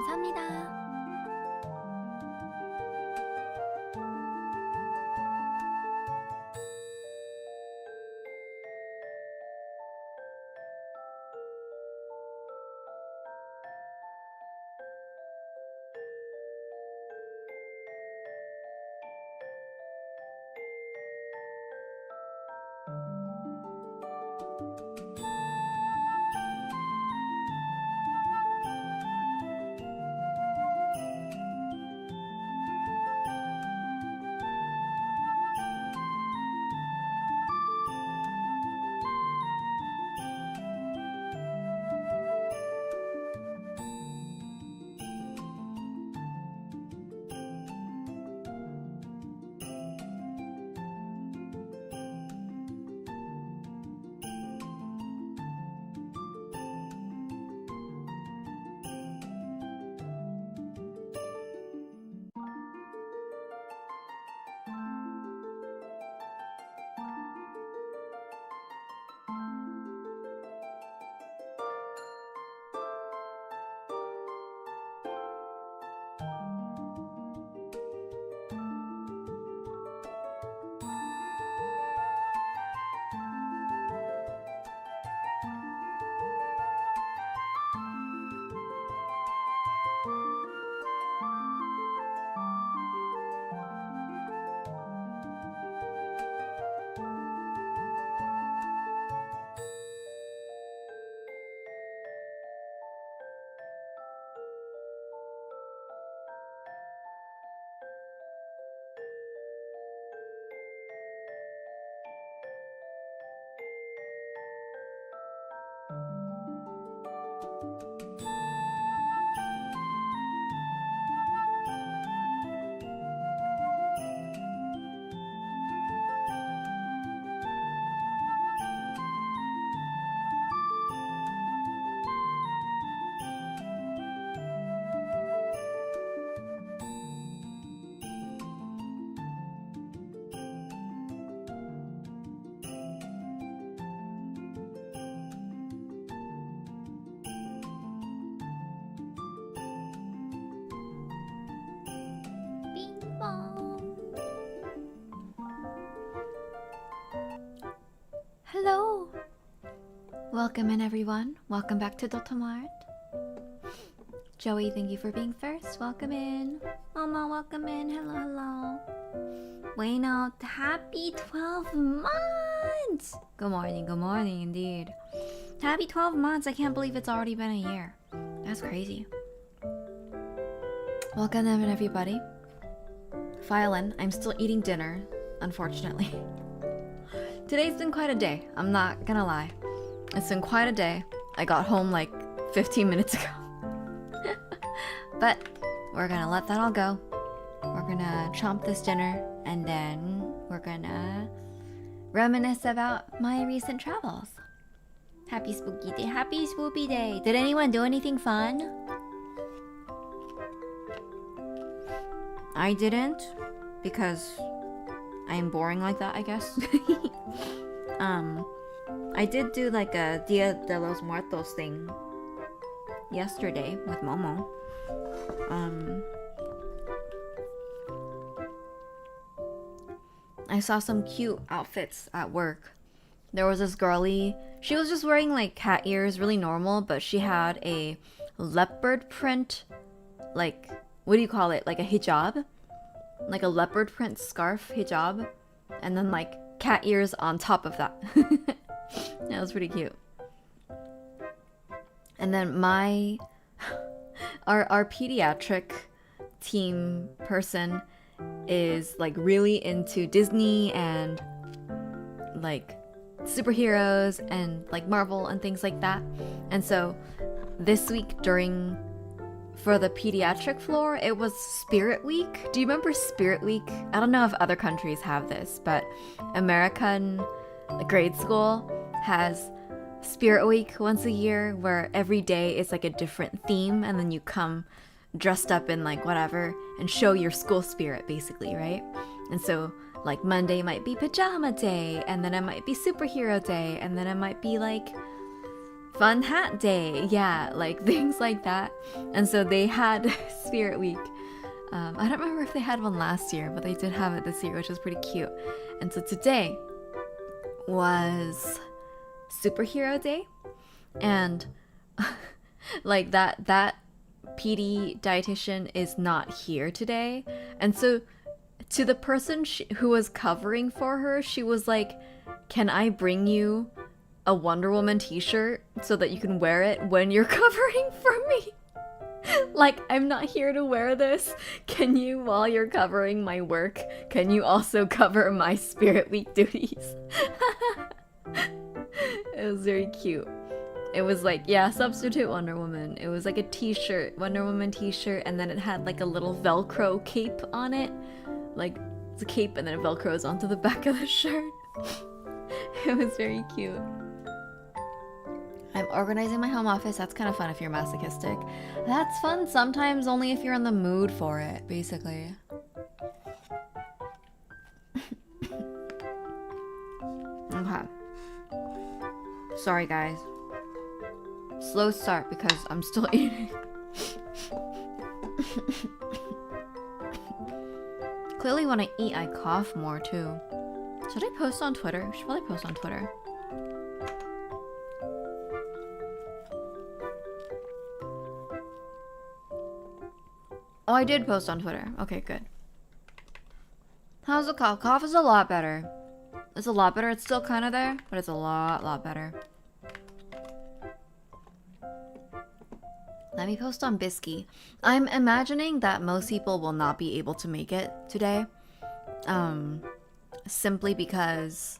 감사합니다. Hello! Welcome in everyone. Welcome back to Dotomart. Joey, thank you for being first. Welcome in. Mama, welcome in. Hello, hello. Bueno, happy 12 months! Good morning indeed. Happy 12 months. I can't believe it's already been a year. That's crazy. Welcome in everybody. File in. I'm still eating dinner, unfortunately. Today's been quite a day, I'm not gonna lie. It's been quite a day. I got home like 15 minutes ago. But we're gonna let that all go. We're gonna chomp this dinner and then we're gonna reminisce about my recent travels. Happy spooky day, happy spoopy day. Did anyone do anything fun? I didn't, because I'm boring like that, I guess. I did do like a Dia de los Muertos thing yesterday with Momo. I saw some cute outfits at work. There was this girlie, she was just wearing like cat ears, really normal, but she had a leopard print, like, what do you call it? Like a hijab? Like a leopard print scarf hijab, and then like cat ears on top of that. That was pretty cute. And then our pediatric team person is like really into Disney and like superheroes and like Marvel and things like that. And so this week for the pediatric floor, it was Spirit Week. Do you remember Spirit Week? I don't know if other countries have this, but American grade school has Spirit Week once a year where every day is like a different theme and then you come dressed up in like whatever and show your school spirit basically, right? And so like Monday might be pajama day, and then it might be superhero day, and then it might be like Fun hat day. Yeah, like things like that. And so they had Spirit Week. I don't remember if they had one last year, but they did have it this year, which was pretty cute. And so today was Superhero Day, and like that PD dietitian is not here today, and so to the person who was covering for her, she was like, "Can I bring you a Wonder Woman t-shirt so that you can wear it when you're covering for me?" Like, I'm not here to wear this. Can you, while you're covering my work, can you also cover my Spirit Week duties? It was very cute. It was like, yeah, substitute Wonder Woman. It was like a t-shirt, Wonder Woman t-shirt, and then it had like a little Velcro cape on it. Like, it's a cape and then it Velcros onto the back of the shirt. It was very cute. I'm organizing my home office. That's kind of fun if you're masochistic. That's fun sometimes, only if you're in the mood for it, basically. Okay. Sorry, guys. Slow start because I'm still eating. Clearly when I eat, I cough more, too. Should I post on Twitter? I should probably post on Twitter. Oh, I did post on Twitter. Okay, good. How's the cough? Cough is a lot better. It's a lot better. It's still kind of there, but it's a lot better. Let me post on Bisky. I'm imagining that most people will not be able to make it today. Simply because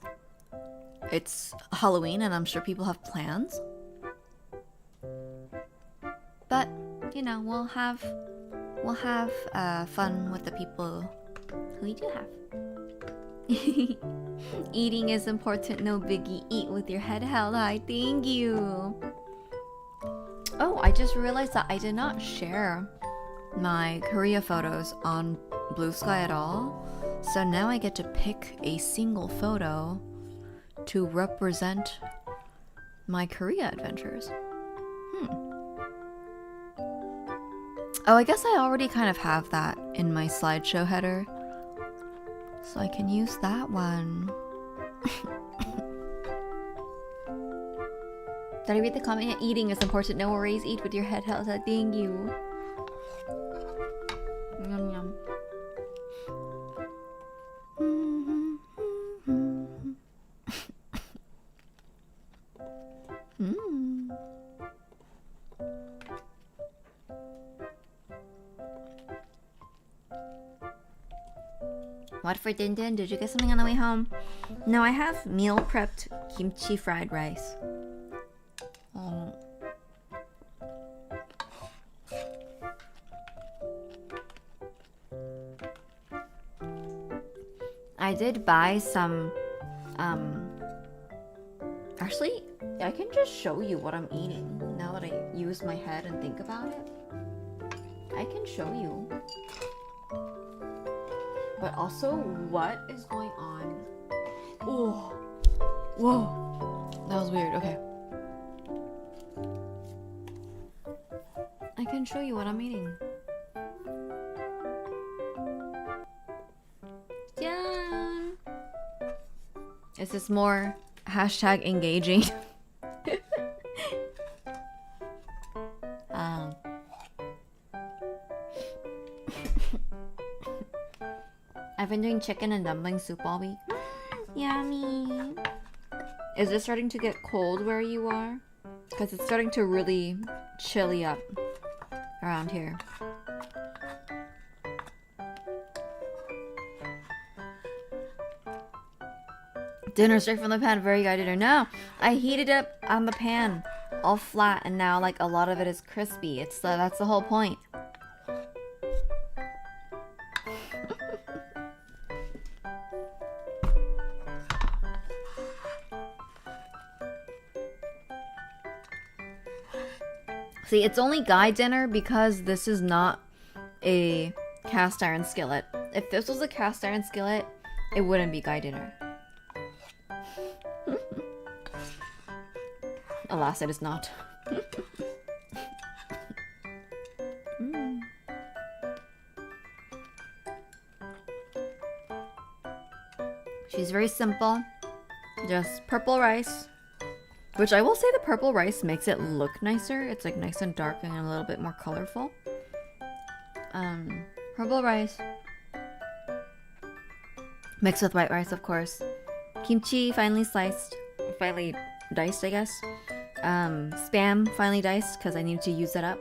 it's Halloween and I'm sure people have plans. But, you know, we'll have fun with the people who we do have. Eating is important, no biggie. Eat with your head held high. Thank you. Oh, I just realized that I did not share my Korea photos on Blue Sky at all. So now I get to pick a single photo to represent my Korea adventures. Oh, I guess I already kind of have that in my slideshow header. So I can use that one. Did I read the comment? Eating is important. No worries. Eat with your head held. Thank you. Yum yum. What for Din Din? Did you get something on the way home? No, I have meal prepped kimchi fried rice. I did buy some, actually, I can just show you what I'm eating now that I use my head and think about it. I can show you. But also, what is going on? Oh, whoa, that was weird. Okay. I can show you what I'm eating. Jan! Is this more hashtag engaging? I've been doing chicken and dumpling soup all week. Yummy! Is it starting to get cold where you are? Because it's starting to really chilly up around here. Dinner straight from the pan, very guided dinner. No, I heated up on the pan, all flat, and now like a lot of it is crispy. That's the whole point. See, it's only guy dinner because this is not a cast iron skillet. If this was a cast iron skillet, it wouldn't be guy dinner. Alas, it is not. She's very simple. Just purple rice. Which I will say the purple rice makes it look nicer. It's like nice and dark and a little bit more colorful. Purple rice. Mixed with white rice, of course. Kimchi finely sliced. Finely diced, I guess. Spam finely diced because I need to use that up.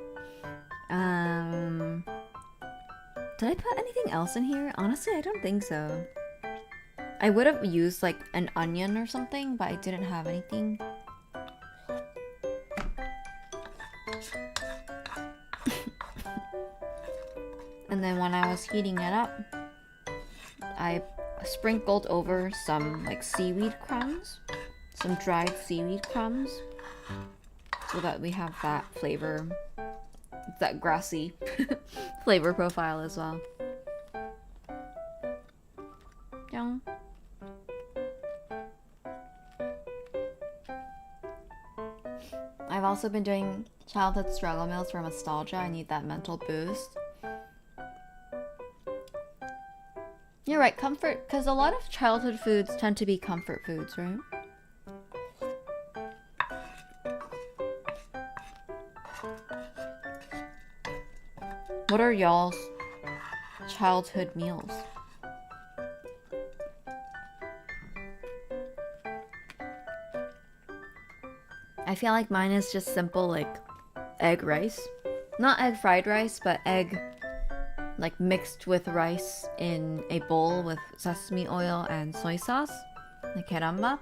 Did I put anything else in here? Honestly, I don't think so. I would have used like an onion or something, but I didn't have anything. And then when I was heating it up, I sprinkled over some like seaweed crumbs, some dried seaweed crumbs, so that we have that flavor, that grassy flavor profile as well. Dong. I've also been doing childhood struggle meals for nostalgia. I need that mental boost. You're right, comfort, because a lot of childhood foods tend to be comfort foods, right? What are y'all's childhood meals? I feel like mine is just simple, like egg rice. Not egg fried rice, but egg like mixed with rice in a bowl with sesame oil and soy sauce, like keramba.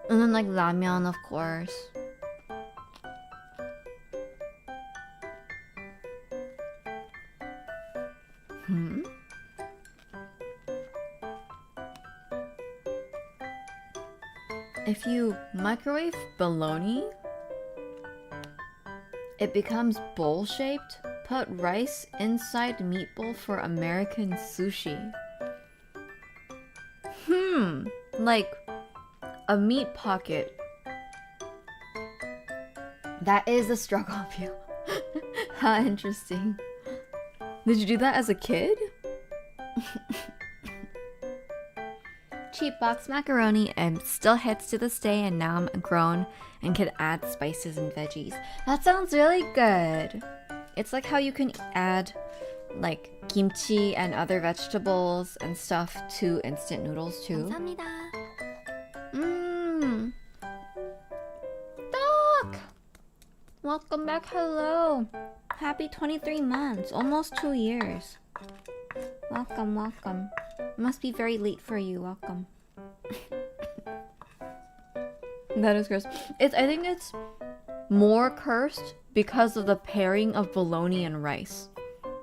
And then like ramyeon, of course. If you microwave bologna, it becomes bowl-shaped. Put rice inside meatball for American sushi. Like a meat pocket. That is a struggle meal. How interesting. Did you do that as a kid? Cheap box macaroni and still hits to this day, and now I'm grown and can add spices and veggies. That sounds really good. It's like how you can add like kimchi and other vegetables and stuff to instant noodles too. 감사합니다. Doc! Welcome back, hello. Happy 23 months, almost 2 years. Welcome, welcome. Must be very late for you. Welcome. That is gross. I think it's more cursed because of the pairing of bologna and rice.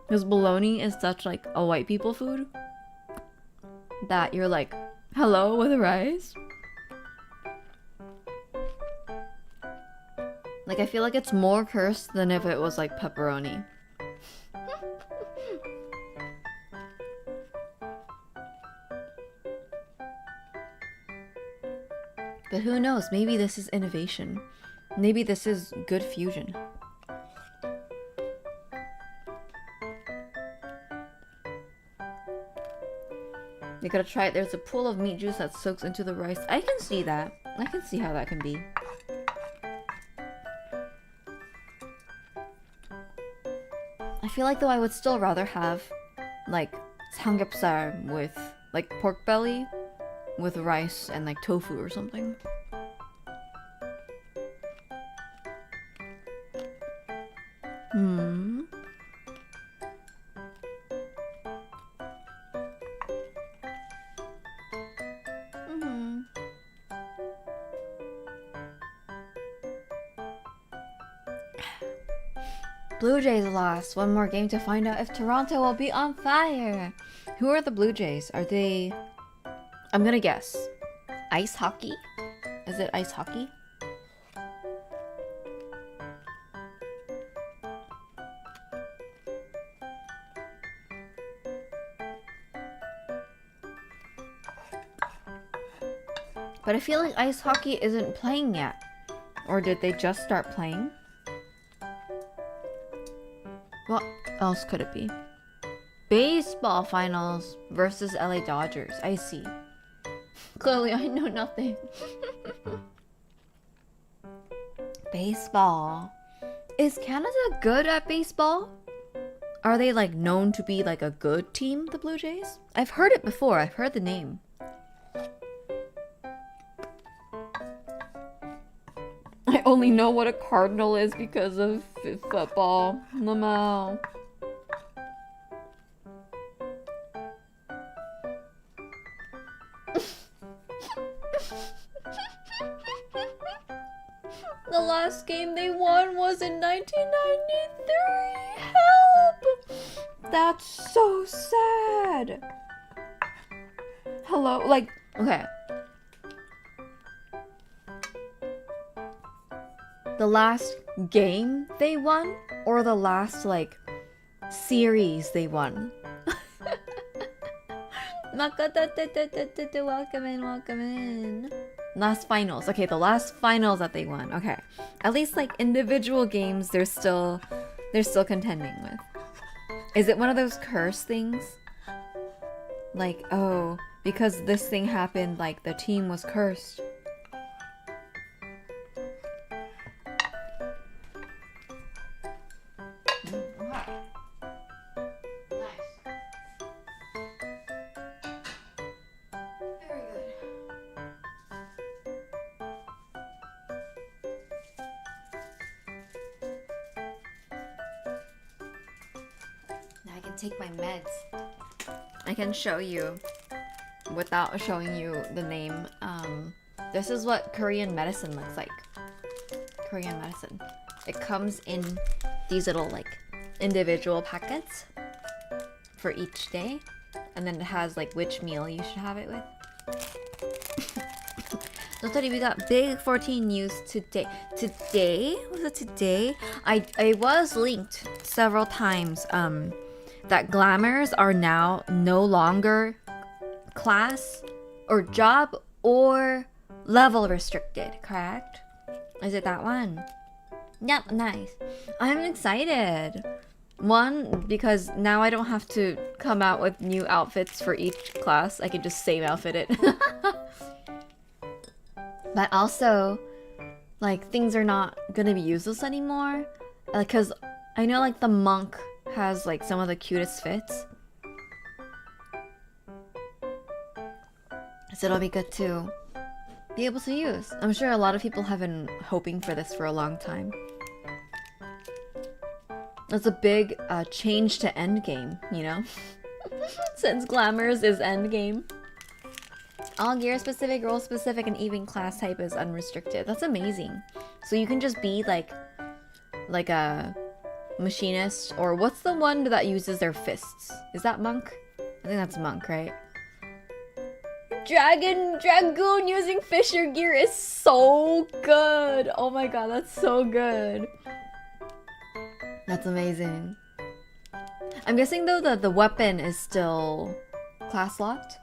Because bologna is such like a white people food that you're like, hello with rice? Like I feel like it's more cursed than if it was like pepperoni. But who knows, maybe this is innovation. Maybe this is good fusion. You gotta try it. There's a pool of meat juice that soaks into the rice. I can see that. I can see how that can be. I feel like though I would still rather have like samgyeopsal with like pork belly with rice and like tofu or something. Blue Jays lost. One more game to find out if Toronto will be on fire. Who are the Blue Jays? Are they... I'm gonna guess. Ice hockey? Is it ice hockey? But I feel like ice hockey isn't playing yet. Or did they just start playing? What else could it be? Baseball finals versus LA Dodgers. I see. Clearly, I know nothing. Baseball. Is Canada good at baseball? Are they like known to be like a good team, the Blue Jays? I've heard it before. I've heard the name. I only know what a cardinal is because of football. Mama. The last game they won was in 1993. Help! That's so sad. Hello? Like, okay. The last game they won? Or the last, like, series they won? Welcome in, welcome in. Last finals. Okay, the last finals that they won. Okay. At least like individual games they're still contending with. Is it one of those curse things? Like, oh, because this thing happened, like the team was cursed. Take my meds. I can show you without showing you the name. This is what Korean medicine looks like. Korean medicine. It comes in these little like individual packets for each day, and then it has like which meal you should have it with. So today we got big 14 news today. Was it today? I was linked several times. That glamours are now no longer class or job or level restricted, correct? Is it that one? Yep, nice. I'm excited. One, because now I don't have to come out with new outfits for each class. I can just same outfit it. But also, like, things are not gonna be useless anymore. Like, cause I know like the monk has like some of the cutest fits, so it'll be good to be able to use. I'm sure a lot of people have been hoping for this for a long time. It's a big change to endgame, you know? Since Glamours is endgame. All gear specific, role specific, and even class type is unrestricted. That's amazing. So you can just be like a machinist, or what's the one that uses their fists? Is that monk? I think that's monk, right? Dragoon using Fisher gear is so good. Oh my god, that's so good. That's amazing. I'm guessing though that the weapon is still class locked.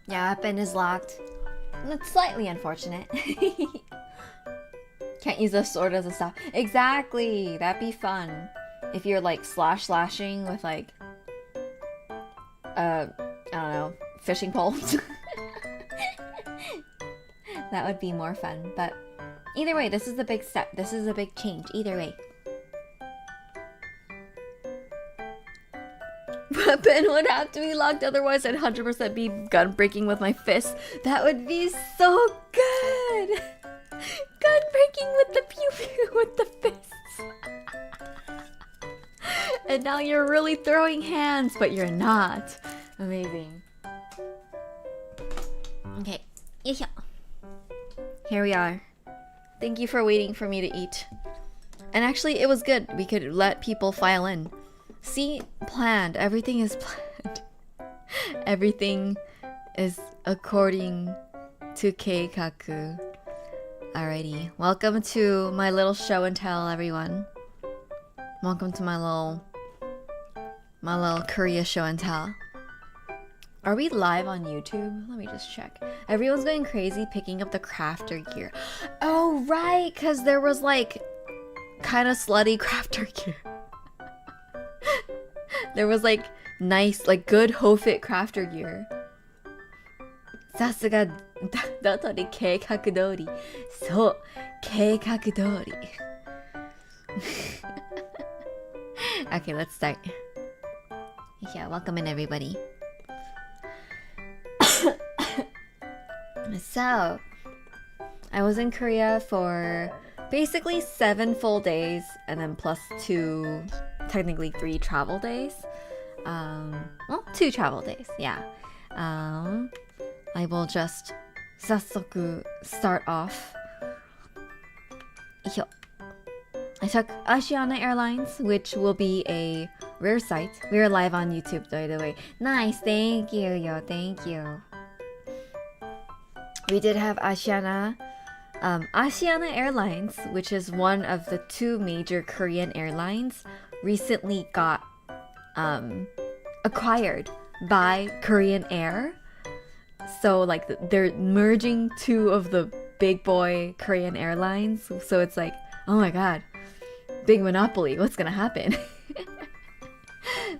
Yeah, weapon is locked. That's slightly unfortunate. Can't use a sword as a staff. Exactly! That'd be fun. If you're like slashing with like I don't know, fishing poles. That would be more fun. But either way, this is a big step. This is a big change. Either way. Weapon would have to be locked, otherwise I'd 100% be gun breaking with my fists. That would be so good! Gun breaking with the pew pew with the fists. And now you're really throwing hands, but you're not. Amazing. Okay. Here we are. Thank you for waiting for me to eat. And actually, it was good. We could let people file in. See? Planned. Everything is planned. Everything is according to Keikaku. Alrighty, welcome to my little show and tell, everyone. Welcome to my little Korea show and tell. Are we live on YouTube? Let me just check. Everyone's going crazy picking up the crafter gear. Oh, right, because there was like kind of slutty crafter gear. There was like nice, like good Hofit crafter gear. さすがだとり計画通り。そう、計画通り。Okay, let's start. Yeah, welcome in everybody. So, I was in Korea for basically 7 full days and then plus 2, technically 3 travel days. Well, 2 travel days, yeah. I will just 早速 start off. I took Asiana Airlines, which will be a rare sight. We are live on YouTube, by the way. Nice, thank you, yo, thank you. We did have Asiana Airlines, which is one of the 2 major Korean airlines, recently got acquired by Korean Air. So like they're merging 2 of the big boy Korean airlines. So it's like, oh my god, big monopoly, what's gonna happen?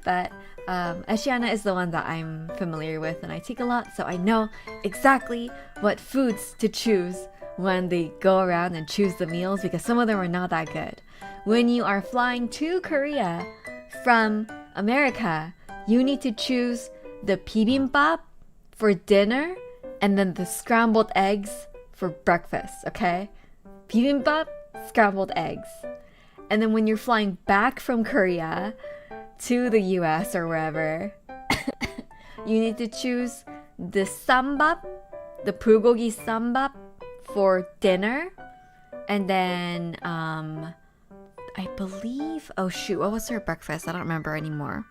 But Asiana is the one that I'm familiar with and I take a lot, so I know exactly what foods to choose when they go around and choose the meals, because some of them are not that good. When you are flying to Korea from America, you need to choose the bibimbap for dinner and then the scrambled eggs for breakfast, okay? Bibimbap, scrambled eggs. And then when you're flying back from Korea to the US or wherever, you need to choose the sambap, the bulgogi sambap for dinner. And then, I believe, oh shoot, what was their breakfast? I don't remember anymore.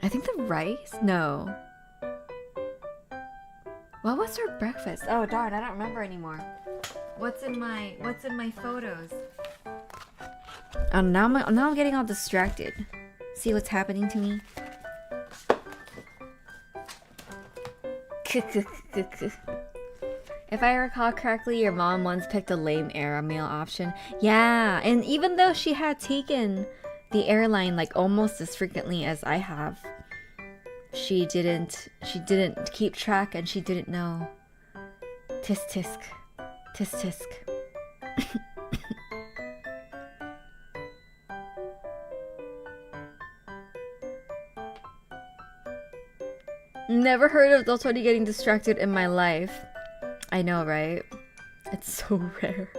I think the rice? No. What was their breakfast? Oh darn, I don't remember anymore. What's in my photos? Oh, now I'm getting all distracted. See what's happening to me? If I recall correctly, your mom once picked a lame air meal option. Yeah, and even though she had taken the airline like almost as frequently as I have, she didn't keep track and she didn't know. Tisk tisk. Tisk tisk. Never heard of Dotori getting distracted in my life. I know, right? It's so rare.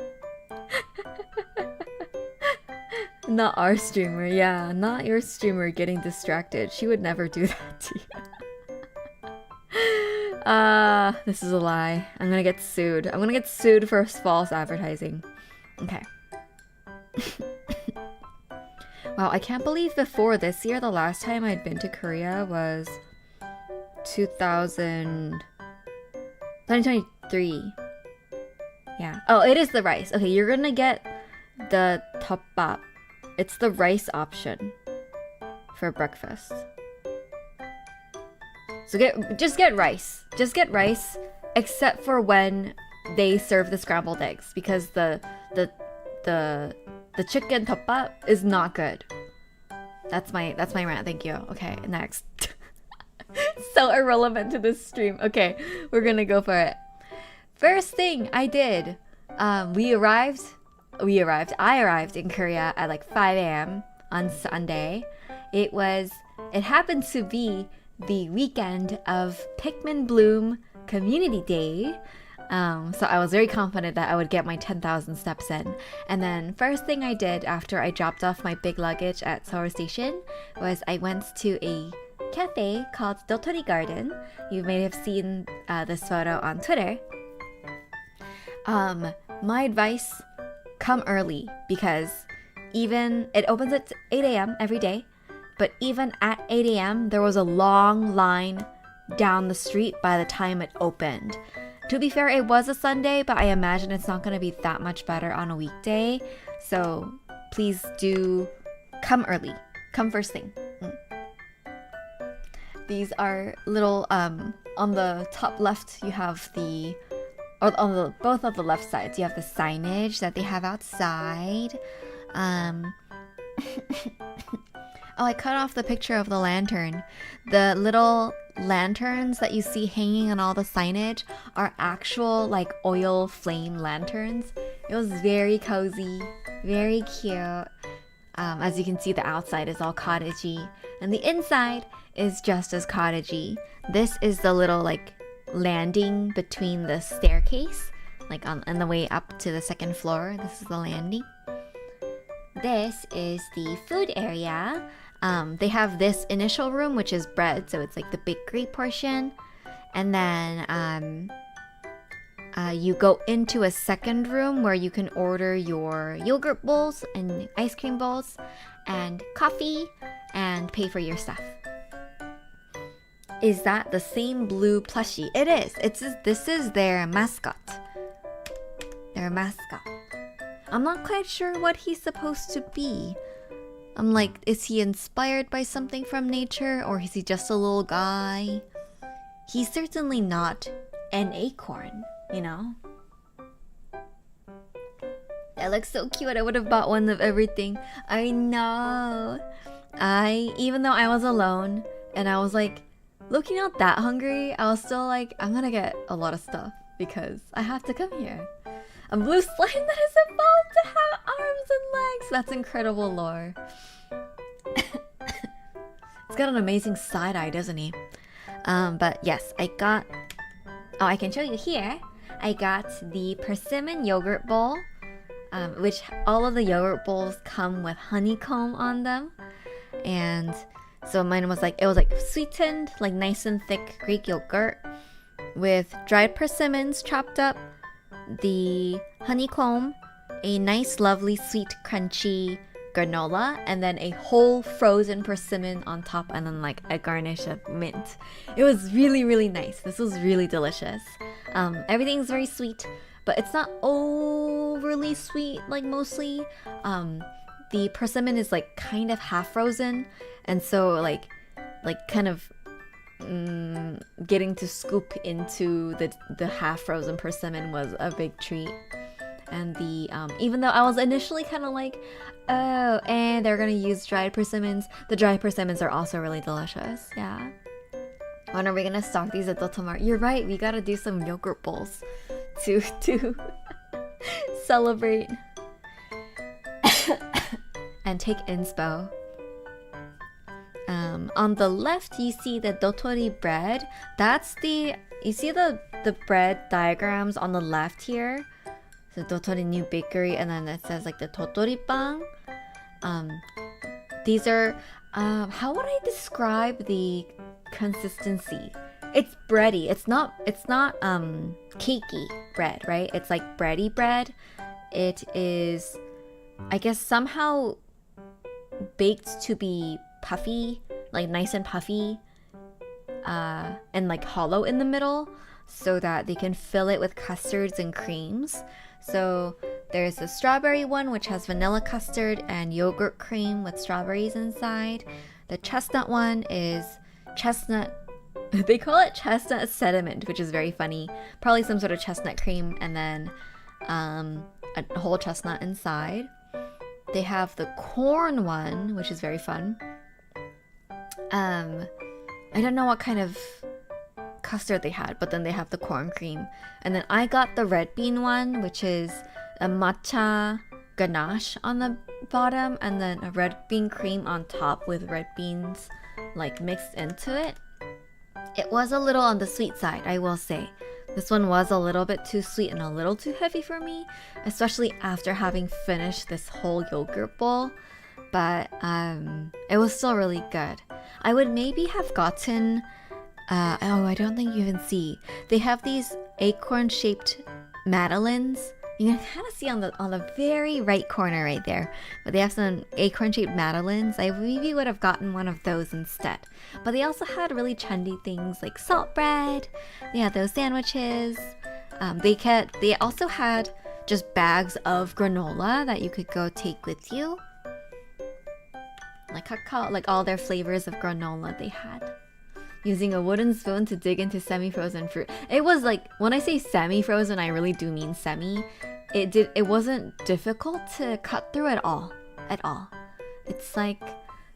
Not our streamer, yeah. Not your streamer getting distracted. She would never do that to you. This is a lie. I'm gonna get sued. I'm gonna get sued for false advertising. Okay. Wow, I can't believe before this year, the last time I'd been to Korea was 2023. Yeah. Oh, it is the rice. Okay, you're gonna get the tteokbap. It's the rice option for breakfast. So just get rice. Just get rice, except for when they serve the scrambled eggs, because the chicken tteokbap is not good. That's my rant. Thank you. Okay, next. So irrelevant to this stream. Okay, we're gonna go for it. First thing I did, I arrived in Korea at like 5 a.m. on Sunday. It happened to be the weekend of Pikmin Bloom Community Day. So I was very confident that I would get my 10,000 steps in. And then first thing I did after I dropped off my big luggage at Seoul Station was I went to a cafe called Dotori Garden. You may have seen this photo on Twitter. My advice, come early, because it opens at 8 a.m. every day, but even at 8 a.m. there was a long line down the street by the time it opened. To be fair, it was a Sunday, but I imagine it's not going to be that much better on a weekday. So please do come early. Come first thing. These are little, on the top left, you have both of the left sides, you have the signage that they have outside. Oh, I cut off the picture of the lantern. The little lanterns that you see hanging on all the signage are actual like oil flame lanterns. It was very cozy, very cute. As you can see, the outside is all cottagey and the inside is just as cottagey. This is the little like landing between the staircase, like on the way up to the second floor. This is the landing. This is the food area. They have this initial room, which is bread, so it's like the bakery portion. And then you go into a second room where you can order your yogurt bowls and ice cream bowls and coffee and pay for your stuff. Is that the same blue plushie? It is. This is their mascot. Their mascot. I'm not quite sure what he's supposed to be. I'm like, is he inspired by something from nature, or is he just a little guy? He's certainly not an acorn, you know? That looks so cute. I would have bought one of everything. I know. Even though I was alone and I was like, looking not that hungry, I was still like, I'm gonna get a lot of stuff because I have to come here. A blue slime that is evolved to have arms and legs. That's incredible lore. It's got an amazing side eye, doesn't he? But yes, I got... Oh, I can show you here. I got the persimmon yogurt bowl, which all of the yogurt bowls come with honeycomb on them. And so mine was like, it was like sweetened, like nice and thick Greek yogurt with dried persimmons chopped up, the honeycomb, a nice lovely sweet crunchy granola, and then a whole frozen persimmon on top, and then like a garnish of mint. It was really, really nice. This was really delicious. Everything's very sweet, but it's not overly sweet like mostly. The persimmon is like kind of half frozen, and so like kind of getting to scoop into the half frozen persimmon was a big treat. And the even though I was initially kind of like, oh, and they're gonna use dried persimmons, the dried persimmons are also really delicious. Yeah. When are we gonna stock these at Dotomart? You're right, we gotta do some yogurt bowls to celebrate and take inspo. On the left, you see the dotori bread. You see the bread diagrams on the left here? The Dotori New Bakery, and then it says like the Totori Bang. These are, how would I describe the consistency? It's bready. It's not cakey bread, right? It's like bready bread. It is, I guess, somehow baked to be puffy, like nice and puffy, and like hollow in the middle, so that they can fill it with custards and creams. So there's the strawberry one, which has vanilla custard and yogurt cream with strawberries inside. The chestnut one is chestnut, they call it chestnut sediment, which is very funny. Probably some sort of chestnut cream and then a whole chestnut inside. They have the corn one, which is very fun. I don't know what kind of custard they had, but then they have the corn cream. And then I got the red bean one, which is a matcha ganache on the bottom and then a red bean cream on top with red beans like mixed into it. It was a little on the sweet side, I will say. This one was a little bit too sweet and a little too heavy for me, especially after having finished this whole yogurt bowl. But it was still really good. I would maybe have gotten I don't think you even see. They have these acorn-shaped madeleines. You can kind of see on the very right corner right there. But they have some acorn-shaped madeleines. I maybe would have gotten one of those instead. But they also had really trendy things like salt bread. They had those sandwiches. They also had just bags of granola that you could go take with you. Like cacao, like all their flavors of granola they had. Using a wooden spoon to dig into semi-frozen fruit. It was like, when I say semi-frozen, I really do mean semi. It wasn't difficult to cut through at all. At all. It's like,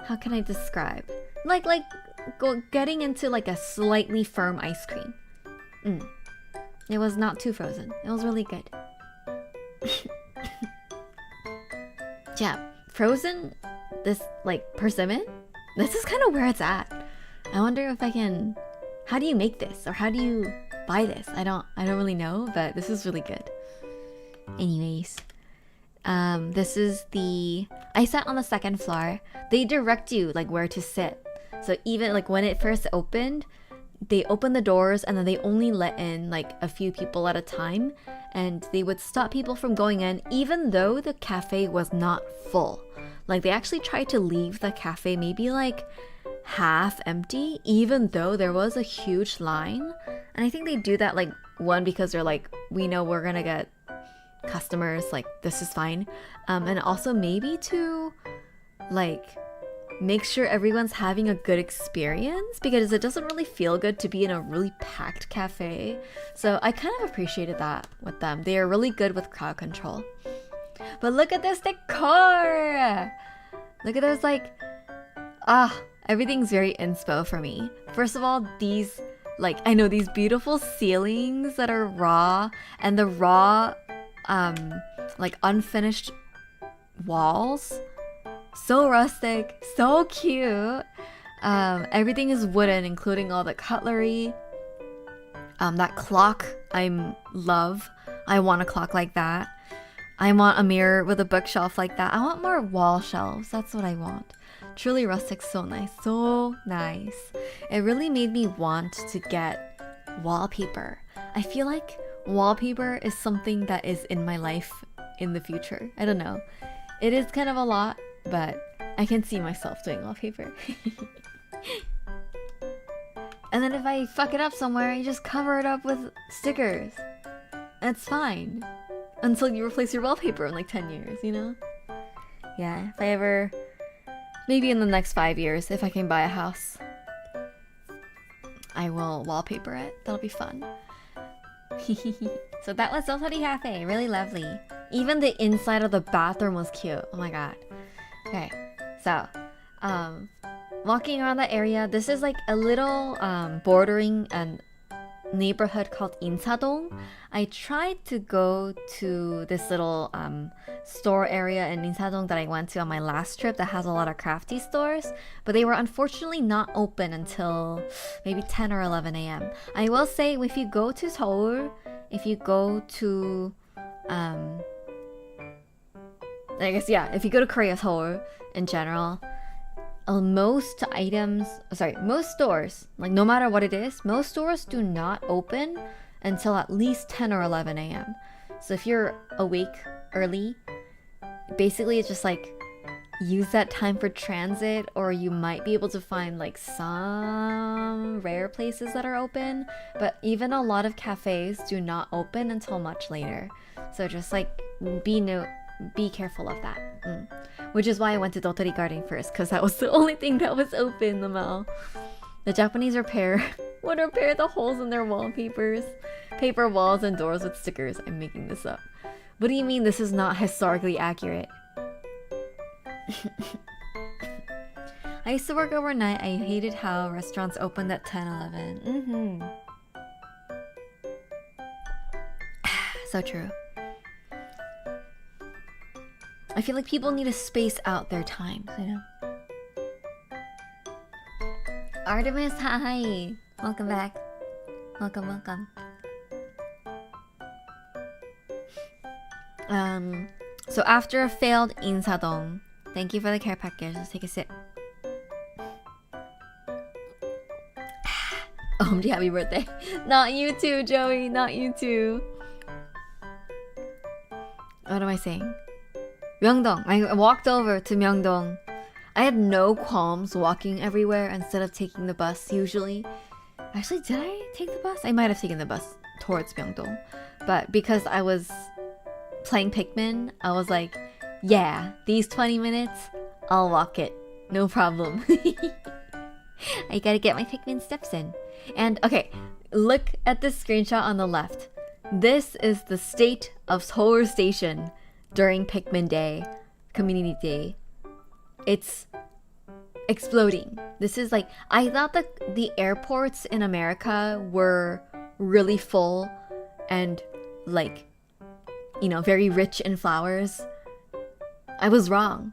how can I describe? Like getting into like a slightly firm ice cream. It was not too frozen. It was really good. Yeah, frozen, this like persimmon, this is kind of where it's at. I wonder if I can, how do you make this? Or how do you buy this? I don't really know, but this is really good. Anyways, this is I sat on the second floor. They direct you like where to sit. So even like when it first opened, they opened the doors and then they only let in like a few people at a time, and they would stop people from going in even though the cafe was not full. Like they actually tried to leave the cafe maybe like half empty even though there was a huge line. And I think they do that like, one, because they're like, we know we're gonna get customers, like this is fine, and also maybe to like make sure everyone's having a good experience, because it doesn't really feel good to be in a really packed cafe. So I kind of appreciated that with them. They are really good with crowd control. But look at this decor! Look at those like, everything's very inspo for me. First of all, these like, I know these beautiful ceilings that are raw, and the raw like unfinished walls. So rustic, so cute. Everything is wooden, including all the cutlery. That clock, I love. I want a clock like that. I want a mirror with a bookshelf like that. I want more wall shelves. That's what I want. Truly rustic, so nice. So nice. It really made me want to get wallpaper. I feel like wallpaper is something that is in my life in the future. I don't know. It is kind of a lot, but I can see myself doing wallpaper. And then if I fuck it up somewhere, you just cover it up with stickers. It's fine. Until you replace your wallpaper in like 10 years, you know? Yeah, if I ever... Maybe in the next 5 years, if I can buy a house, I will wallpaper it. That'll be fun. So that was Dotori Cafe. Really lovely. Even the inside of the bathroom was cute. Oh my god. Okay, so walking around that area, this is like a little bordering a neighborhood called Insadong. I tried to go to this little store area in Insadong that I went to on my last trip that has a lot of crafty stores, but they were unfortunately not open until maybe 10 or 11 a.m. I will say, if you go to Seoul, if you go to if you go to Korea, Seoul in general, most stores, like no matter what it is, most stores do not open until at least 10 or 11 a.m. So if you're awake early, basically it's just like use that time for transit, or you might be able to find like some rare places that are open, but even a lot of cafes do not open until much later. So just like be careful of that. Which is why I went to Dotori Garden first, because that was the only thing that was open in the mall. The Japanese would repair the holes in their wallpapers. Paper walls and doors with stickers. I'm making this up. What do you mean this is not historically accurate? I used to work overnight. I hated how restaurants opened at 10, 11. So true. I feel like people need to space out their times, you know? Artemis, hi! Welcome back. Welcome. So after a failed Insadong, thank you for the care package. Let's take a sip. OMG, happy birthday. Not you too, Joey. Not you too. What am I saying? Myeongdong. I walked over to Myeongdong. I had no qualms walking everywhere instead of taking the bus usually. Actually, did I take the bus? I might have taken the bus towards Myeongdong. But because I was playing Pikmin, I was like, yeah, these 20 minutes, I'll walk it. No problem. I gotta get my Pikmin steps in. And okay, look at this screenshot on the left. This is the state of Seoul Station during Pikmin Day, Community Day. It's exploding. This is like, I thought that the airports in America were really full and like, you know, very rich in flowers. I was wrong.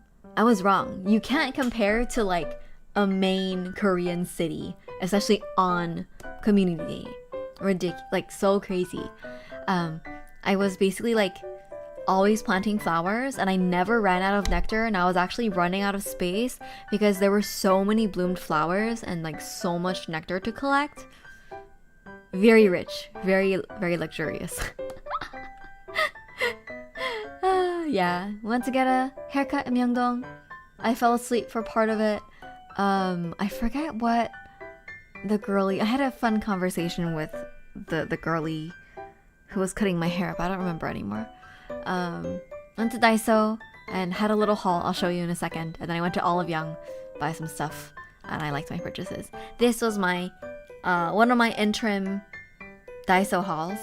You can't compare to like a main Korean city, especially on Community Day. Ridiculous, like so crazy. I was basically like always planting flowers and I never ran out of nectar, and I was actually running out of space because there were so many bloomed flowers and like so much nectar to collect. Very rich, very, very luxurious. Yeah, went to get a haircut in Myeongdong. I fell asleep for part of it. I forget what the girly... I had a fun conversation with the girly who was cutting my hair up. I don't remember anymore. Went to Daiso and had a little haul. I'll show you in a second. And then I went to Olive Young, buy some stuff, and I liked my purchases. This was my one of my interim Daiso hauls.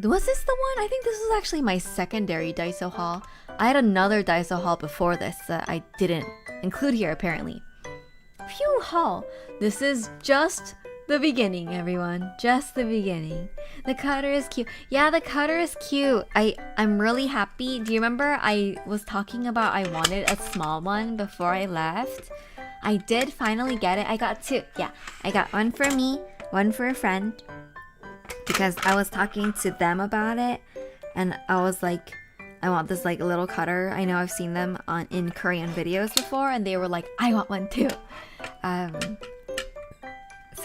Was this the one? I think this was actually my secondary Daiso haul. I had another Daiso haul before this that I didn't include here apparently. Phew haul. This is just the beginning, everyone. Just the beginning. The cutter is cute. Yeah, the cutter is cute. I'm really happy. Do you remember I was talking about I wanted a small one before I left? I did finally get it. I got two. Yeah, I got one for me, one for a friend. Because I was talking to them about it, and I was like, I want this like little cutter. I know I've seen them in Korean videos before, and they were like, I want one too. So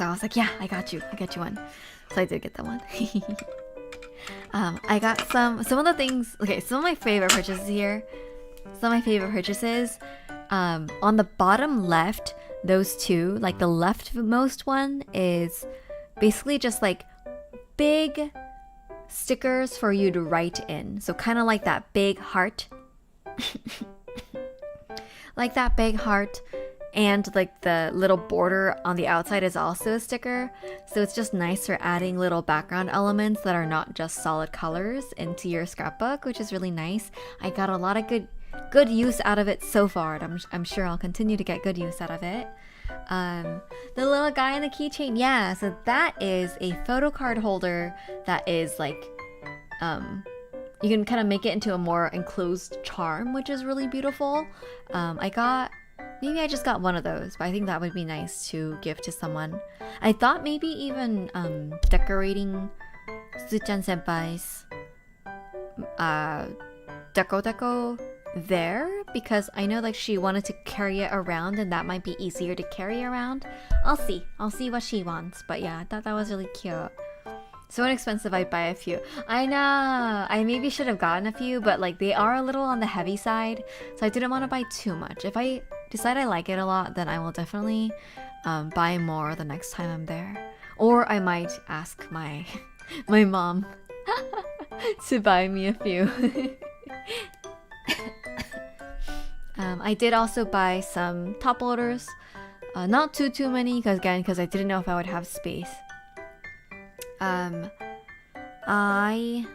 I was like, yeah, I got you one. So I did get that one. I got some of the things. Okay, some of my favorite purchases here. Some of my favorite purchases. On the bottom left, those two, like the leftmost one is basically just like big stickers for you to write in. So kind of like that big heart. Like that big heart. And like the little border on the outside is also a sticker. So it's just nice for adding little background elements that are not just solid colors into your scrapbook, which is really nice. I got a lot of good use out of it so far, and I'm sure I'll continue to get good use out of it. The little guy in the keychain, yeah, so that is a photo card holder that is like, you can kind of make it into a more enclosed charm, which is really beautiful. Maybe I just got one of those, but I think that would be nice to give to someone. I thought maybe even decorating Suchan Senpai's deco there, because I know like she wanted to carry it around, and that might be easier to carry around. I'll see what she wants, but yeah, I thought that was really cute. So inexpensive, I'd buy a few. I know, I maybe should have gotten a few, but like they are a little on the heavy side, so I didn't want to buy too much. If I decide I like it a lot, then I will definitely buy more the next time I'm there. Or I might ask my mom to buy me a few. I did also buy some top loaders. Not too many, because I didn't know if I would have space. I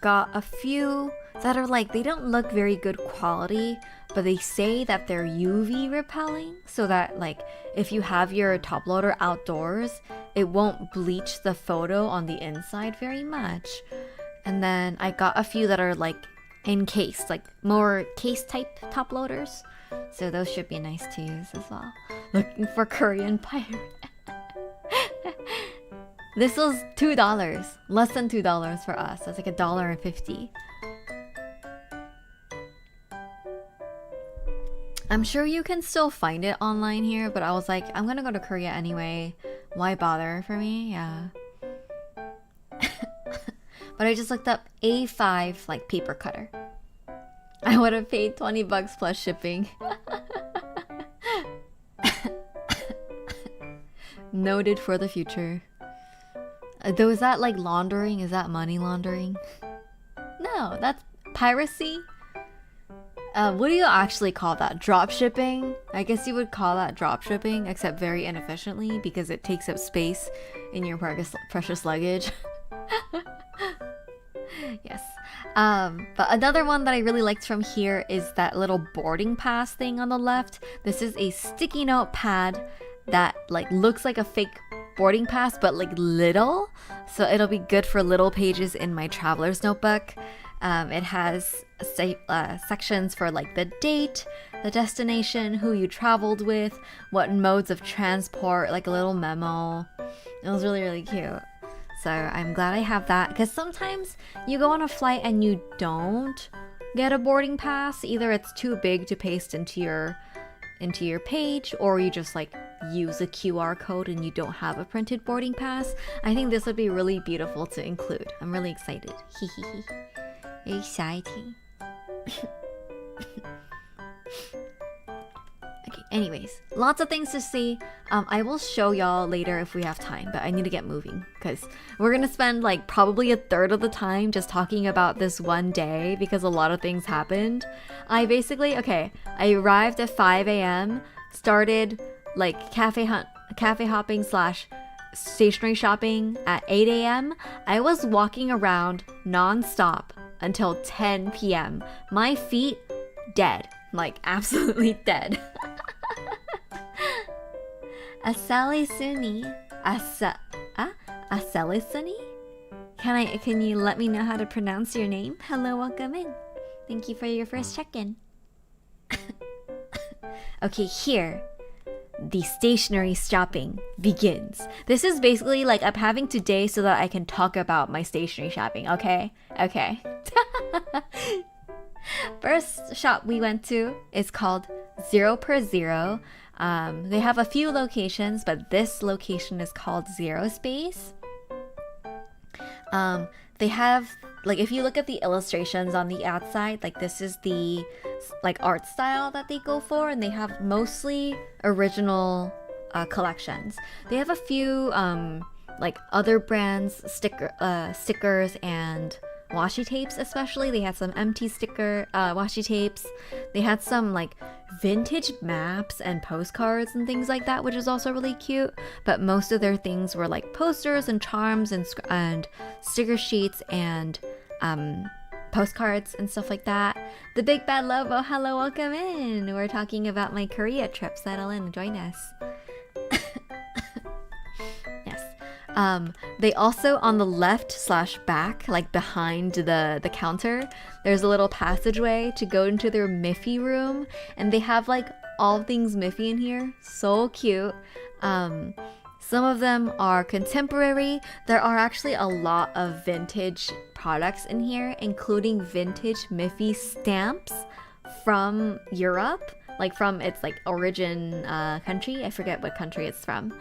got a few that are like, they don't look very good quality, but they say that they're UV repelling, so that like if you have your top loader outdoors, it won't bleach the photo on the inside very much. And then I got a few that are like encased, like more case type top loaders, so those should be nice to use as well. Looking for Korean pirate. This was $2, less than $2 for us. That's like $1.50. I'm sure you can still find it online here, but I was like, I'm gonna go to Korea anyway. Why bother for me? Yeah. But I just looked up A5 like paper cutter. I would have paid $20 plus shipping. Noted for the future. Though, is that like laundering? Is that money laundering? No, that's piracy. What do you actually call that? Drop shipping? I guess you would call that drop shipping, except very inefficiently because it takes up space in your precious luggage. Yes. But another one that I really liked from here is that little boarding pass thing on the left. This is a sticky note pad that like looks like a fake boarding pass, but like little. So it'll be good for little pages in my traveler's notebook. It has sections for like the date, the destination, who you traveled with, what modes of transport, like a little memo. It was really, really cute. So I'm glad I have that, because sometimes you go on a flight and you don't get a boarding pass. Either it's too big to paste into your page, or you just like use a QR code and you don't have a printed boarding pass. I think this would be really beautiful to include. I'm really excited. Exciting. Okay, anyways, lots of things to see. I will show y'all later if we have time, but I need to get moving because we're gonna spend like probably a third of the time just talking about this one day because a lot of things happened. I arrived at 5 a.m., started like cafe hopping / stationery shopping at 8 a.m. I was walking around non-stop until 10 p.m. My feet dead, like absolutely dead. Asali Suni. Asali Suni? Can you let me know how to pronounce your name? Hello, welcome in. Thank you for your first check-in. Okay, here. The stationery shopping begins. This is basically like I'm having today so that I can talk about my stationery shopping, okay? Okay. First shop we went to is called 0 per 0. They have a few locations, but this location is called Zero Space. They have, like, if you look at the illustrations on the outside, like this is the like art style that they go for, and they have mostly original collections. They have a few like other brands stickers and washi tapes. Especially they had some empty sticker washi tapes. They had some like vintage maps and postcards and things like that, which is also really cute. But most of their things were like posters and charms and sticker sheets and postcards and stuff like that. The Big Bad Lobo, hello, welcome in. We're talking about my Korea trip. Settle in, join us. Yes. They also, on the left / back, like behind the counter, there's a little passageway to go into their Miffy room, and they have like all things Miffy in here. So cute. Some of them are contemporary. There are actually a lot of vintage products in here, including vintage Miffy stamps from Europe, like from its like origin country. I forget what country it's from.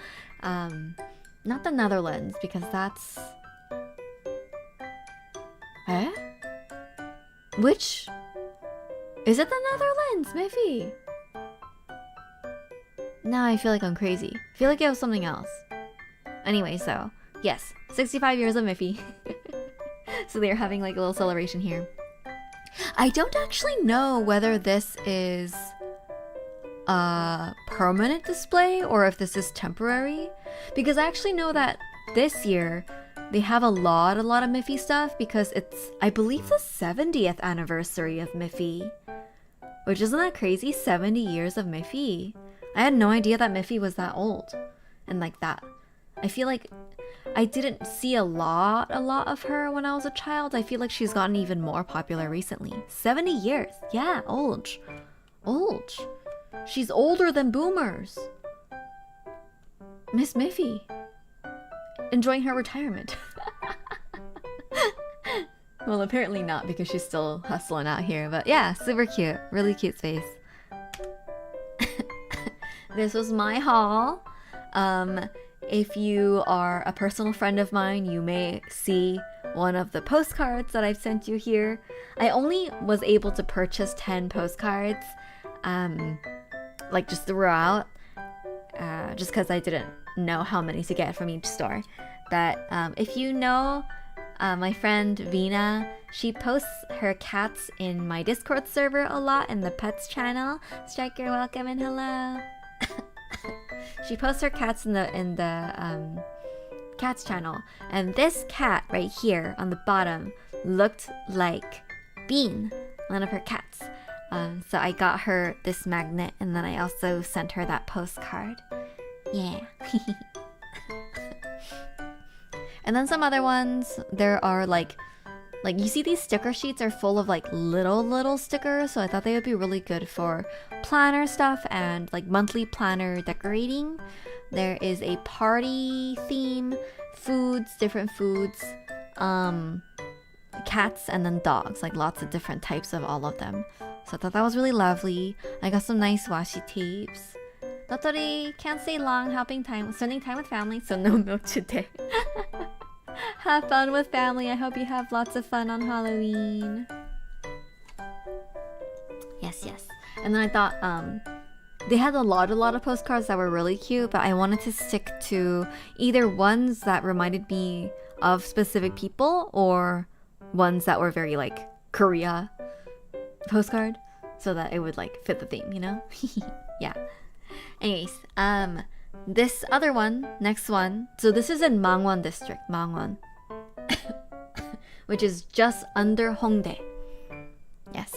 Not the Netherlands, because that's... Eh? Which? Is it the Netherlands, Miffy? Now I feel like I'm crazy. I feel like it was something else. Anyway, so, yes, 65 years of Miffy. So they're having like a little celebration here. I don't actually know whether this is a permanent display or if this is temporary, because I actually know that this year they have a lot of Miffy stuff because it's, I believe, the 70th anniversary of Miffy, which isn't that crazy? 70 years of Miffy. I had no idea that Miffy was that old and like that. I feel like I didn't see a lot of her when I was a child. I feel like she's gotten even more popular recently. 70 years. Yeah, old. She's older than boomers. Miss Miffy. Enjoying her retirement. Well, apparently not, because she's still hustling out here. But yeah, super cute. Really cute space. This was my haul. If you are a personal friend of mine, you may see one of the postcards that I've sent you here. I only was able to purchase 10 postcards, like just throughout. just because I didn't know how many to get from each store. That if you know my friend Vina, she posts her cats in my Discord server a lot in the pets channel. Striker, welcome and hello. She posts her cats in the cats channel, and this cat right here on the bottom looked like Bean, one of her cats. So I got her this magnet, and then I also sent her that postcard. Yeah. And then some other ones, there are like you see these sticker sheets are full of like little stickers, so I thought they would be really good for planner stuff and like monthly planner decorating. There is a party theme, foods, different foods, cats, and then dogs, like lots of different types of all of them. So I thought that was really lovely. I got some nice washi tapes. Dotori, can't stay long, spending time with family, so no milk today. Have fun with family. I hope you have lots of fun on Halloween. Yes. And then I thought they had a lot of postcards that were really cute, but I wanted to stick to either ones that reminded me of specific people or ones that were very like Korea postcard, so that it would like fit the theme, you know? Yeah. Anyways, this other one, next one. So this is in Mangwon district, Mangwon, which is just under Hongdae. Yes.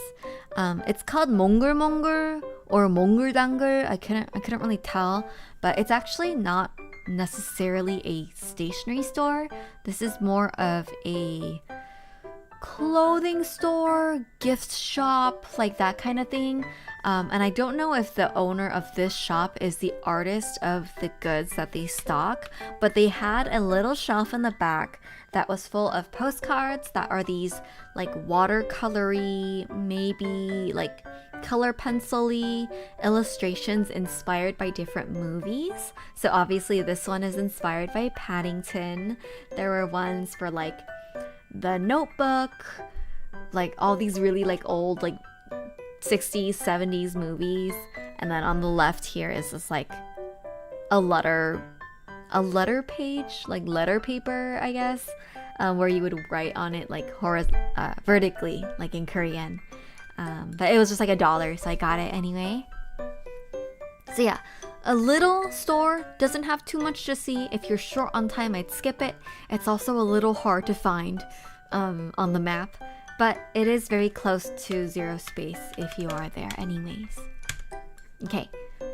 It's called Mongul or Mongul. I couldn't really tell, but it's actually not necessarily a stationery store. This is more of a clothing store, gift shop, like that kind of thing. And I don't know if the owner of this shop is the artist of the goods that they stock, but they had a little shelf in the back that was full of postcards that are these like watercolory, maybe like color pencil-y illustrations inspired by different movies. So obviously this one is inspired by Paddington. There were ones for like The Notebook, like all these really like old like 60s, 70s movies. And then on the left here is just like a letter page, like letter paper, I guess, where you would write on it like vertically, like in Korean. But it was just like $1, so I got it anyway. So yeah, a little store, doesn't have too much to see. If you're short on time, I'd skip it. It's also a little hard to find on the map, but it is very close to Zero Space if you are there anyways. Okay,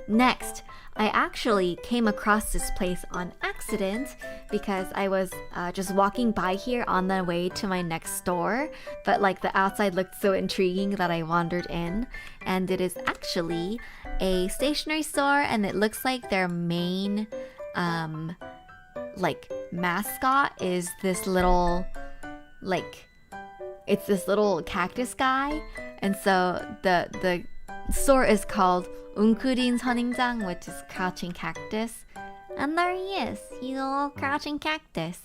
next, I actually came across this place on accident because I was just walking by here on the way to my next store, but like the outside looked so intriguing that I wandered in, and it is actually a stationery store, and it looks like their main like mascot is this little it's this little cactus guy, and so the store is called Ungkurin 선인장, which is crouching cactus, and there he is. He's a little crouching cactus.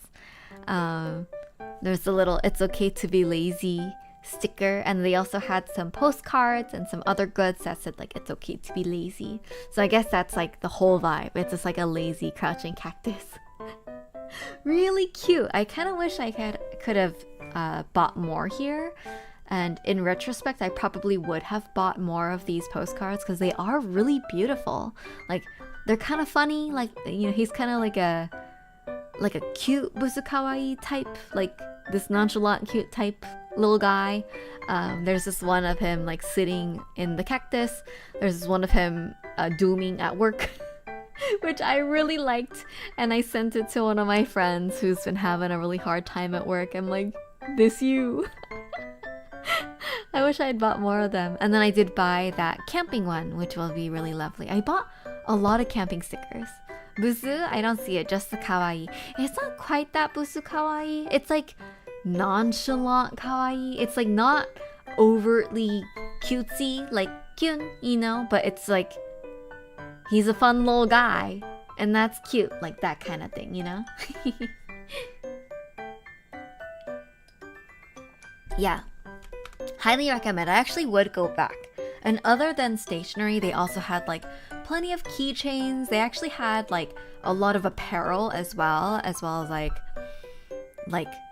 There's a little "It's okay to be lazy" sticker, and they also had some postcards and some other goods that said like "It's okay to be lazy." So I guess that's like the whole vibe. It's just like a lazy crouching cactus. Really cute. I kind of wish I could have bought more here. And in retrospect, I probably would have bought more of these postcards because they are really beautiful. Like, they're kind of funny. Like, you know, he's kind of like a cute busu kawaii type, like this nonchalant cute type little guy. There's this one of him like sitting in the cactus. There's this one of him dooming at work, which I really liked. And I sent it to one of my friends who's been having a really hard time at work. I'm like, this you. I wish I had bought more of them. And then I did buy that camping one, which will be really lovely. I bought a lot of camping stickers. Busu, I don't see it, just the kawaii. It's not quite that busu kawaii. It's like nonchalant kawaii. It's like not overtly cutesy, like kyun, you know? But it's like, he's a fun little guy. And that's cute, like that kind of thing, you know? Yeah. Highly recommend. I actually would go back. And other than stationery, they also had like plenty of keychains. They actually had like a lot of apparel as well as like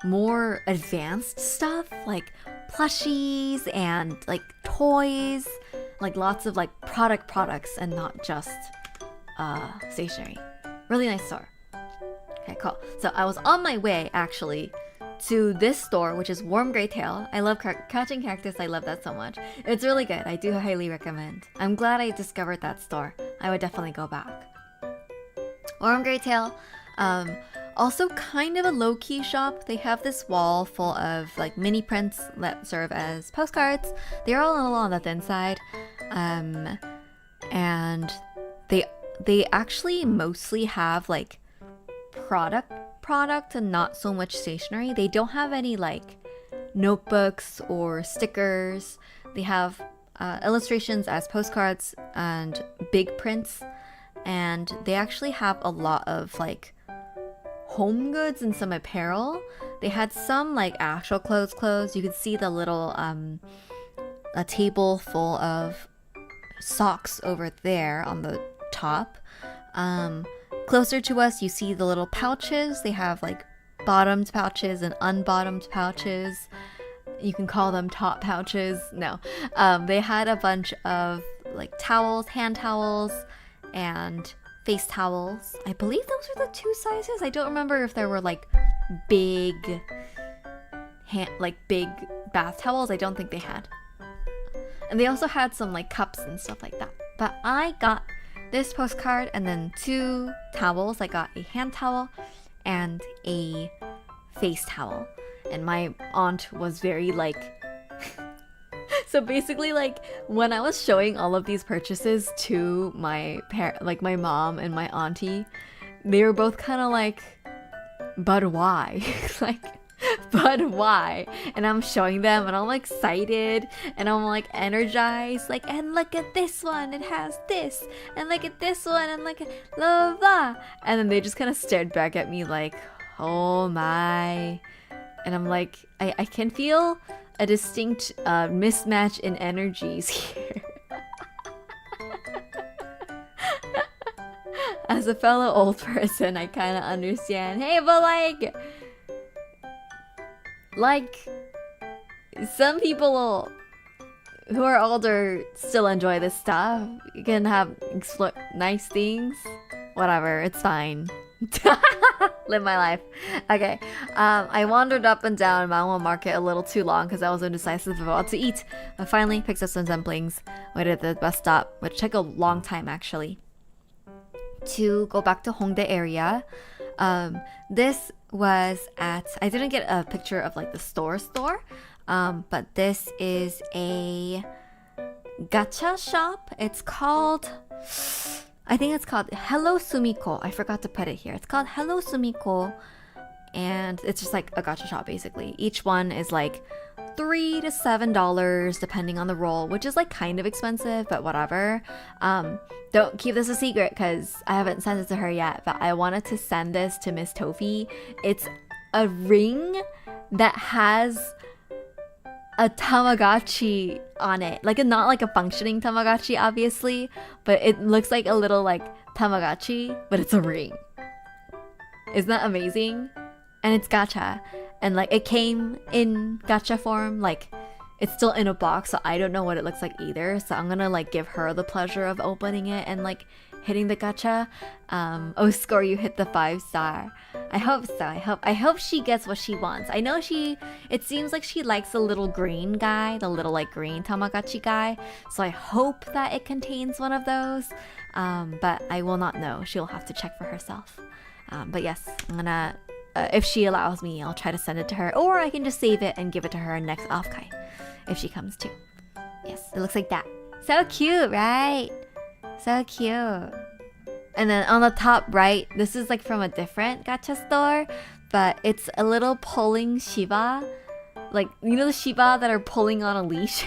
more advanced stuff like plushies and like toys, like lots of like products and not just stationery. Really nice store. Okay, cool. So I was on my way actually to this store, which is Warm Grey Tail. I love Catching Cactus. I love that so much. It's really good. I do highly recommend. I'm glad I discovered that store. I would definitely go back. Warm Grey Tail. Also kind of a low-key shop. They have this wall full of like mini prints that serve as postcards. They're all a little on the thin side. And they actually mostly have like product and not so much stationery. They don't have any like notebooks or stickers. They have illustrations as postcards and big prints, and they actually have a lot of like home goods and some apparel. They had some like actual clothes. You could see the little a table full of socks over there on the top. Closer to us, you see the little pouches. They have like bottomed pouches and unbottomed pouches. You can call them top pouches. No. They had a bunch of like towels, hand towels, and face towels. I believe those were the 2 sizes. I don't remember if there were like big big bath towels. I don't think they had. And they also had some like cups and stuff like that. But I got this postcard and then 2 towels. I got a hand towel and a face towel. And my aunt was very like so basically like when I was showing all of these purchases to my my mom and my auntie, they were both kind of like, but why? like, but why? And I'm showing them and I'm excited and I'm like energized, like, and look at this one, it has this, and look at this one, and like blah blah blah. And then they just kind of stared back at me like, oh my. And I'm like, I can feel a distinct mismatch in energies here. As a fellow old person, I kind of understand. Hey, but like some people who are older still enjoy this stuff. You can have nice things. Whatever, it's fine. Live my life. Okay, I wandered up and down Mangwon Market a little too long because I was indecisive about what to eat. I finally picked up some dumplings, waited at the bus stop, which took a long time actually, to go back to Hongdae area. This was at, I didn't get a picture of like the store, but this is a gacha shop. It's called, I think it's called Hello Sumiko. I forgot to put it here. It's called Hello Sumiko, and it's just like a gacha shop basically. Each one is like $3 to $7 depending on the roll, which is like kind of expensive, but whatever. Don't keep this a secret because I haven't sent it to her yet, but I wanted to send this to Miss Tofi. It's a ring that has a Tamagotchi on it. Like, not like a functioning Tamagotchi, obviously, but it looks like a little like Tamagotchi, but it's a ring. Isn't that amazing? And it's gacha. And like it came in gacha form, like it's still in a box, so I don't know what it looks like either. So I'm gonna like give her the pleasure of opening it and like hitting the gacha. Oh, Score, you hit the 5-star. I hope so. I hope she gets what she wants. I know it seems like she likes the little green guy, the little like green Tamagotchi guy. So I hope that it contains one of those. But I will not know. She'll have to check for herself. But yes, I'm gonna, if she allows me, I'll try to send it to her, or I can just save it and give it to her next offkai if she comes too. Yes, it looks like that. So cute, right? So cute. And then on the top right, this is like from a different gacha store, but it's a little pulling Shiba. Like, you know the Shiba that are pulling on a leash?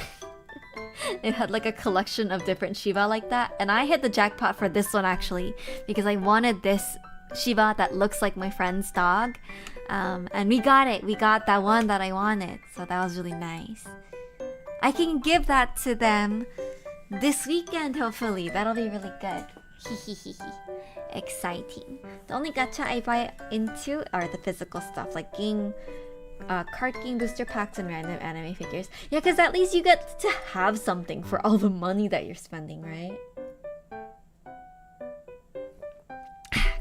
It had like a collection of different Shiba like that. And I hit the jackpot for this one actually, because I wanted this Shiba that looks like my friend's dog. And we got it. We got that one that I wanted. So that was really nice. I can give that to them this weekend, hopefully. That'll be really good. Exciting. The only gacha I buy into are the physical stuff, like game, card game booster packs and random anime figures. Yeah, because at least you get to have something for all the money that you're spending, right?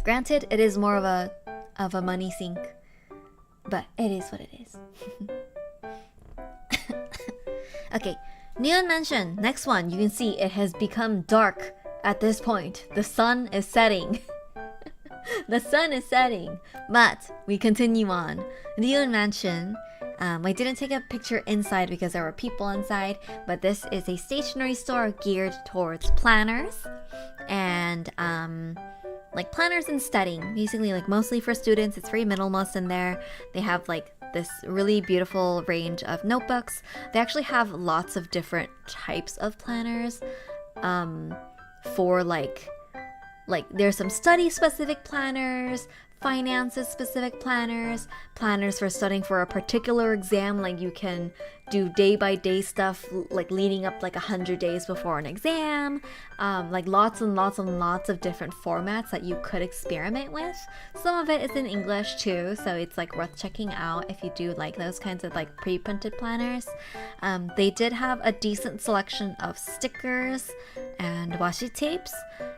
Granted, it is more of a money sink, but it is what it is. Okay, Neon Mansion. Next one, you can see it has become dark at this point. The sun is setting. The sun is setting, but we continue on. Neon Mansion. I didn't take a picture inside because there were people inside, but this is a stationery store geared towards planners and like planners and studying, basically, like mostly for students. It's very minimalist in there. They have like this really beautiful range of notebooks. They actually have lots of different types of planners for like there's some study specific planners, finances specific planners, planners for studying for a particular exam, like you can do day by day stuff like leading up like 100 days before an exam, like lots and lots and lots of different formats that you could experiment with. Some of it is in English too, so it's like worth checking out if you do like those kinds of like pre-printed planners. They did have a decent selection of stickers and washi tapes,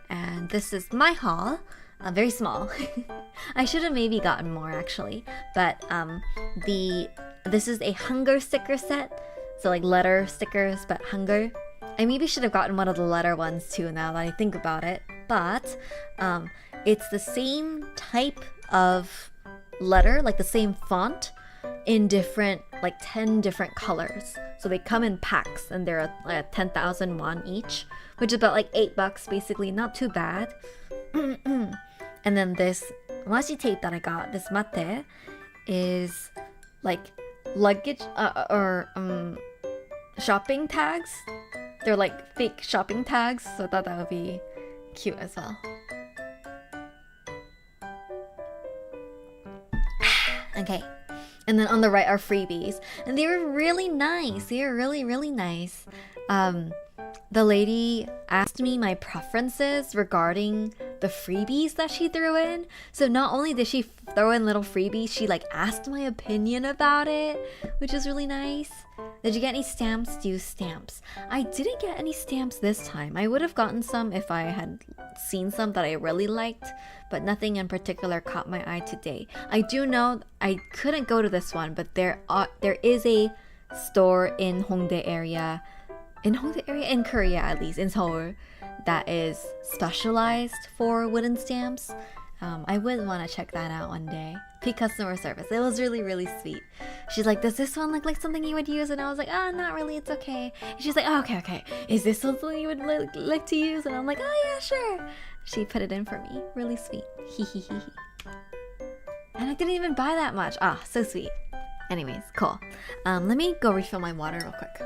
and this is my haul. Very small. I should have maybe gotten more actually, but this is a hunger sticker set, so like letter stickers but hunger. I maybe should have gotten one of the letter ones too now that I think about it, but it's the same type of letter, like the same font in different, like 10 different colors. So they come in packs and they're 10,000 won each, which is about like $8 basically, not too bad. And then this washi tape that I got, this mate, is like luggage or shopping tags. They're like fake shopping tags, so I thought that would be cute as well. Okay, and then on the right are freebies, and they were really nice. They were really, really nice. The lady asked me my preferences regarding the freebies that she threw in. So not only did she throw in little freebies, she like asked my opinion about it, which is really nice. Did you get any stamps? Do you use stamps? I didn't get any stamps this time. I would have gotten some if I had seen some that I really liked, but nothing in particular caught my eye today. I do know I couldn't go to this one, but there is a store in Hongdae area, in Korea at least, in Seoul, that is specialized for wooden stamps. I would want to check that out one day. Peak customer service. It was really, really sweet. She's like, does this one look like something you would use? And I was like, not really, it's okay. And she's like, oh, okay. Is this something you would like to use? And I'm like, oh yeah, sure. She put it in for me. Really sweet. And I didn't even buy that much. So sweet. Anyways, cool. Let me go refill my water real quick.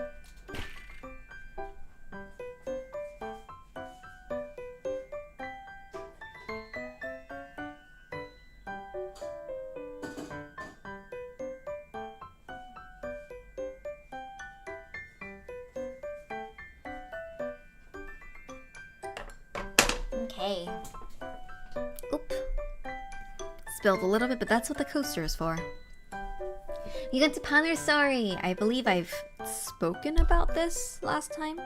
Okay. Oop. Spilled a little bit, but that's what the coaster is for. You got to Ponder Story. I believe I've spoken about this last time.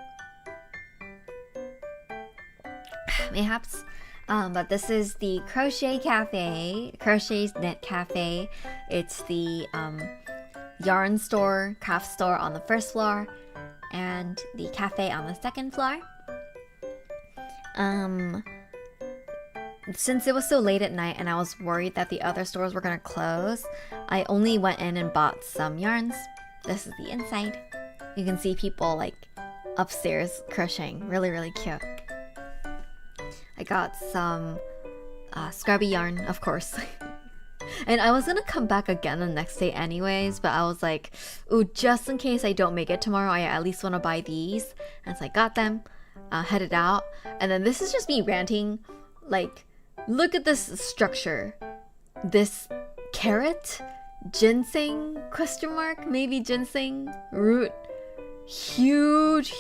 Mayhaps. But this is the Crochet Cafe, Crochet's Knit Cafe. It's the yarn store, craft store on the first floor, and the cafe on the second floor. Since it was so late at night and I was worried that the other stores were gonna close, I only went in and bought some yarns. This is the inside. You can see people like upstairs crocheting. Really, really cute. I got some scrubby yarn, of course. And I was gonna come back again the next day anyways, but I was like, ooh, just in case I don't make it tomorrow, I at least want to buy these. And so I got them, headed out. And then this is just me ranting, like, look at this structure. This carrot, ginseng, question mark, maybe ginseng, root, huge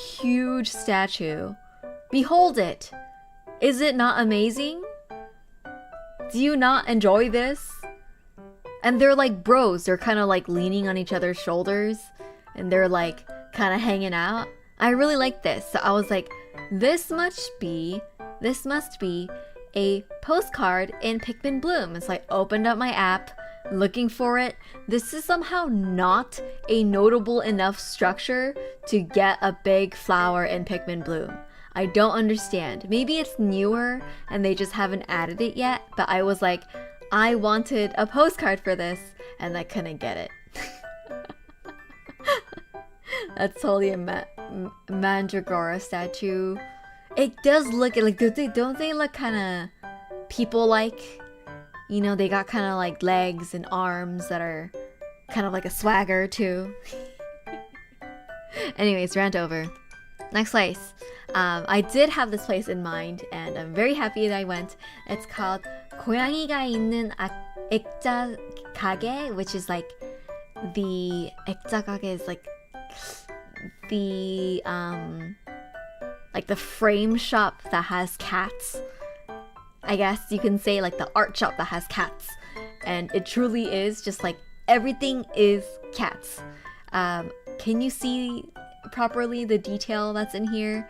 statue. Behold it. Is it not amazing? Do you not enjoy this? And they're like bros. They're kind of like leaning on each other's shoulders. And they're like kind of hanging out. I really like this. So I was like, this must be a postcard in Pikmin Bloom. And so I opened up my app, looking for it. This is somehow not a notable enough structure to get a big flower in Pikmin Bloom. I don't understand. Maybe it's newer and they just haven't added it yet, but I was like, I wanted a postcard for this and I couldn't get it. That's totally a Mandragora statue. It does look like, don't they look kind of people-like? You know, they got kind of like legs and arms that are kind of like a swagger too. Anyways, rant over. Next place. I did have this place in mind and I'm very happy that I went. It's called 고양이가 있는 액자 가게, which is like the 액자 가게 is like the frame shop that has cats. I guess you can say like the art shop that has cats. And it truly is just like everything is cats. Can you see properly the detail that's in here?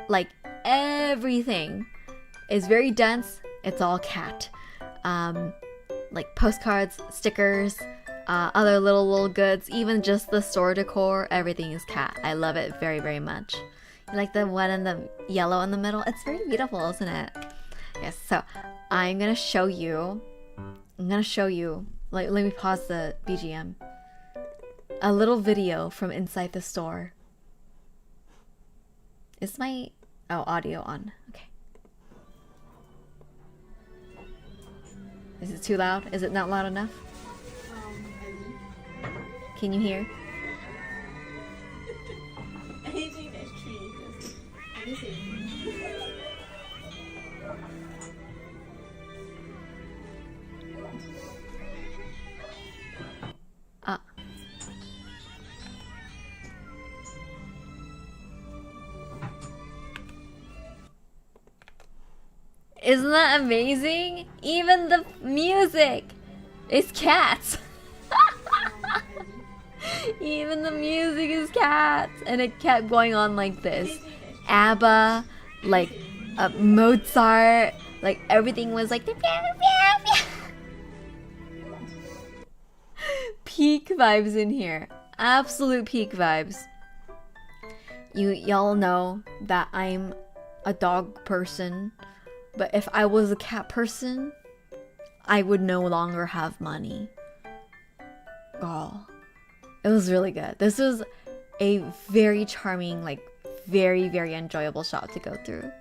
Like everything is very dense. It's all cat. Like postcards, stickers, other little goods, even just the store decor, everything is cat. I love it very, very much. You like the one and the yellow in the middle? It's very beautiful, isn't it? Yes, so I'm gonna show you, like, let me pause the BGM. A little video from inside the store. Is my audio on? Okay. Is it too loud? Is it not loud enough? Can you hear? Isn't that amazing? Even the music is cats. Even the music is cats. And it kept going on like this. ABBA, like Mozart, like everything was like peak vibes in here. Absolute peak vibes. Y'all know that I'm a dog person. But if I was a cat person, I would no longer have money. Oh, it was really good. This was a very charming, like very, very enjoyable shop to go through.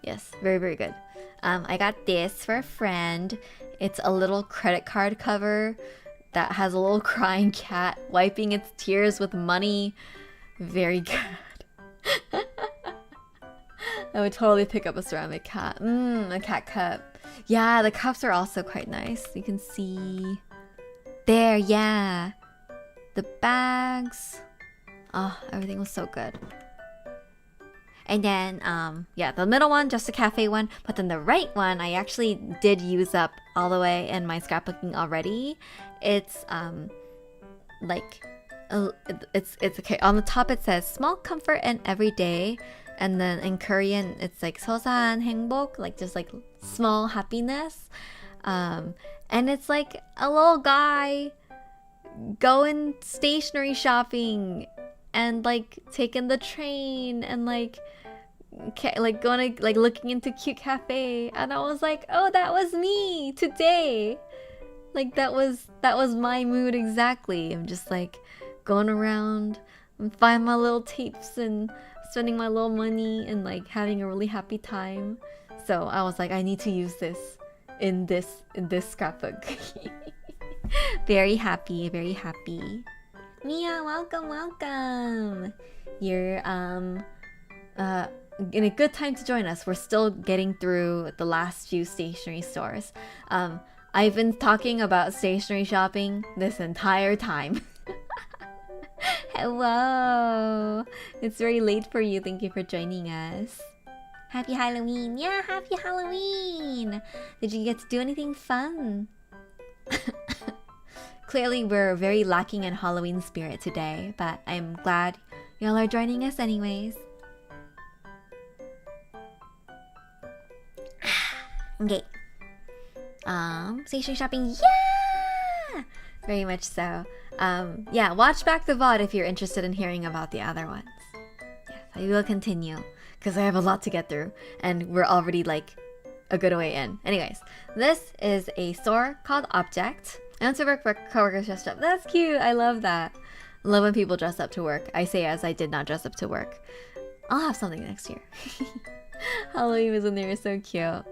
Yes, very, very good. I got this for a friend. It's a little credit card cover that has a little crying cat wiping its tears with money. Very good. I would totally pick up a ceramic cat. A cat cup. Yeah, the cups are also quite nice. You can see there, yeah. The bags. Oh, everything was so good. And then, yeah, the middle one, just a cafe one. But then the right one, I actually did use up all the way in my scrapbooking already. It's, like, it's okay. On the top it says, small comfort and everyday. And then in Korean, it's like 소소한 행복, like just like small happiness. And it's like a little guy going stationery shopping and like taking the train and like going to like looking into cute cafe. And I was like, oh, that was me today. Like that was my mood exactly. I'm just like going around and find my little tapes and spending my little money and like having a really happy time. So I was like, I need to use this in this scrapbook. Very happy, very happy. Mia, welcome. You're in a good time to join us. We're still getting through the last few stationery stores. I've been talking about stationery shopping this entire time. Hello! It's very late for you. Thank you for joining us. Happy Halloween. Yeah, happy Halloween. Did you get to do anything fun? Clearly, we're very lacking in Halloween spirit today, but I'm glad y'all are joining us anyways. Okay. Station shopping. Yeah! Very much so. Yeah, watch back the VOD if you're interested in hearing about the other ones. Yes, I will continue because I have a lot to get through and we're already like a good way in. Anyways, this is a store called Object. I went to work for coworkers dressed up. That's cute. I love that. I love when people dress up to work. I say as I did not dress up to work. I'll have something next year. Halloween was in there. So cute.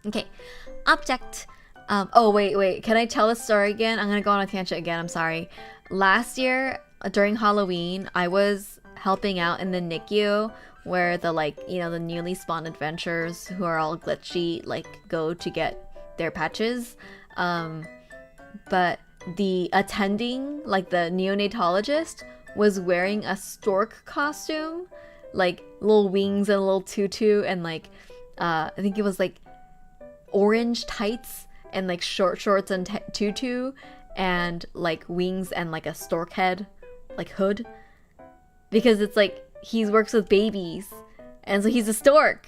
Okay, Object. Oh, wait. Can I tell the story again? I'm gonna go on a tangent again. I'm sorry. Last year, during Halloween, I was helping out in the NICU where the, like, you know, the newly spawned adventurers who are all glitchy, like, go to get their patches. But the attending, like, the neonatologist, was wearing a stork costume. Like, little wings and a little tutu and, like, I think it was, like, orange tights and like short shorts and tutu and like wings and like a stork head, like hood, because it's like he works with babies and so he's a stork.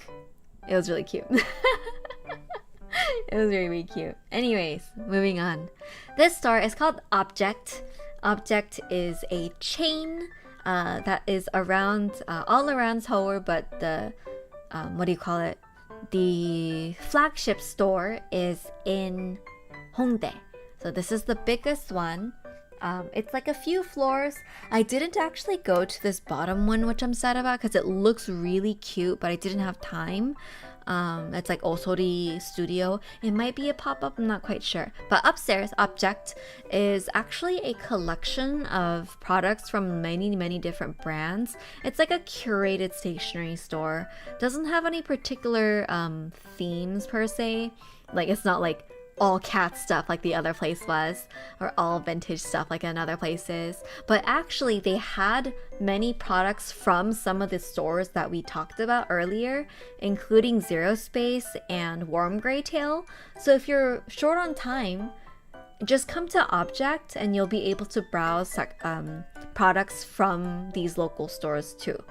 It was really cute. It was really, really cute. Anyways, moving on. This store is called Object. Object is a chain that is around all around Seoul, but the what do you call it? The flagship store is in Hongdae. So this is the biggest one. It's like a few floors. I didn't actually go to this bottom one, which I'm sad about because it looks really cute, but I didn't have time. It's like Osori Studio. It might be a pop-up, I'm not quite sure. But upstairs, Object is actually a collection of products from many, many different brands. It's like a curated stationery store. Doesn't have any particular themes per se. Like, it's not like all cat stuff like the other place was, or all vintage stuff like another place is. But actually, they had many products from some of the stores that we talked about earlier, including Zero Space and Warm Grey Tail. So if you're short on time, just come to Object and you'll be able to browse products from these local stores too,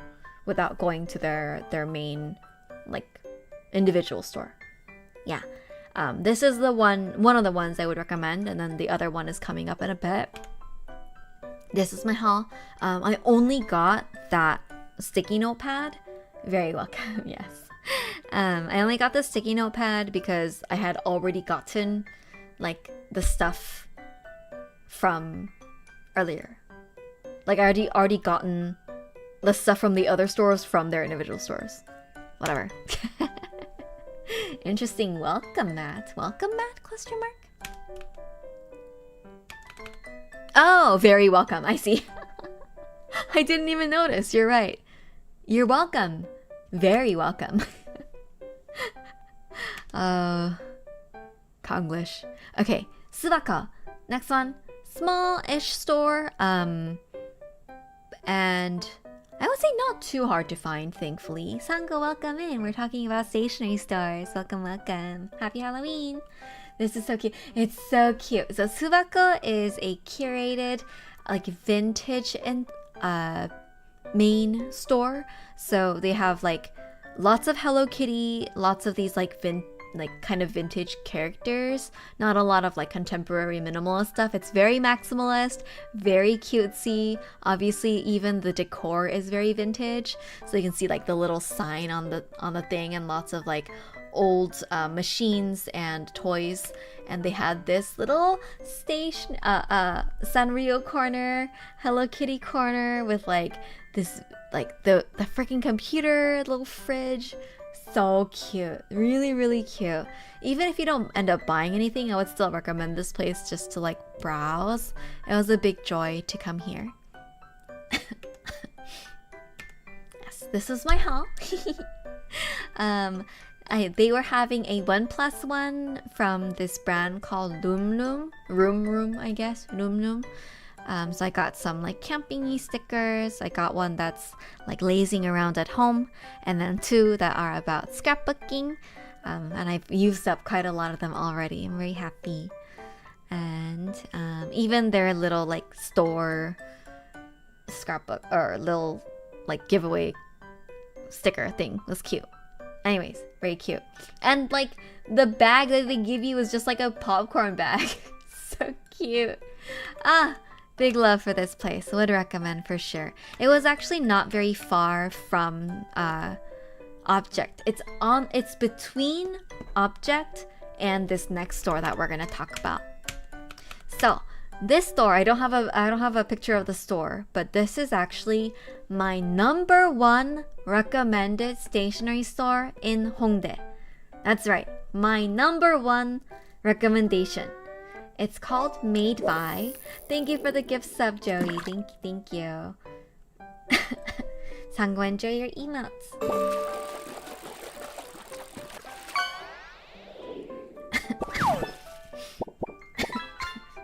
without going to their main, like, individual store. Yeah. This is the one of the ones I would recommend, and then the other one is coming up in a bit. This is my haul. I only got that sticky notepad. Very welcome, yes. I only got the sticky notepad because I had already gotten, like, the stuff from earlier. Like, I already gotten the stuff from the other stores from their individual stores. Whatever. Interesting. Welcome, Matt. Welcome, Matt? Question mark. Oh, very welcome. I see. I didn't even notice. You're right. You're welcome. Very welcome. Konglish. Okay, Subaka. Next one. Small-ish store. And I would say not too hard to find, thankfully. Sango, welcome in. We're talking about stationery stores. Welcome, welcome. Happy Halloween. This is so cute. It's so cute. So Subako is a curated, like, vintage and main store. So they have like lots of Hello Kitty, lots of these like kind of vintage characters, not a lot of like contemporary minimalist stuff. It's very maximalist, very cutesy. Obviously, even the decor is very vintage. So you can see like the little sign on the thing and lots of like old machines and toys. And they had this little station, Sanrio corner, Hello Kitty corner with like this, like the freaking computer, little fridge. So cute. Really, really cute. Even if you don't end up buying anything, I would still recommend this place just to like browse. It was a big joy to come here. Yes, this is my haul. They were having a 1+1 from this brand called Room, I guess. Room. So I got some like camping-y stickers. I got one that's like lazing around at home, and then 2 that are about scrapbooking. And I've used up quite a lot of them already. I'm very happy. And even their little like store scrapbook or little like giveaway sticker thing was cute. Anyways, very cute. And like the bag that they give you is just like a popcorn bag. So cute. Big love for this place. Would recommend for sure. It was actually not very far from Object. It's between Object and this next store that we're gonna talk about. So this store, I don't have a picture of the store, but this is actually my #1 recommended stationery store in Hongdae. That's right, my #1 recommendation. It's called Made By. Thank you for the gift sub, Joey. Thank you. Sango, enjoy your emotes.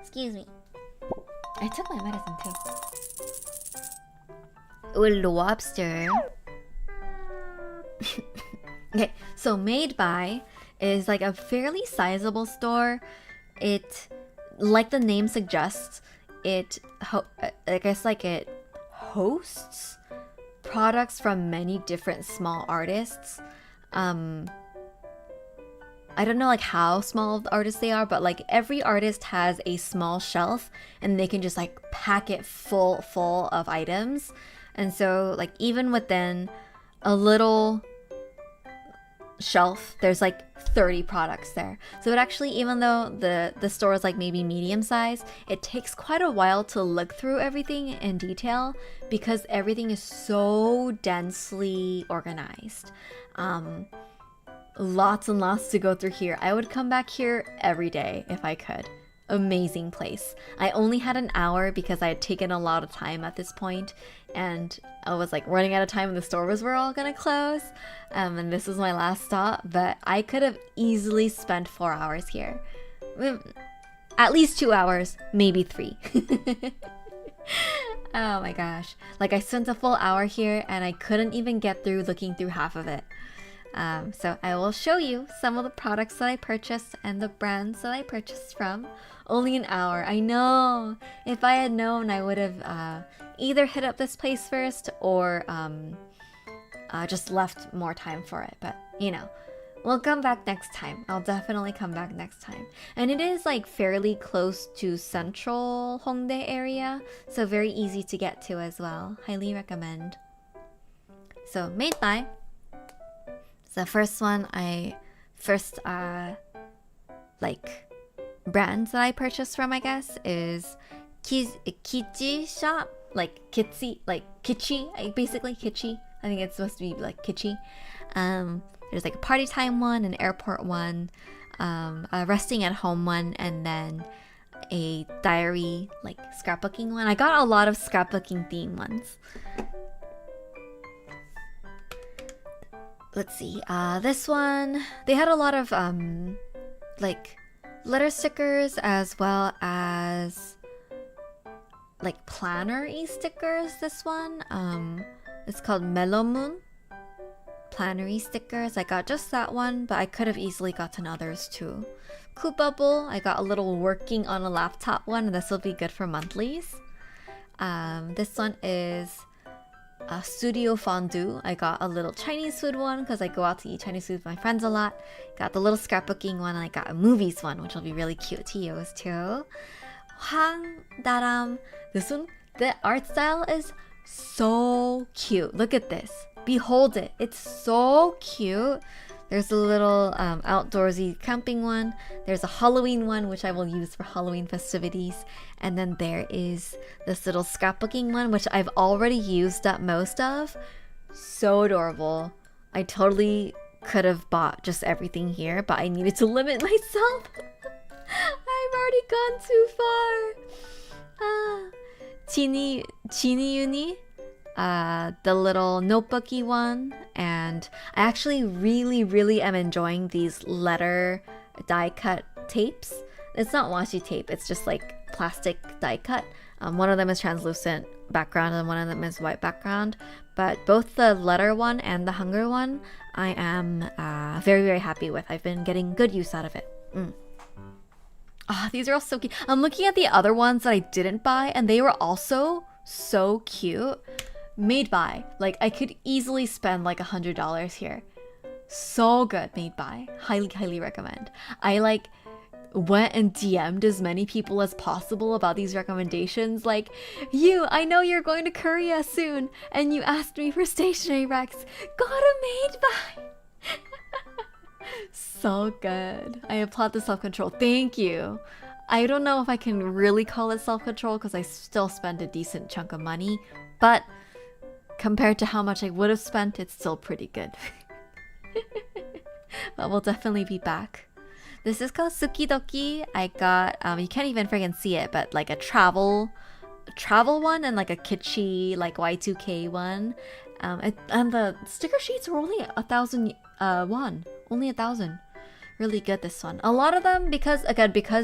Excuse me. I took my medicine too. Ooh, lobster. Okay, so Made By is like a fairly sizable store. It, like the name suggests, it hosts products from many different small artists. I don't know like how small the artists they are, but like every artist has a small shelf and they can just like pack it full of items. And so like even within a little shelf, there's like 30 products there. So it actually, even though the store is like maybe medium size, it takes quite a while to look through everything in detail because everything is so densely organized. Lots and lots to go through here. I would come back here every day if I could. Amazing place. I only had an hour because I had taken a lot of time at this point, and I was like running out of time and the stores were all gonna close. And this was my last stop, but I could have easily spent 4 hours here. At least 2 hours, maybe 3. Oh my gosh. Like I spent a full hour here and I couldn't even get through looking through half of it. So I will show you some of the products that I purchased and the brands that I purchased from. Only an hour, I know! If I had known, I would have either hit up this place first or just left more time for it. But, you know, we'll come back next time. I'll definitely come back next time. And it is like fairly close to central Hongdae area, so very easy to get to as well. Highly recommend. So, Made By. The first one, like brands that I purchased from, I guess, is Kichi shop, like Kitsy, like Kitschy, basically Kitschy. I think it's supposed to be like Kitschy. There's like a party time one, an airport one, a resting at home one, and then a diary, like scrapbooking one. I got a lot of scrapbooking theme ones. Let's see, this one, they had a lot of like letter stickers as well as like planner-y stickers. This one, it's called Mellow Moon planner-y stickers. I got just that one, but I could have easily gotten others too. Cool Bubble, I got a little working on a laptop one, and this will be good for monthlies. This one is Studio Fondue. I got a little Chinese food one because I go out to eat Chinese food with my friends a lot. Got the little scrapbooking one, and I got a movies one, which will be really cute to use too. Hang Daram. This one, the art style is so cute. Look at this. Behold it. It's so cute. There's a little outdoorsy camping one. There's a Halloween one, which I will use for Halloween festivities. And then there is this little scrapbooking one, which I've already used up most of. So adorable. I totally could have bought just everything here, but I needed to limit myself. I've already gone too far. Chini Uni. The little notebooky one, and I actually really am enjoying these letter die cut tapes. It's not washi tape, it's just like plastic die cut. One of them is translucent background and one of them is white background. But both the letter one and the hunger one, I am very, very happy with. I've been getting good use out of it. These are all so cute. I'm looking at the other ones that I didn't buy, and they were also so cute. Made by. Like, I could easily spend like $100 here. So good. Made by. Highly, highly recommend. I like went and DM'd as many people as possible about these recommendations. Like, I know you're going to Korea soon, and you asked me for stationery racks. Got a Made by. So good. I applaud the self-control. Thank you. I don't know if I can really call it self-control because I still spend a decent chunk of money, but compared to how much I would have spent, it's still pretty good. But we'll definitely be back. This is called Sukidoki. I got, you can't even friggin' see it, but like a travel one and like a kitschy, like Y2K one. And the sticker sheets were only 1,000 won. Only 1,000. Really good, this one. A lot of them, because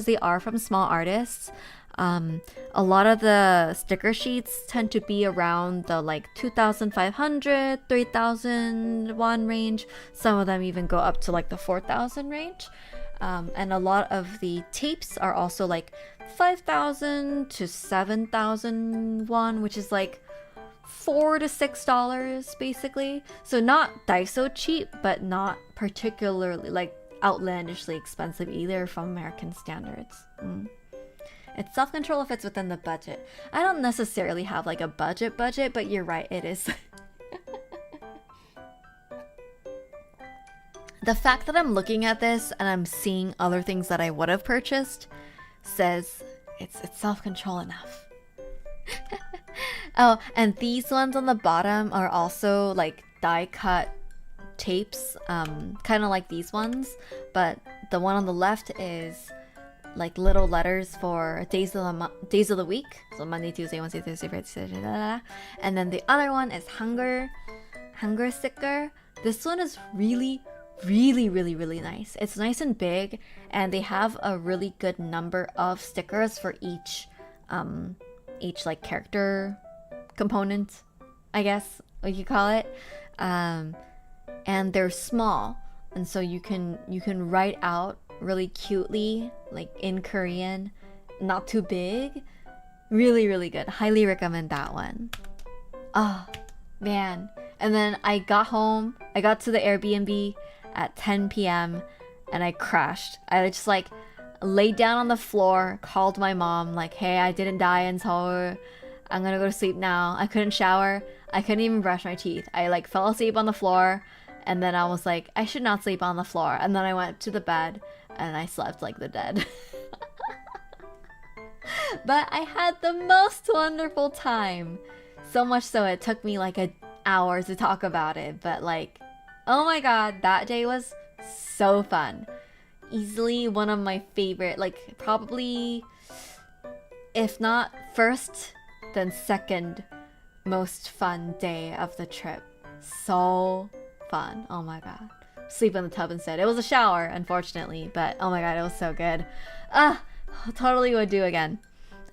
they are from small artists, a lot of the sticker sheets tend to be around the like 2,500, 3,000 won range. Some of them even go up to like the 4,000 range. And a lot of the tapes are also like 5,000 to 7,000 won, which is like $4 to $6 basically. So not Daiso cheap, but not particularly like outlandishly expensive either from American standards. It's self-control if it's within the budget. I don't necessarily have like a budget, but you're right, it is. The fact that I'm looking at this and I'm seeing other things that I would have purchased says it's self-control enough. Oh, and these ones on the bottom are also like die-cut tapes, kind of like these ones, but the one on the left is like little letters for days of the week, so Monday, Tuesday, Wednesday, Thursday, Friday, Saturday, and then the other one is hunger sticker. This one is really nice. It's nice and big, and they have a really good number of stickers for each like character component, I guess what you call it. And they're small, and so you can write out really cutely, like in Korean, not too big. Really good. Highly recommend that one. Oh man. And then I got to the Airbnb at 10 p.m. and I crashed. I just like laid down on the floor, called my mom like, hey, I didn't die in Seoul, I'm gonna go to sleep now. I couldn't shower, I couldn't even brush my teeth. I like fell asleep on the floor, and then I was like, I should not sleep on the floor. And then I went to the bed and I slept like the dead. But I had the most wonderful time. So much so it took me like an hour to talk about it. But like, oh my god, that day was so fun. Easily one of my favorite, like probably, if not first, then second most fun day of the trip. So fun. Oh my god. Sleep in the tub instead. It was a shower, unfortunately, but oh my god, it was so good. Totally would do again.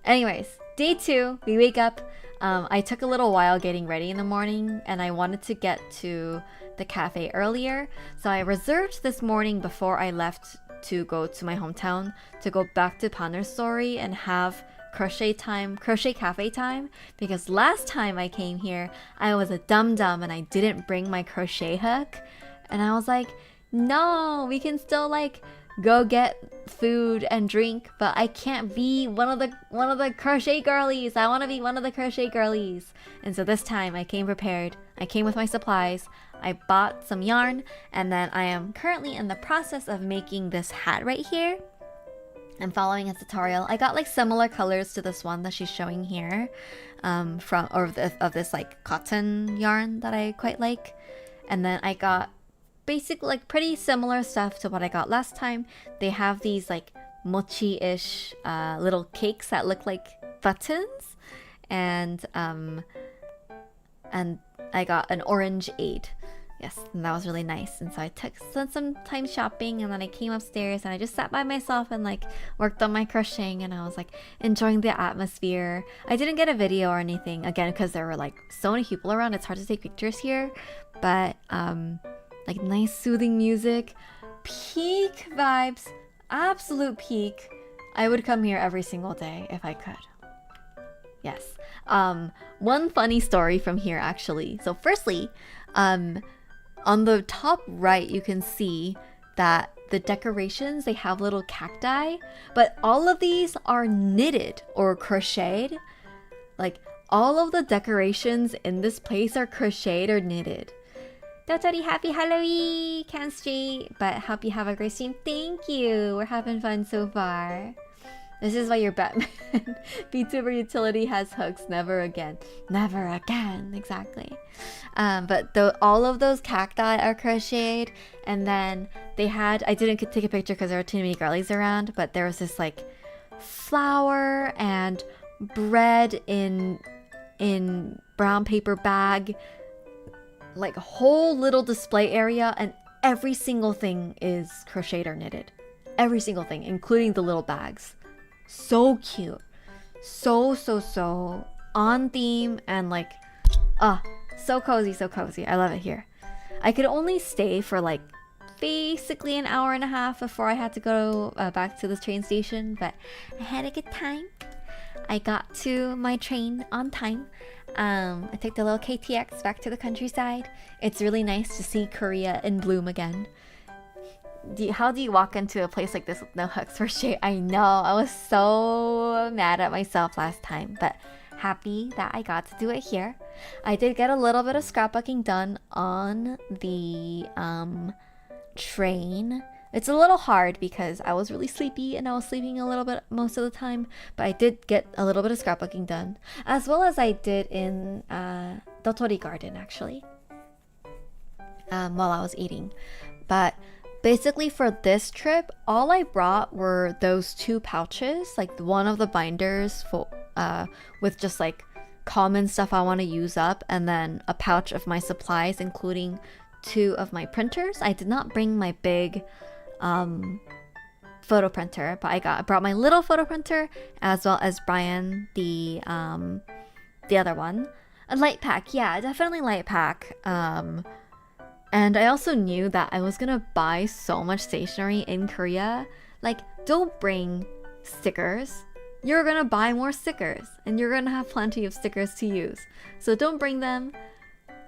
Anyways, day 2, we wake up. I took a little while getting ready in the morning, and I wanted to get to the cafe earlier, so I reserved this morning before I left to go to my hometown to go back to Panerstory and have crochet cafe time, because last time I came here I was a dum-dum and I didn't bring my crochet hook, and I was like, no, we can still like go get food and drink, but I can't be one of the crochet girlies. I want to be one of the crochet girlies. And so this time I came prepared. I came with my supplies. I bought some yarn, and then I am currently in the process of making this hat right here. I'm following a tutorial. I got like similar colors to this one that she's showing here, of this like cotton yarn that I quite like. And then I got basically like pretty similar stuff to what I got last time. They have these like mochi-ish little cakes that look like buttons, and I got an orange 8. Yes, and that was really nice. And so I spent some time shopping, and then I came upstairs and I just sat by myself and like worked on my crocheting, and I was like enjoying the atmosphere. I didn't get a video or anything again because there were like so many people around. It's hard to take pictures here, but like nice soothing music, peak vibes, absolute peak. I would come here every single day if I could. Yes. One funny story from here actually. So firstly, on the top right, you can see that the decorations, they have little cacti, but all of these are knitted or crocheted. Like all of the decorations in this place are crocheted or knitted. Dotori, happy Halloween, Can Street, but hope you have a great stream. Thank you. We're having fun so far. This is why your Batman VTuber utility has hooks. Never again. Never again. Exactly. But all of those cacti are crocheted. And then they had, I didn't take a picture because there were too many girlies around, but there was this like flower and bread in brown paper bag, like a whole little display area, and every single thing is crocheted or knitted. Every single thing, including the little bags. So cute. So on theme, and like so cozy, so cozy. I love it here. I could only stay for like basically an hour and a half before I had to go back to the train station, but I had a good time. I got to my train on time. I took the little KTX back to the countryside. It's really nice to see Korea in bloom again. How do you walk into a place like this with no hooks for shade? I know, I was so mad at myself last time, but happy that I got to do it here. I did get a little bit of scrapbooking done on the train. It's a little hard because I was really sleepy and I was sleeping a little bit most of the time, but I did get a little bit of scrapbooking done, as well as I did in Dotori Garden actually, while I was eating. But basically for this trip, all I brought were those two pouches, like one of the binders for with just like common stuff I want to use up, and then a pouch of my supplies, including 2 of my printers. I did not bring my big photo printer, but I brought my little photo printer, as well as Brian the other one. A light pack, yeah, definitely light pack. And I also knew that I was gonna buy so much stationery in Korea. Like, don't bring stickers. You're gonna buy more stickers, and you're gonna have plenty of stickers to use. So don't bring them.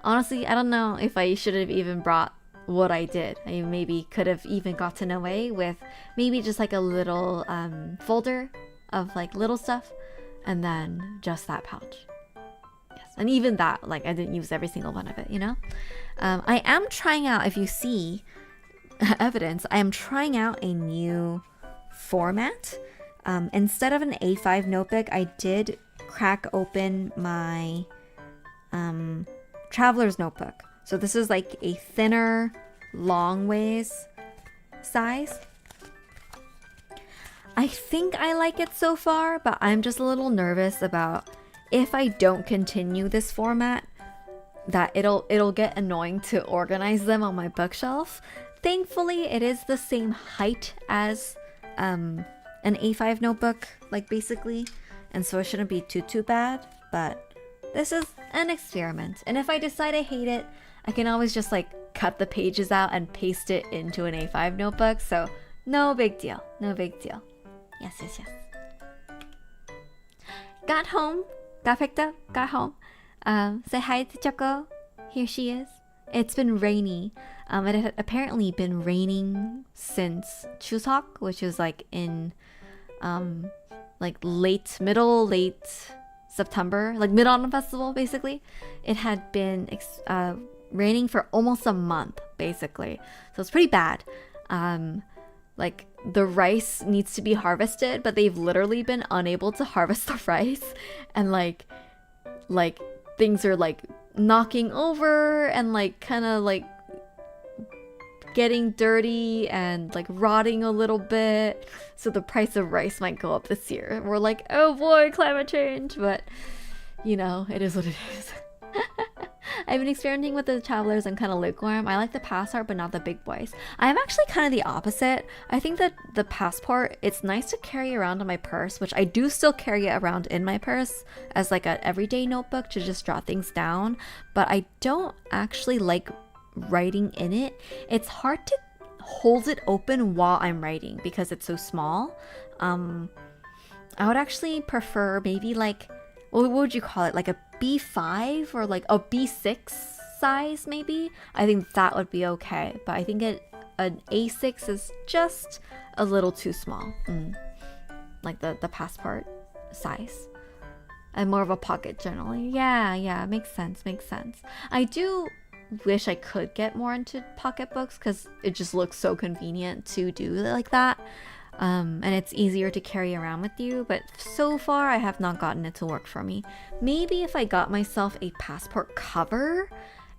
Honestly, I don't know if I should have even brought what I did. I maybe could have even gotten away with maybe just like a little folder of like little stuff, and then just that pouch. Yes, and even that, like, I didn't use every single one of it, you know? I am trying out, if you see evidence, I am trying out a new format. Instead of an A5 notebook, I did crack open my traveler's notebook. So this is like a thinner, long ways size. I think I like it so far, but I'm just a little nervous about if I don't continue this format, that it'll get annoying to organize them on my bookshelf. Thankfully, it is the same height as an A5 notebook, like basically, and so it shouldn't be too bad, but this is an experiment. And if I decide I hate it, I can always just like cut the pages out and paste it into an A5 notebook, so no big deal, no big deal. Yes. Got home, got picked up, got home. Say hi to Choco. Here she is. It's been rainy. It had apparently been raining since Chuseok, which is like in like late September, like Mid-Autumn Festival basically. It had been raining for almost a month basically, so it's pretty bad. Like the rice needs to be harvested, but they've literally been unable to harvest the rice, and like things are like knocking over and like kind of like getting dirty and like rotting a little bit, so the price of rice might go up this year. We're like, oh boy, climate change, but you know, it is what it is. I've been experimenting with the Travelers. I'm kind of lukewarm. I like the Passport, but not the big boys. I'm actually kind of the opposite. I think that the Passport, it's nice to carry around in my purse, which I do still carry it around in my purse as like an everyday notebook to just jot things down. But I don't actually like writing in it. It's hard to hold it open while I'm writing because it's so small. I would actually prefer maybe like, what would you call it? Like a B5 or like a B6 size maybe? I think that would be okay. But I think an A6 is just a little too small. Like the Passport size. I'm more of a pocket generally. Yeah, makes sense. I do wish I could get more into pocketbooks because it just looks so convenient to do it like that. And it's easier to carry around with you, but so far I have not gotten it to work for me. Maybe if I got myself a Passport cover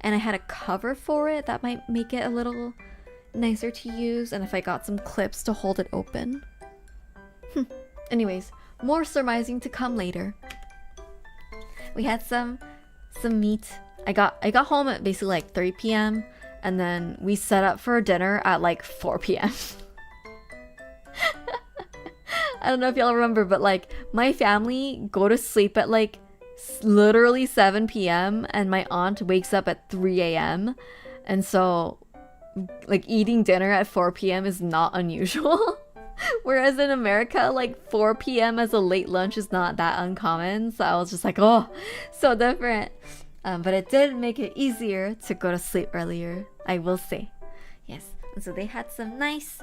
and I had a cover for it, that might make it a little nicer to use, and if I got some clips to hold it open. Anyways, more surmising to come later. We had some meat. I got home at basically like 3 p.m. and then we set up for dinner at like 4 p.m. I don't know if y'all remember, but like my family go to sleep at like literally 7 p.m. and my aunt wakes up at 3 a.m. and so like eating dinner at 4 p.m. is not unusual. Whereas in America, like 4 p.m. as a late lunch is not that uncommon. So I was just like, oh, so different. But it did make it easier to go to sleep earlier, I will say. Yes, and so they had some nice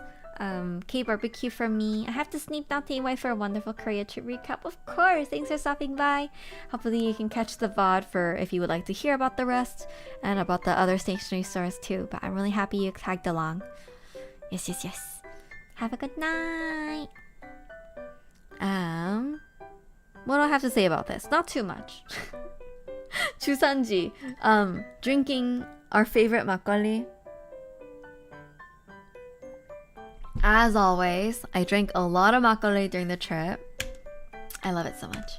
K-barbecue for me. I have to sneak down to AY for a wonderful Korea trip recap. Of course, thanks for stopping by. Hopefully you can catch the VOD for if you would like to hear about the rest and about the other stationery stores too. But I'm really happy you tagged along. Yes. Have a good night. What do I have to say about this? Not too much. Chusanji, drinking our favorite makgeolli. As always, I drank a lot of makgeolli during the trip. I love it so much.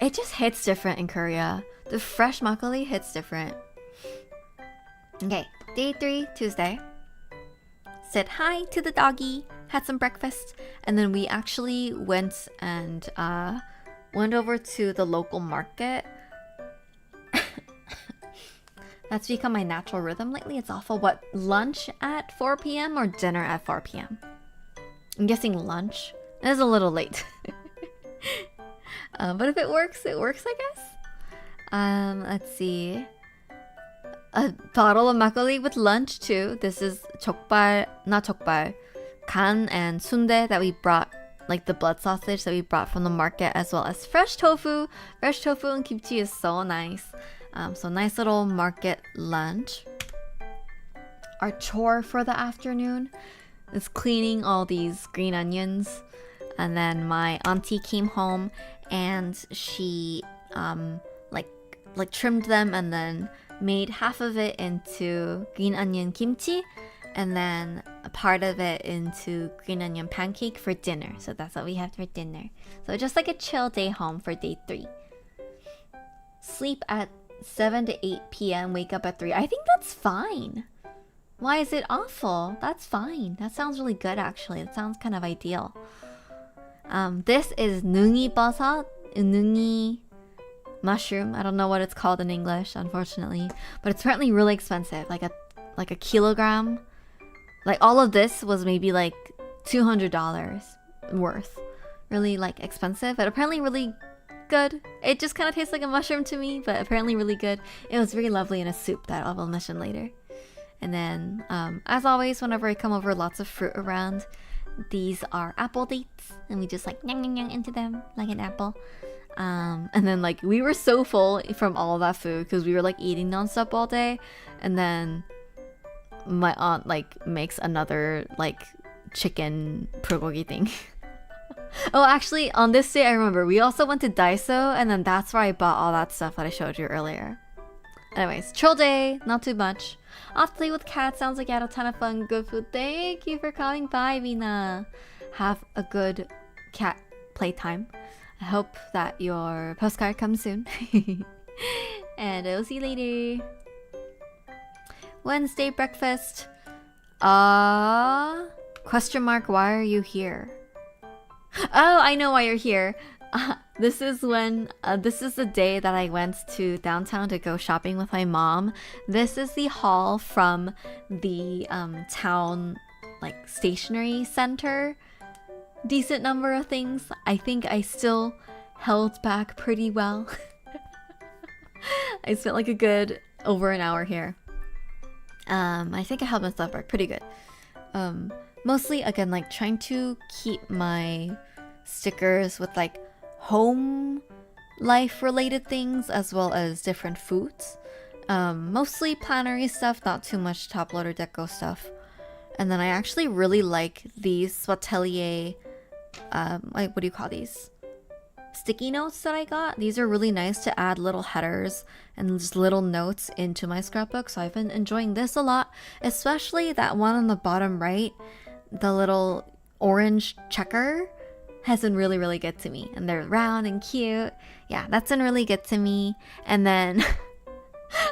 It just hits different in Korea. The fresh makgeolli hits different. Okay, day 3, Tuesday. Said hi to the doggy, had some breakfast, and then we actually went over to the local market. That's become my natural rhythm lately. It's awful. What, lunch at 4 p.m. or dinner at 4 p.m.? I'm guessing lunch. It is a little late. But if it works, I guess. Let's see. A bottle of makgeolli with lunch too. This is not jokbal, kan and sundae that we brought, like the blood sausage that we brought from the market, as well as fresh tofu. Fresh tofu and kimchi is so nice. So nice little market lunch. Our chore for the afternoon is cleaning all these green onions. And then my auntie came home and she like trimmed them and then made half of it into green onion kimchi and then a part of it into green onion pancake for dinner. So that's what we have for dinner. So just like a chill day home for day 3. Sleep at 7 to 8 p.m. Wake up at 3. I think that's fine. Why is it awful? That's fine. That sounds really good actually. It sounds kind of ideal. This is nungi basat, nungi mushroom. I don't know what it's called in English, unfortunately, but it's apparently really expensive. Like a kilogram. Like all of this was maybe like $200 worth. Really like expensive, but apparently really good. It just kind of tastes like a mushroom to me, but apparently really good. It was very lovely in a soup that I will mention later. And then, as always, whenever I come over, lots of fruit around. These are apple dates, and we just like nyang into them like an apple. And then like we were so full from all of that food because we were like eating nonstop all day. And then my aunt like makes another like chicken bulgogi thing. Oh, actually, on this day, I remember we also went to Daiso, and then that's where I bought all that stuff that I showed you earlier. Anyways, chill day, not too much. Off to play with cats. Sounds like you had a ton of fun. Good food. Thank you for coming by, Vina. Have a good cat playtime. I hope that your postcard comes soon. and I'll see you later. Wednesday breakfast. Question mark, why are you here? Oh, I know why you're here. This is the day that I went to downtown to go shopping with my mom. This is the haul from the town like stationery center. Decent number of things. I think I still held back pretty well. I spent like a good over an hour here. I think I held my stuff back pretty good. Mostly again like trying to keep my stickers with like home life related things as well as different foods. Mostly plannery stuff, not too much top loader deco stuff. And then I actually really like these Swatelier, like what do you call these? Sticky notes that I got. These are really nice to add little headers and just little notes into my scrapbook. So I've been enjoying this a lot, especially that one on the bottom right, the little orange checker has been really, really good to me. And they're round and cute. Yeah, that's been really good to me. And then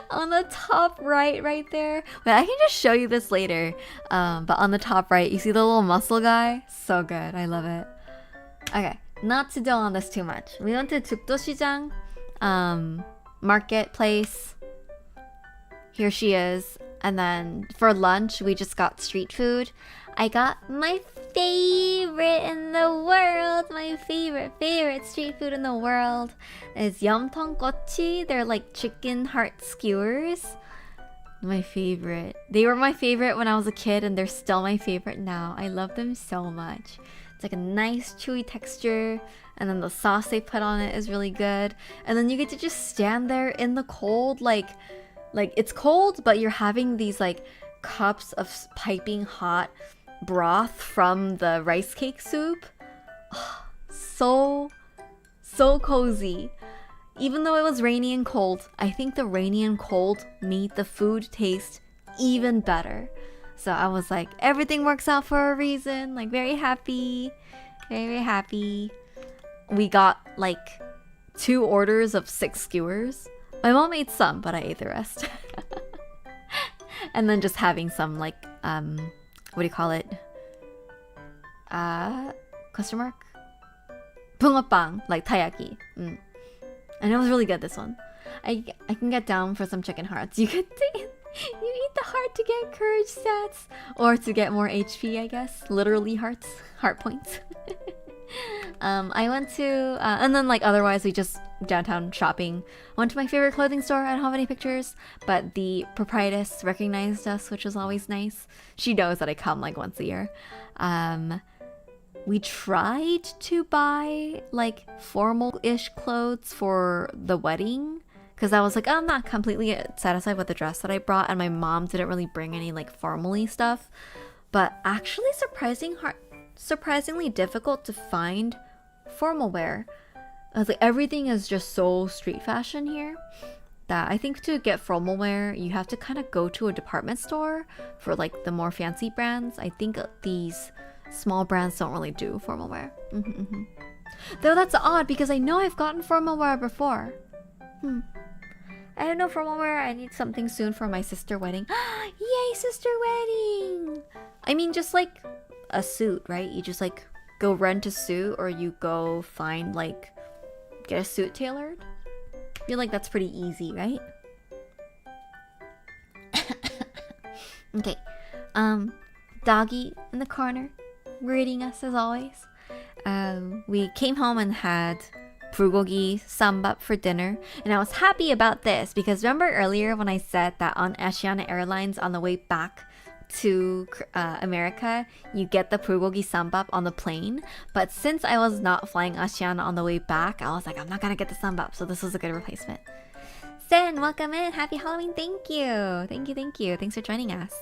on the top right there, wait, I can just show you this later. But on the top right, you see the little muscle guy? So good. I love it. Okay. Not to dwell on this too much. We went to Tukdo-시장, marketplace. Here she is. And then for lunch, we just got street food. I got my favorite in the world. My favorite street food in the world is yumtongkochi. They're like chicken heart skewers. My favorite. They were my favorite when I was a kid and they're still my favorite now. I love them so much. It's like a nice chewy texture, and then the sauce they put on it is really good. And then you get to just stand there in the cold, like it's cold, but you're having these like cups of piping hot broth from the rice cake soup. So cozy. Even though it was rainy and cold, I think the rainy and cold made the food taste even better. So I was like, everything works out for a reason. Like, very happy. Very happy. We got like 2 orders of 6 skewers. My mom ate some, but I ate the rest. And then just having some like, what do you call it? Question mark? Bungeoppang, like taiyaki. And it was really good, this one. I can get down for some chicken hearts. You eat the heart to get courage stats. Or to get more HP, I guess. Literally hearts. Heart points. I went to... and then like otherwise we just downtown shopping. Went to my favorite clothing store. I don't have any pictures. But the proprietress recognized us, which was always nice. She knows that I come like once a year. We tried to buy like formal-ish clothes for the wedding. Because I was like, I'm not completely satisfied with the dress that I brought, and my mom didn't really bring any like formally stuff. But actually surprisingly difficult to find formal wear. I was like, everything is just so street fashion here that I think to get formal wear, you have to kind of go to a department store for like the more fancy brands. I think these small brands don't really do formal wear. Though that's odd because I know I've gotten formal wear before. I have no formal wear. I need something soon for my sister wedding. Yay, sister wedding! I mean, just like a suit, right? You just like go rent a suit or you go find like, get a suit tailored. I feel like that's pretty easy, right? Okay. Doggy in the corner, greeting us as always. We came home and had bulgogi sambap for dinner, and I was happy about this because remember earlier when I said that on Asiana Airlines on the way back to America you get the bulgogi sambap on the plane, but since I was not flying Asiana on the way back, I was like, I'm not gonna get the sambap, so this was a good replacement. Sen, welcome in. Happy Halloween. Thank you. Thanks for joining us.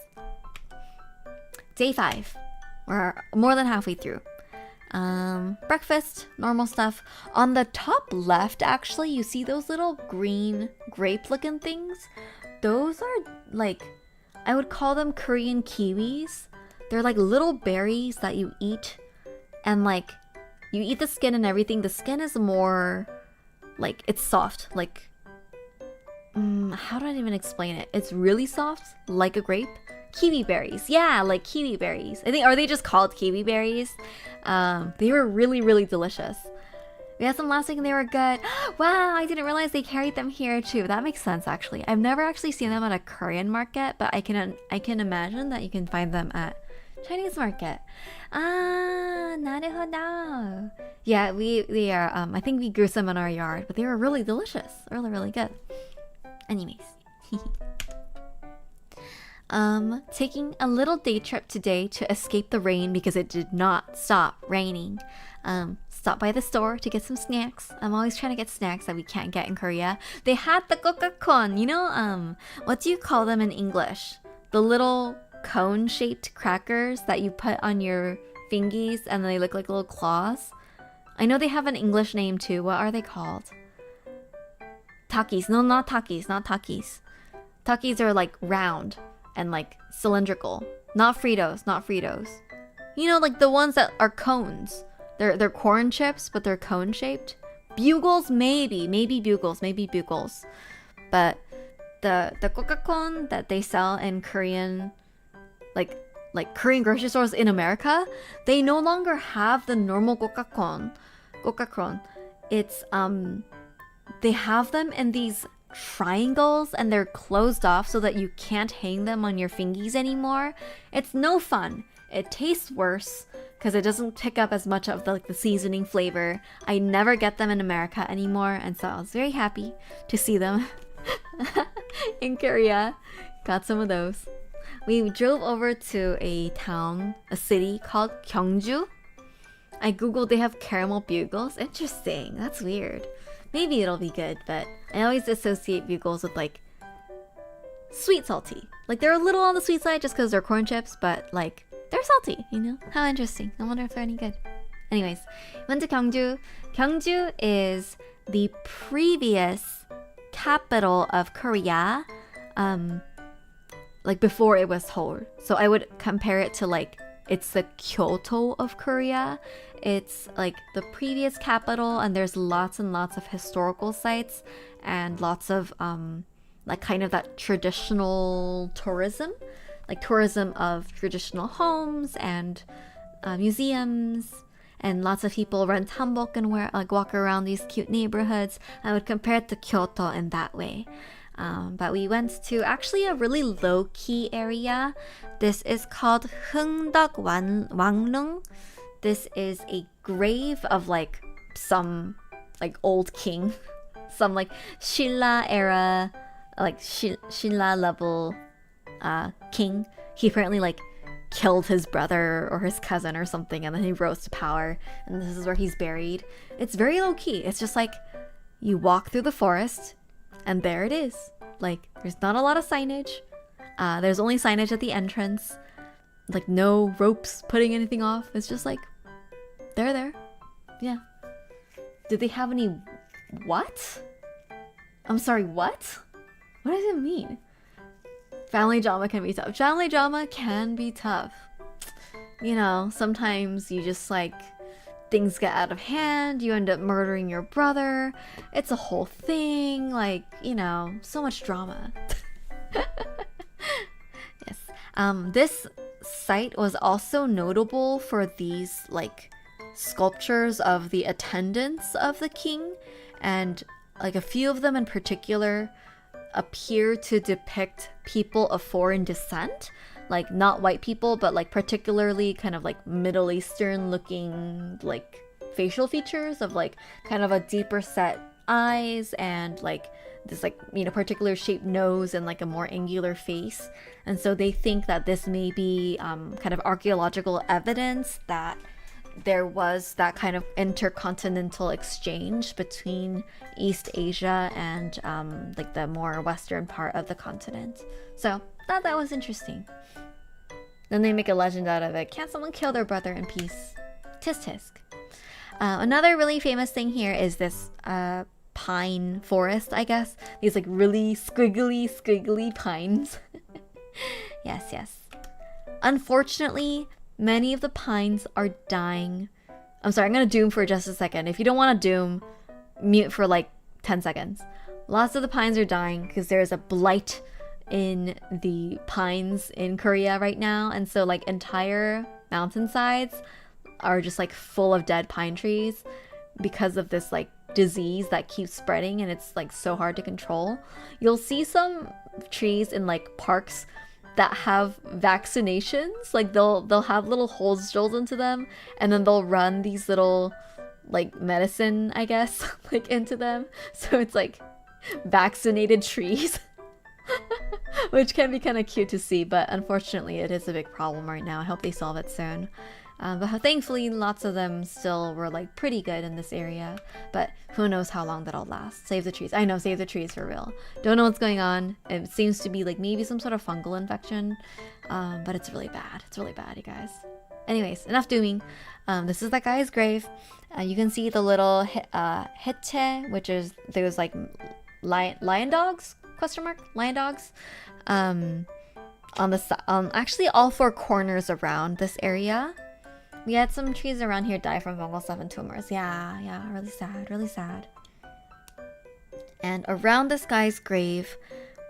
Day 5. We're more than halfway through. Breakfast, normal stuff. On the top left, actually, you see those little green grape looking things? Those are like, I would call them Korean kiwis. They're like little berries that you eat, and like you eat the skin and everything. The skin is more like, it's soft, like how do I even explain it? It's really soft, like a grape. Kiwi berries. Yeah, like kiwi berries. I think, are they just called kiwi berries? They were really, really delicious. We had some last week and they were good. Wow, I didn't realize they carried them here too. That makes sense actually. I've never actually seen them at a Korean market, but I can imagine that you can find them at Chinese market. Ah, 나르호다. Yeah, we are I think we grew some in our yard, but they were really delicious. Really, really good. Anyways. Taking a little day trip today to escape the rain because it did not stop raining. Stop by the store to get some snacks. I'm always trying to get snacks that we can't get in Korea. They had the Coca-Con, you know, what do you call them in English? The little cone-shaped crackers that you put on your fingies and they look like little claws. I know they have an English name too. What are they called? Takis. No, not Takis, not Takis. Takis are like round and like cylindrical. Not Fritos, not Fritos. You know, like the ones that are cones. They're corn chips, but they're cone shaped. Bugles, maybe bugles. But the Coca-Con that they sell in Korean, like Korean grocery stores in America, they no longer have the normal Coca-Con. It's they have them in these triangles and they're closed off so that you can't hang them on your fingies anymore. It's no fun. It tastes worse because it doesn't pick up as much of the seasoning flavor. I never get them in America anymore, and so I was very happy to see them in Korea. Got some of those. We drove over to a city called Gyeongju. I googled, they have caramel bugles. Interesting. That's weird. Maybe it'll be good, but I always associate bugles with like sweet salty. Like they're a little on the sweet side just because they're corn chips, but like they're salty, you know? How interesting. I wonder if they're any good. Anyways, went to Gyeongju. Gyeongju is the previous capital of Korea, like before it was Seoul. So I would compare it to like, it's the Kyoto of Korea. It's like the previous capital, and there's lots and lots of historical sites and lots of like kind of that traditional tourism. Like tourism of traditional homes and museums, and lots of people rent hanbok and walk around these cute neighborhoods. I would compare it to Kyoto in that way. But we went to actually a really low-key area. This is called Hungdeok Wanglung. This is a grave of like some like old king, some like Shilla era, like Shilla level king. He apparently like killed his brother or his cousin or something, and then he rose to power, and this is where he's buried. It's very low-key. It's just like you walk through the forest and there it is. Like there's not a lot of signage. There's only signage at the entrance, like no ropes putting anything off. It's just like they're there. Yeah. Did they have any what? I'm sorry, what? What does it mean? Family drama can be tough. Family drama can be tough. You know, sometimes you just like, things get out of hand, you end up murdering your brother. It's a whole thing, like, you know, so much drama. Yes. This site was also notable for these like sculptures of the attendants of the king, and like a few of them in particular appear to depict people of foreign descent, like not white people, but like particularly kind of like Middle Eastern looking like facial features of like kind of a deeper set eyes and like this like, you know, particular shaped nose and like a more angular face. And so they think that this may be kind of archaeological evidence that there was that kind of intercontinental exchange between East Asia and like the more western part of the continent. So thought that was interesting. Then they make a legend out of it. Can't someone kill their brother in peace? Tisk tisk. Another really famous thing here is this pine forest, I guess. These like really squiggly pines. Yes. Unfortunately, many of the pines are dying. I'm sorry, I'm gonna doom for just a second. If you don't want to doom, mute for like 10 seconds. lots of the pines are dying because there's a blight in the pines in Korea right now. And so like entire mountainsides are just like full of dead pine trees because of this like disease that keeps spreading, and it's like so hard to control. You'll see some trees in like parks that have vaccinations, like they'll have little holes drilled into them, and then they'll run these little like medicine, I guess, like into them. So it's like vaccinated trees. Which can be kind of cute to see, but unfortunately it is a big problem right now. I hope they solve it soon. But thankfully lots of them still were like pretty good in this area, but who knows how long that'll last. Save the trees. I know, save the trees for real. Don't know what's going on. It seems to be like maybe some sort of fungal infection, but it's really bad. It's really bad, you guys. Anyways, enough dooming. This is that guy's grave. You can see the little hete, which is those like lion dogs, question mark, lion dogs, on the actually all four corners around this area. We had some trees around here die from fungal stuff and tumors. Yeah, really sad, really sad. And around this guy's grave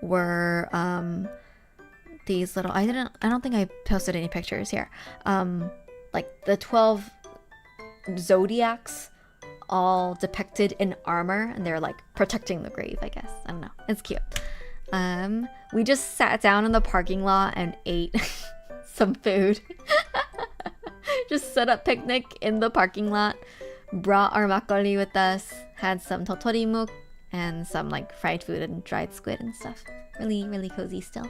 were these little, I don't think I posted any pictures here. Like the 12 zodiacs all depicted in armor, and they're like protecting the grave, I guess. I don't know. It's cute. We just sat down in the parking lot and ate some food. Just set up picnic in the parking lot, brought our makgeolli with us, had some totorimuk and some like fried food and dried squid and stuff. Really, really cozy still.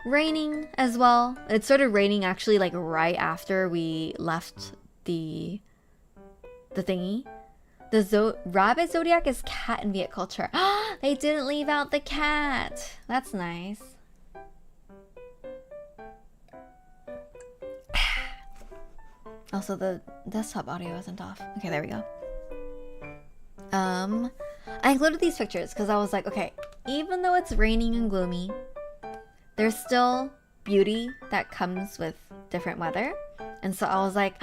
Raining as well. It started raining actually like right after we left the thingy. The rabbit zodiac is cat in Viet culture. They didn't leave out the cat. That's nice. Also, the desktop audio isn't off. Okay, there we go. I included these pictures because I was like, okay, even though it's raining and gloomy, there's still beauty that comes with different weather. And so I was like,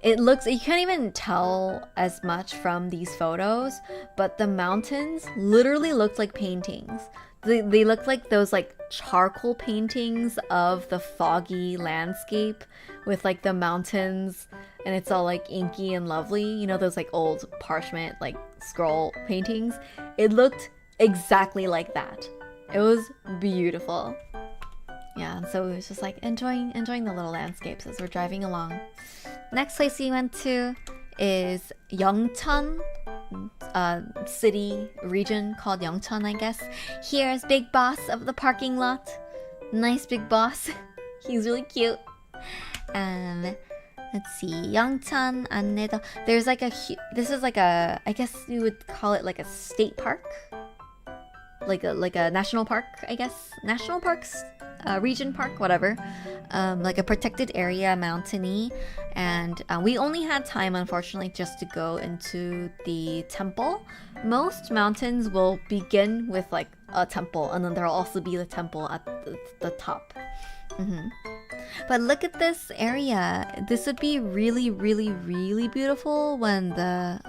it looks, you can't even tell as much from these photos, but the mountains literally looked like paintings. They look like those like charcoal paintings of the foggy landscape with like the mountains, and it's all like inky and lovely. You know, those like old parchment like scroll paintings. It looked exactly like that. It was beautiful. Yeah, and so it was just like enjoying the little landscapes as we're driving along. Next place we went to is Yeongcheon, city region called Yeongcheon, I guess. Here's Big Boss of the parking lot. Nice Big Boss. He's really cute. Let's see, Yeongcheon 안내도. There's like this is like a, I guess you would call it like a state park, like a national park, I guess. National parks. Region park, whatever, like a protected area, mountainy, and we only had time, unfortunately, just to go into the temple. Most mountains will begin with like a temple, and then there'll also be the temple at the top. But look at this area. This would be really, really, really beautiful when the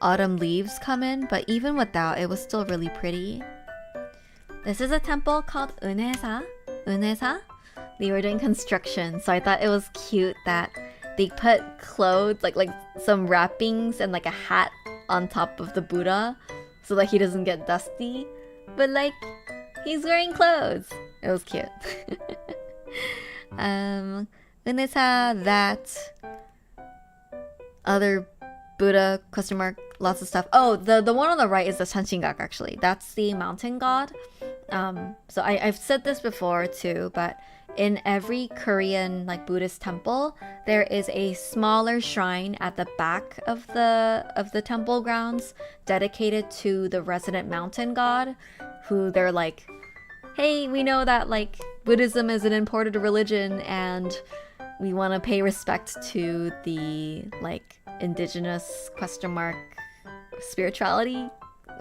autumn leaves come in, but even without, it was still really pretty. This is a temple called Unesa. They were doing construction, so I thought it was cute that they put clothes, like some wrappings and like a hat on top of the Buddha so that he doesn't get dusty. But like, he's wearing clothes. It was cute. Unesa, that other Buddha, question mark, lots of stuff. Oh, the one on the right is the Chanchingak, actually. That's the mountain god. So I've said this before too, but in every Korean like Buddhist temple, there is a smaller shrine at the back of the temple grounds dedicated to the resident mountain god, who they're like, hey, we know that like Buddhism is an imported religion and we want to pay respect to the like indigenous question mark spirituality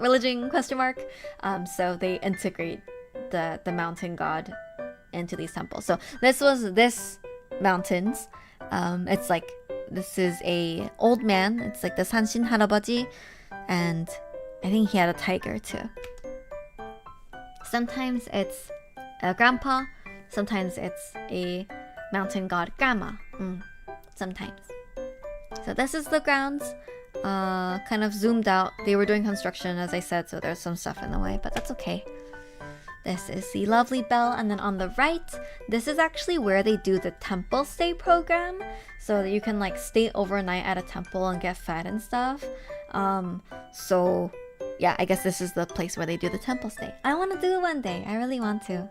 religion question mark. So they integrate the mountain god into these temples. So this mountains. It's like, this is a old man. It's like the Sanshin Harabaji. and I think he had a tiger too. Sometimes it's a grandpa, sometimes it's a mountain god grandma. Sometimes. So this is the grounds, kind of zoomed out. They were doing construction, as I said, so there's some stuff in the way, but that's okay. This is the lovely bell, and then on the right, this is actually where they do the temple stay program, so that you can like stay overnight at a temple and get fed and stuff. So yeah, I guess this is the place where they do the temple stay. I want to do it one day. I really want to.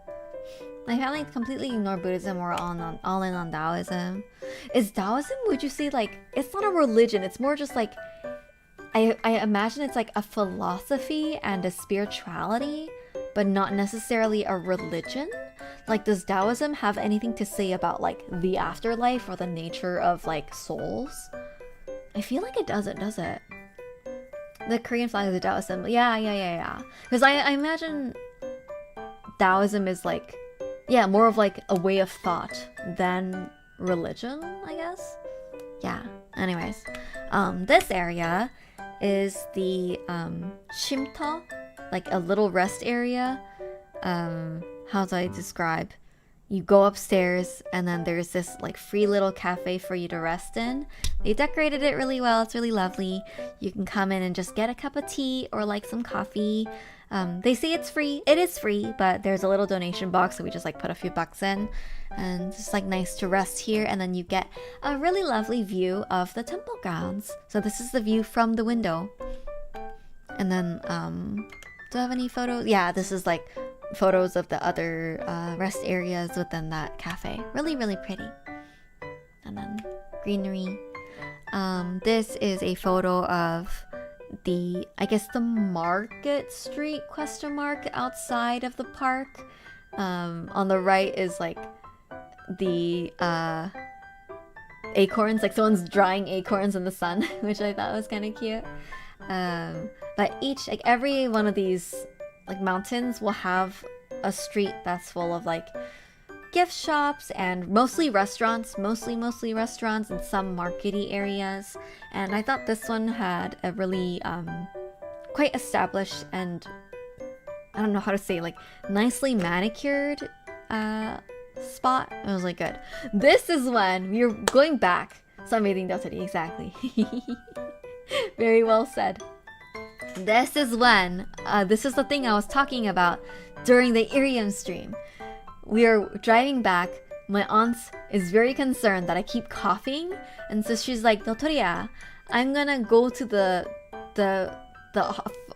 My family completely ignore Buddhism. We're all in on Taoism. Is Taoism, would you say, like, it's not a religion, it's more just like, I imagine it's like a philosophy and a spirituality, but not necessarily a religion? Like, does Taoism have anything to say about like the afterlife or the nature of like souls? I feel like it doesn't, does it? The Korean flag is a Tao symbol. Yeah. Because I imagine Taoism is like, yeah, more of like a way of thought than religion, I guess. Yeah. Anyways, this area is the Shimto, like a little rest area. How do I describe? You go upstairs and then there's this like free little cafe for you to rest in. They decorated it really well. It's really lovely. You can come in and just get a cup of tea or like some coffee. They say it's free. It is free, but there's a little donation box, so we just like put a few bucks in, and it's just like nice to rest here. And then you get a really lovely view of the temple grounds. So this is the view from the window. And then do I have any photos? Yeah, this is like photos of the other rest areas within that cafe. Really, really pretty. And then greenery. This is a photo of the, I guess, the Market Street question mark outside of the park. On the right is like the acorns, like someone's drying acorns in the sun, which I thought was kind of cute. But each, like every one of these like mountains will have a street that's full of like gift shops and mostly restaurants, mostly restaurants, and some markety areas. And I thought this one had a really quite established and, I don't know how to say, like nicely manicured spot. It was like good. This is when we were going back. Sunbathing Dotari, exactly. Very well said. This is when, this is the thing I was talking about during the Irium stream. We are driving back. My aunt is very concerned that I keep coughing, and so she's like, "Dotoria, I'm gonna go to the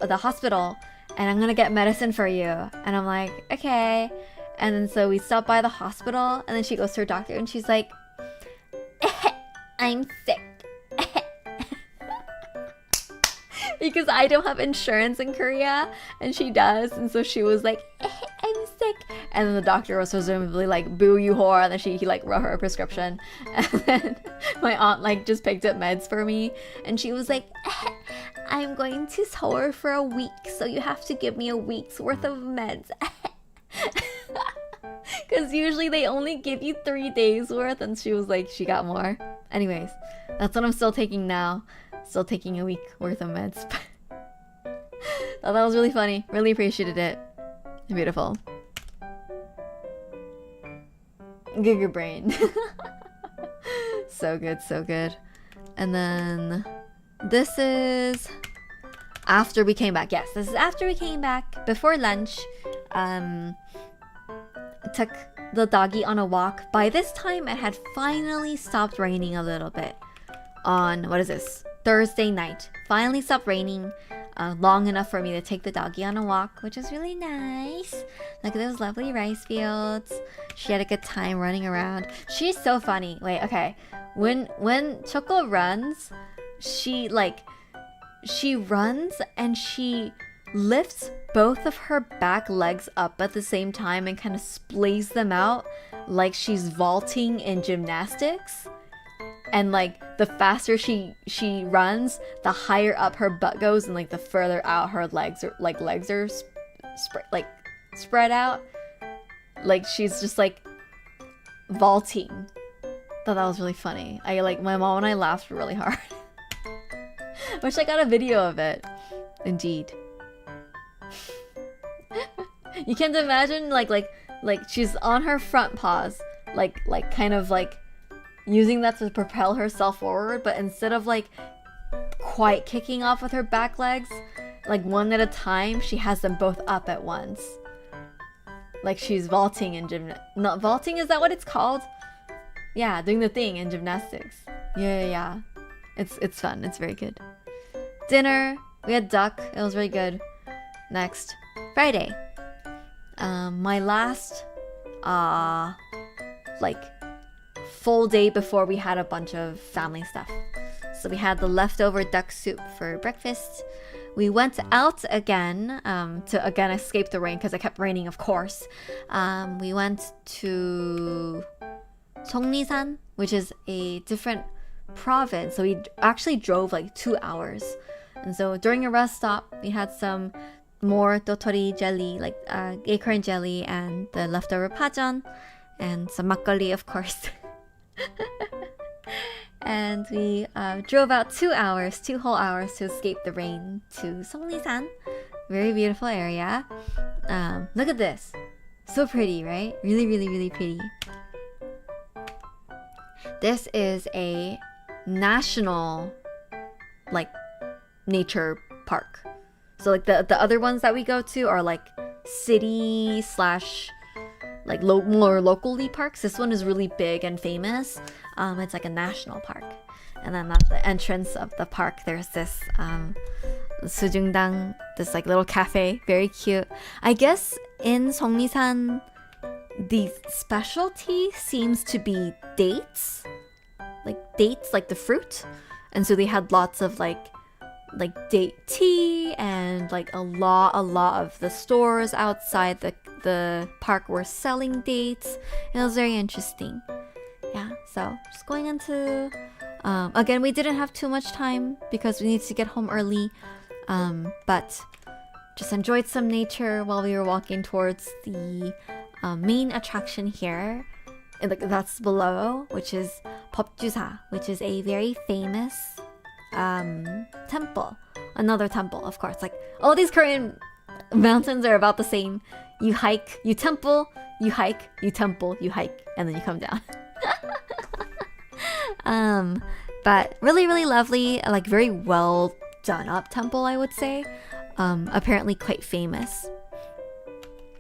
hospital, and I'm gonna get medicine for you." And I'm like, "Okay." And then so we stop by the hospital, and then she goes to her doctor, and she's like, "I'm sick." Because I don't have insurance in Korea, and she does, and so she was like, "I'm sick," and then the doctor was presumably like, "Boo, you whore," and then he like wrote her a prescription, and then my aunt like just picked up meds for me, and she was like, "I'm going to Seoul for a week, so you have to give me a week's worth of meds." Because usually they only give you 3 days worth, and she was like, she got more. Anyways, that's what I'm still taking now. Still taking a week worth of meds. Thought that was really funny. Really appreciated it. Beautiful. Giga brain. So good, so good. And then this is after we came back. Yes, this is after we came back. Before lunch. Took the doggy on a walk. By this time it had finally stopped raining a little bit. On, what is this? Thursday night. Finally stopped raining long enough for me to take the doggy on a walk, which is really nice. Look at those lovely rice fields. She had a good time running around. She's so funny. Wait, okay. When Choco runs, she runs and she lifts both of her back legs up at the same time and kind of splays them out like she's vaulting in gymnastics. And like the faster she runs, the higher up her butt goes, and like the further out her legs are spread out. Like she's just like vaulting. Thought that was really funny. My mom and I laughed really hard. Wish I got a video of it. Indeed. You can't imagine like she's on her front paws, like kind of like using that to propel herself forward, but instead of like quite kicking off with her back legs, like one at a time, she has them both up at once. Like she's vaulting in not vaulting, is that what it's called? Yeah, doing the thing in gymnastics. Yeah. It's fun. It's very good. Dinner, we had duck. It was very good. Next, Friday. My last like full day before we had a bunch of family stuff. So we had the leftover duck soup for breakfast. We went out again to again escape the rain because it kept raining, of course. We went to Seongrisan, which is a different province. So we actually drove like 2 hours. And so during a rest stop, we had some more dotori jelly, like acorn jelly, and the leftover pajeon, and some makgeolli, of course. And we drove out 2 hours, 2 whole hours to escape the rain to Seongrisan. Very beautiful area. Look at this. So pretty, right? Really, really, really pretty. This is a national, like, nature park. So like the other ones that we go to are like city slash like more locally parks. This one is really big and famous. It's like a national park. And then at the entrance of the park, there's this Sujungdang, this like little cafe, very cute. I guess in Seongrisan, the specialty seems to be dates, like the fruit. And so they had lots of like date tea, and like a lot of the stores outside the park were selling dates. It was very interesting. Yeah, so just going into again, we didn't have too much time because we needed to get home early, but just enjoyed some nature while we were walking towards the main attraction here, and like that's below, which is Popjusa, which is a very famous temple. Another temple, of course. Like all these Korean mountains are about the same. You hike, you temple, you hike, you temple, you hike, and then you come down. But really, really lovely, like very well done up temple, I would say. Apparently quite famous.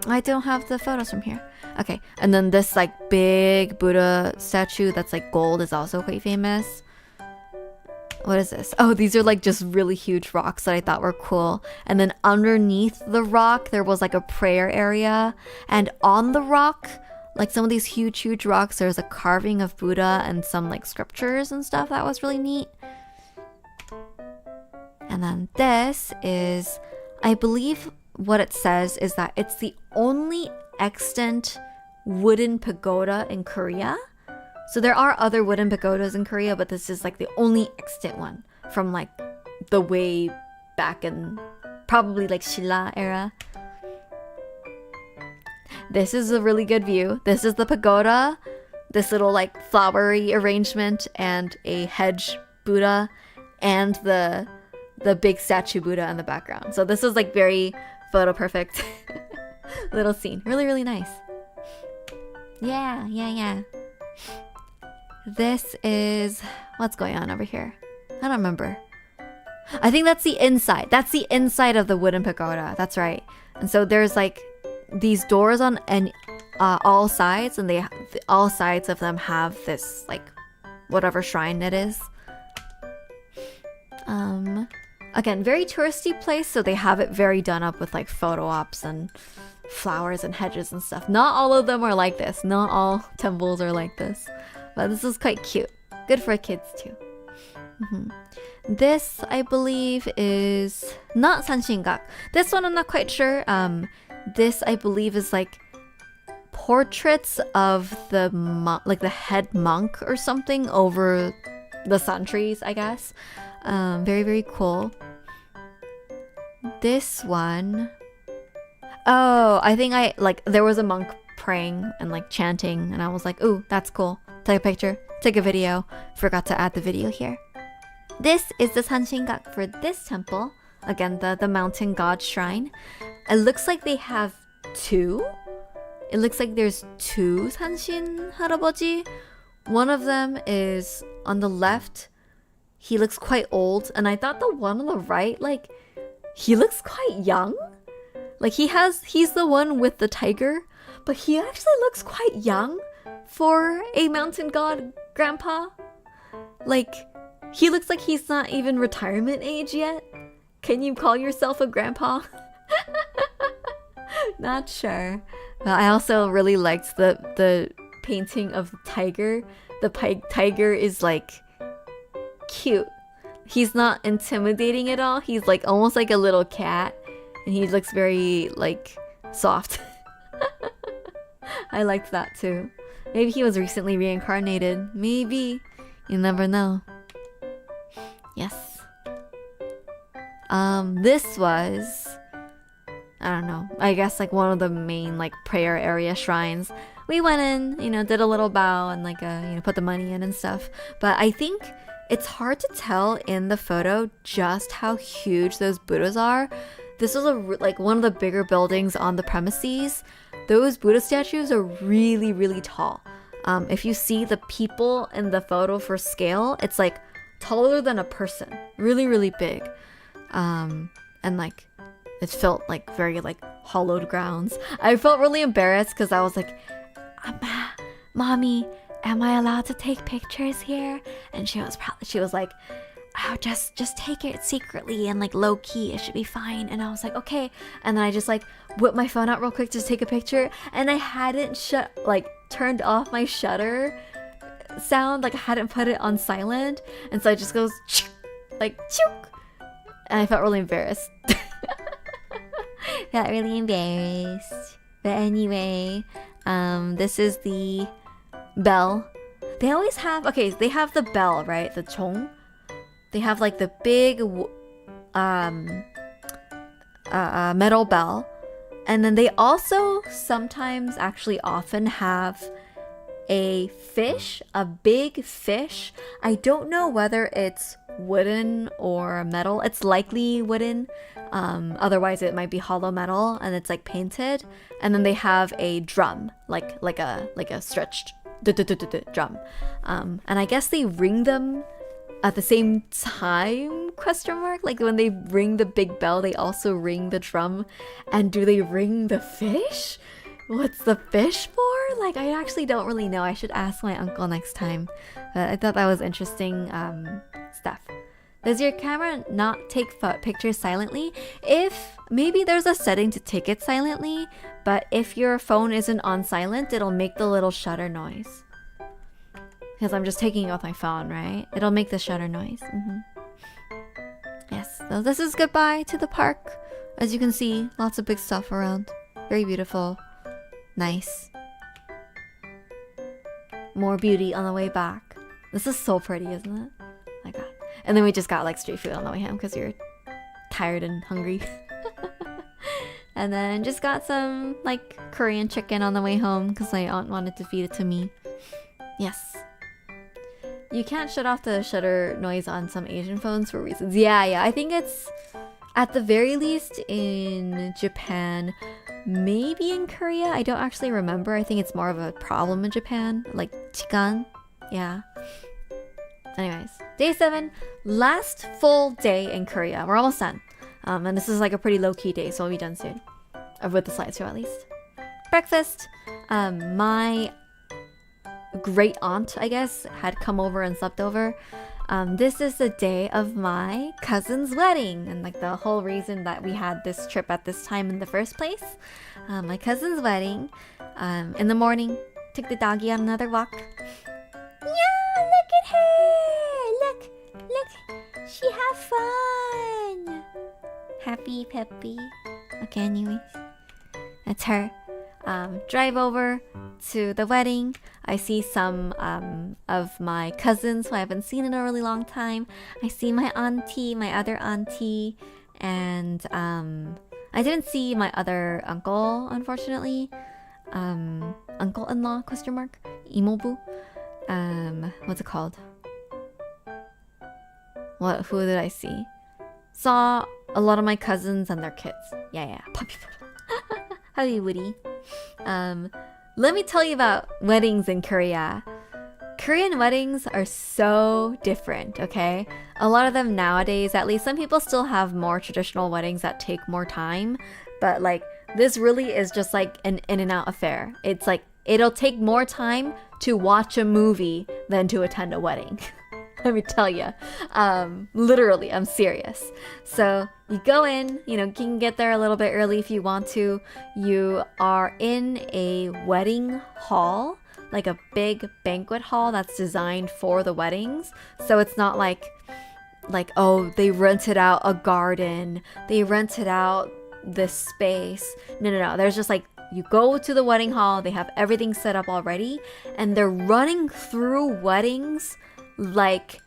I don't have the photos from here. Okay, and then this like big Buddha statue that's like gold is also quite famous. What is this? Oh, these are like just really huge rocks that I thought were cool. And then underneath the rock, there was like a prayer area. And on the rock, like some of these huge rocks, there's a carving of Buddha and some like scriptures and stuff. That was really neat. And then this is, I believe what it says is that it's the only extant wooden pagoda in Korea. So there are other wooden pagodas in Korea, but this is like the only extant one from like the way back in probably like Silla era. This is a really good view. This is the pagoda, this little like flowery arrangement, and a hedge Buddha, and the big statue Buddha in the background. So this is like very photo perfect little scene. Really, really nice. Yeah. This is... what's going on over here? I don't remember. I think that's the inside. That's the inside of the wooden pagoda. That's right. And so there's like these doors on all sides, and all sides of them have this like whatever shrine it is. Again, very touristy place, so they have it very done up with like photo ops and flowers and hedges and stuff. Not all of them are like this. Not all temples are like this. But this is quite cute. Good for kids too. This, I believe, is not Sanshingak. This one I'm not quite sure. This, I believe, is like portraits of the the head monk or something over the santries, I guess. Very, very cool. This one... oh, I think there was a monk praying and like chanting, and I was like, ooh, that's cool. Take a picture, take a video. Forgot to add the video here. This is the Sanshingak for this temple. Again, the mountain god shrine. It looks like they have two. It looks like there's two Sanshin Haraboji. One of them is on the left. He looks quite old. And I thought the one on the right, like, he looks quite young. Like, he's the one with the tiger. But he actually looks quite young for a mountain god grandpa. Like, he looks like he's not even retirement age yet. Can you call yourself a grandpa? Not sure. But I also really liked the painting of the tiger. The tiger is like cute. He's not intimidating at all. He's like almost like a little cat. And he looks very like soft. I liked that too. Maybe he was recently reincarnated. Maybe. You never know. Yes. This was, I don't know, I guess like one of the main like prayer area shrines. We went in, you know, did a little bow and like put the money in and stuff. But I think it's hard to tell in the photo just how huge those Buddhas are. This was like one of the bigger buildings on the premises. Those Buddha statues are really, really tall. If you see the people in the photo for scale, it's like taller than a person. Really, really big. And like it felt like very like hollowed grounds. I felt really embarrassed because I was like, Mommy, am I allowed to take pictures here? And she was like, oh, just take it secretly and like low key, it should be fine. And I was like, okay. And then I just like whipped my phone out real quick to take a picture, and I hadn't turned off my shutter sound, like I hadn't put it on silent, and so it just goes like chook, and I felt really embarrassed. Got really embarrassed. But anyway, this is the bell. They always have, okay, they have the bell, right? The chong. They have like the big metal bell. And then they also sometimes actually often have a fish, a big fish. I don't know whether it's wooden or metal. It's likely wooden. Otherwise it might be hollow metal and it's like painted. And then they have a drum, like a stretched drum. And I guess they ring them at the same time, question mark? Like when they ring the big bell, they also ring the drum. And do they ring the fish? What's the fish for? Like, I actually don't really know. I should ask my uncle next time. But I thought that was interesting stuff. Does your camera not take pictures silently? Maybe there's a setting to take it silently, but if your phone isn't on silent, it'll make the little shutter noise. Because I'm just taking it off my phone, right? It'll make the shutter noise. Yes, so this is goodbye to the park. As you can see, lots of big stuff around. Very beautiful. Nice. More beauty on the way back. This is so pretty, isn't it? My god. And then we just got like street food on the way home because you're tired and hungry. And then just got some like Korean chicken on the way home because my aunt wanted to feed it to me. Yes. You can't shut off the shutter noise on some Asian phones for reasons. Yeah, I think it's at the very least in Japan, maybe in Korea. I don't actually remember. I think it's more of a problem in Japan, like chikan. Yeah. Anyways, day 7, last full day in Korea. We're almost done. And this is like a pretty low-key day, so we'll be done soon. With the slideshow at least. Breakfast. My great aunt, I guess, had come over and slept over. This is the day of my cousin's wedding, and like the whole reason that we had this trip at this time in the first place. My cousin's wedding. In the morning, took the doggy on another walk. Yeah, look at her! Look, she had fun. Happy Peppy. Okay, anyways, that's her. Drive over to the wedding. I see some of my cousins who I haven't seen in a really long time. I see my auntie, my other auntie, and I didn't see my other uncle, unfortunately. Uncle-in-law, question mark? Imobu? What's it called? Who did I see? Saw a lot of my cousins and their kids. Yeah, puppy photo. Hi, Woody. Let me tell you about weddings in Korea. Korean weddings are so different, okay? A lot of them nowadays, at least, some people still have more traditional weddings that take more time, but like this really is just like an in and out affair. It's like it'll take more time to watch a movie than to attend a wedding. Let me tell you. Literally, I'm serious. So you go in, you can get there a little bit early if you want to. You are in a wedding hall, like a big banquet hall that's designed for the weddings. So it's not like oh, they rented out a garden, they rented out this space. No. There's just like, you go to the wedding hall, they have everything set up already, and they're running through weddings like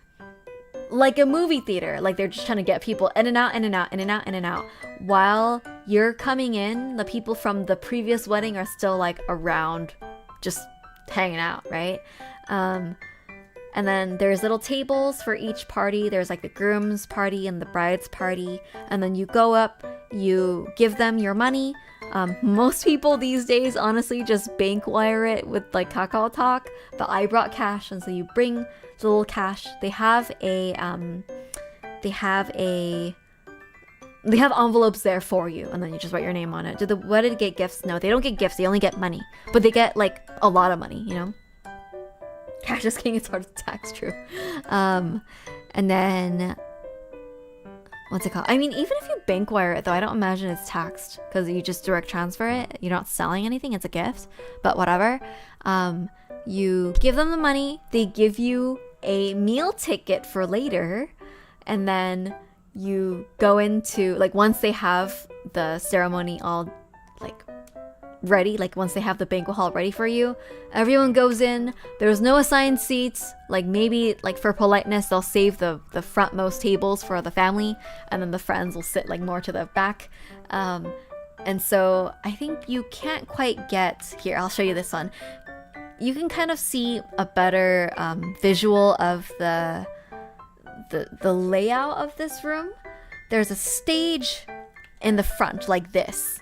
a movie theater. Like they're just trying to get people in and out, in and out, in and out, in and out. While you're coming in, the people from the previous wedding are still like around, just hanging out, right? And then there's little tables for each party. There's like the groom's party and the bride's party. And then you go up, you give them your money. Most people these days honestly just bank wire it with like Kakao Talk, but I brought cash, and so you bring the little cash. They have envelopes there for you, and then you just write your name on it. Do the wedded get gifts? No, they don't get gifts. They only get money, but they get like a lot of money, Cash is king. It's hard to tax, true. And then what's it called? I mean, even if you bank wire it, though, I don't imagine it's taxed because you just direct transfer it. You're not selling anything. It's a gift, but whatever. You give them the money. They give you a meal ticket for later, and then you go into, like, once they have the ceremony all like ready, like once they have the banquet hall ready for you, everyone goes in. There's no assigned seats. Like maybe like for politeness they'll save the frontmost tables for the family, and then the friends will sit like more to the back. And so I think you can't quite get here. I'll show you this one. You can kind of see a better visual of the layout of this room. There's a stage in the front like this,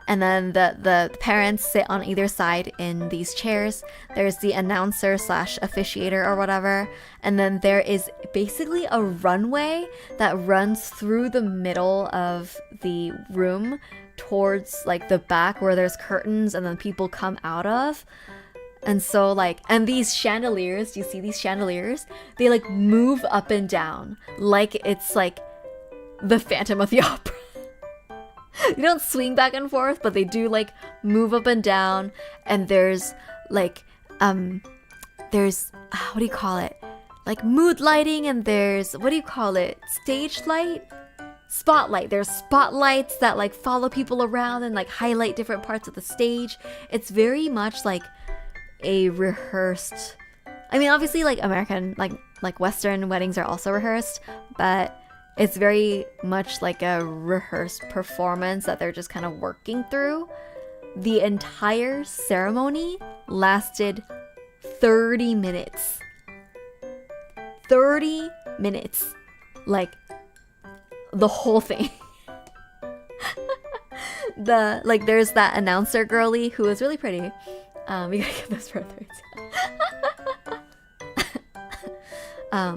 and then the parents sit on either side in these chairs. There's the announcer / officiator or whatever, and then there is basically a runway that runs through the middle of the room towards like the back where there's curtains and then people come out of. And so like, and these chandeliers, do you see these chandeliers? They like move up and down like it's like the Phantom of the Opera. You don't swing back and forth, but they do like move up and down. And there's like there's what do you call it, like mood lighting, and there's what do you call it, stage light, spotlight. There's spotlights that like follow people around and like highlight different parts of the stage. It's very much like a rehearsed, I mean obviously like American like Western weddings are also rehearsed, but it's very much like a rehearsed performance that they're just kind of working through. The entire ceremony lasted 30 minutes. 30 minutes. Like, the whole thing. There's that announcer girly who is really pretty. We gotta get this for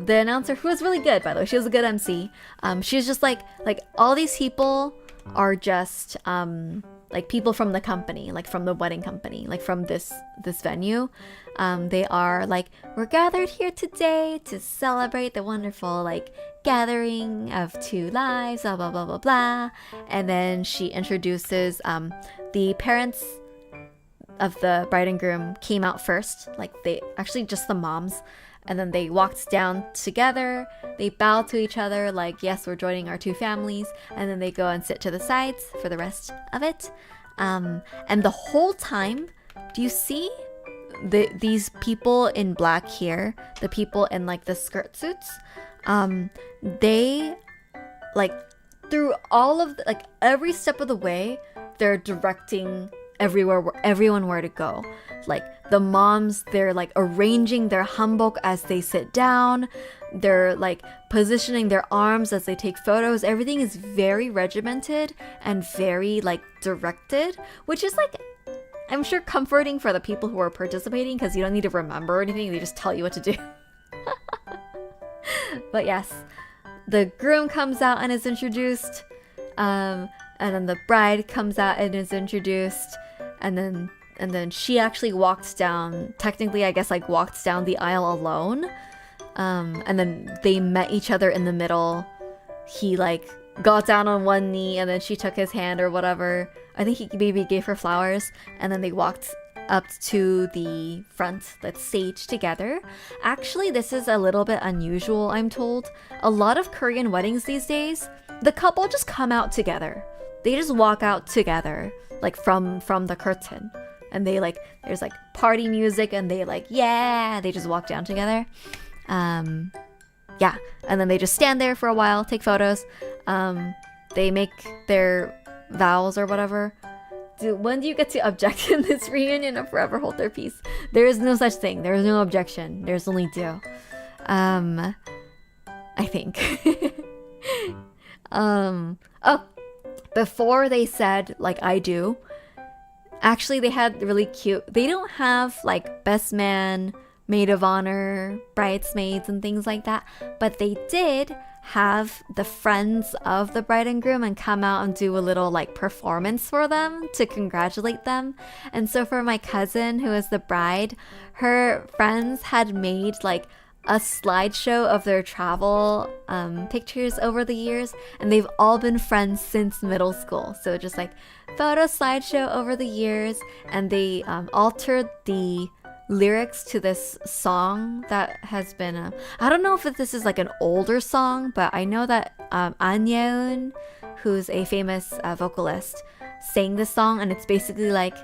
the announcer, who was really good, by the way. She was a good MC. She was just like all these people are just like people from the company, like from the wedding company, like from this venue. They are like, we're gathered here today to celebrate the wonderful like gathering of two lives, blah blah blah blah blah. And then she introduces the parents of the bride and groom came out first, like they actually just the moms. And then they walked down together, they bowed to each other like, yes, we're joining our two families. And then they go and sit to the sides for the rest of it. And the whole time, do you see these people in black here, the people in like the skirt suits? They like through all of like every step of the way, they're directing everyone where to go. Like the moms, they're like arranging their hanbok as they sit down. They're like positioning their arms as they take photos. Everything is very regimented and very like directed, which is like, I'm sure comforting for the people who are participating because you don't need to remember anything. They just tell you what to do. But yes, the groom comes out and is introduced. And then the bride comes out and is introduced. And then she actually walks down, technically I guess like walks down the aisle alone. And then they met each other in the middle. He like got down on one knee and then she took his hand or whatever. I think he maybe gave her flowers, and then they walked up to the front, the stage together. Actually, this is a little bit unusual, I'm told. A lot of Korean weddings these days, the couple just come out together. They just walk out together, like from the curtain. And they like, there's like party music and they like, yeah, they just walk down together. Yeah, and then they just stand there for a while, take photos. They make their vows or whatever. When do you get to object in this reunion of Forever Hold Their Peace? There is no such thing. There is no objection. There's only do. I think. Oh, before they said like I do, actually they had really cute. They don't have like best man, maid of honor, bridesmaids and things like that, but they did have the friends of the bride and groom and come out and do a little like performance for them to congratulate them. And so for my cousin who is the bride, her friends had made like a slideshow of their travel pictures over the years, and they've all been friends since middle school. So just like photo slideshow over the years, and they altered the lyrics to this song that has been I don't know if this is like an older song, but I know that An Yeun, who's a famous vocalist, sang this song, and it's basically like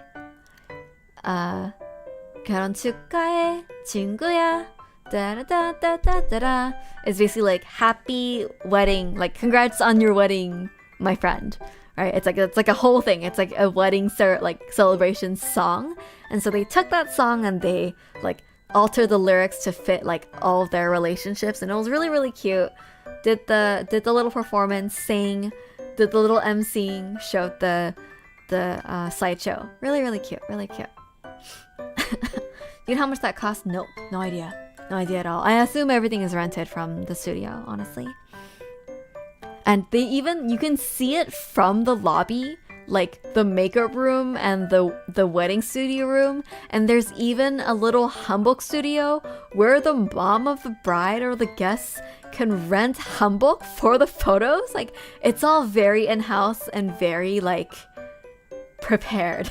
결혼 축하해 친구야 da-da-da-da-da-da. It's basically like happy wedding, like congrats on your wedding, my friend. Right? It's like a whole thing. It's like a wedding celebration song. And so they took that song and they like altered the lyrics to fit like all of their relationships, and it was really, really cute. Did the little performance, sang, did the little emceeing, showed the slideshow. Really, really cute. Really cute. You know how much that cost? No idea. No idea at all. I assume everything is rented from the studio, honestly. And you can see it from the lobby, like the makeup room and the wedding studio room. And there's even a little hanbok studio where the mom of the bride or the guests can rent hanbok for the photos. Like, it's all very in-house and very like prepared.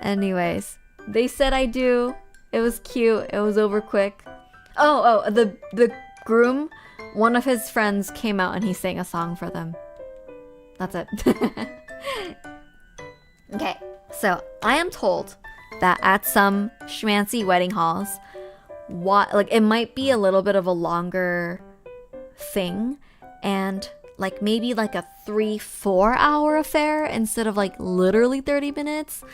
Anyways, they said I do. It was cute. It was over quick. Oh, the groom, one of his friends came out and he sang a song for them. That's it. Okay, so I am told that at some schmancy wedding halls, it might be a little bit of a longer thing, and like maybe like a 3-4 hour affair instead of like literally 30 minutes.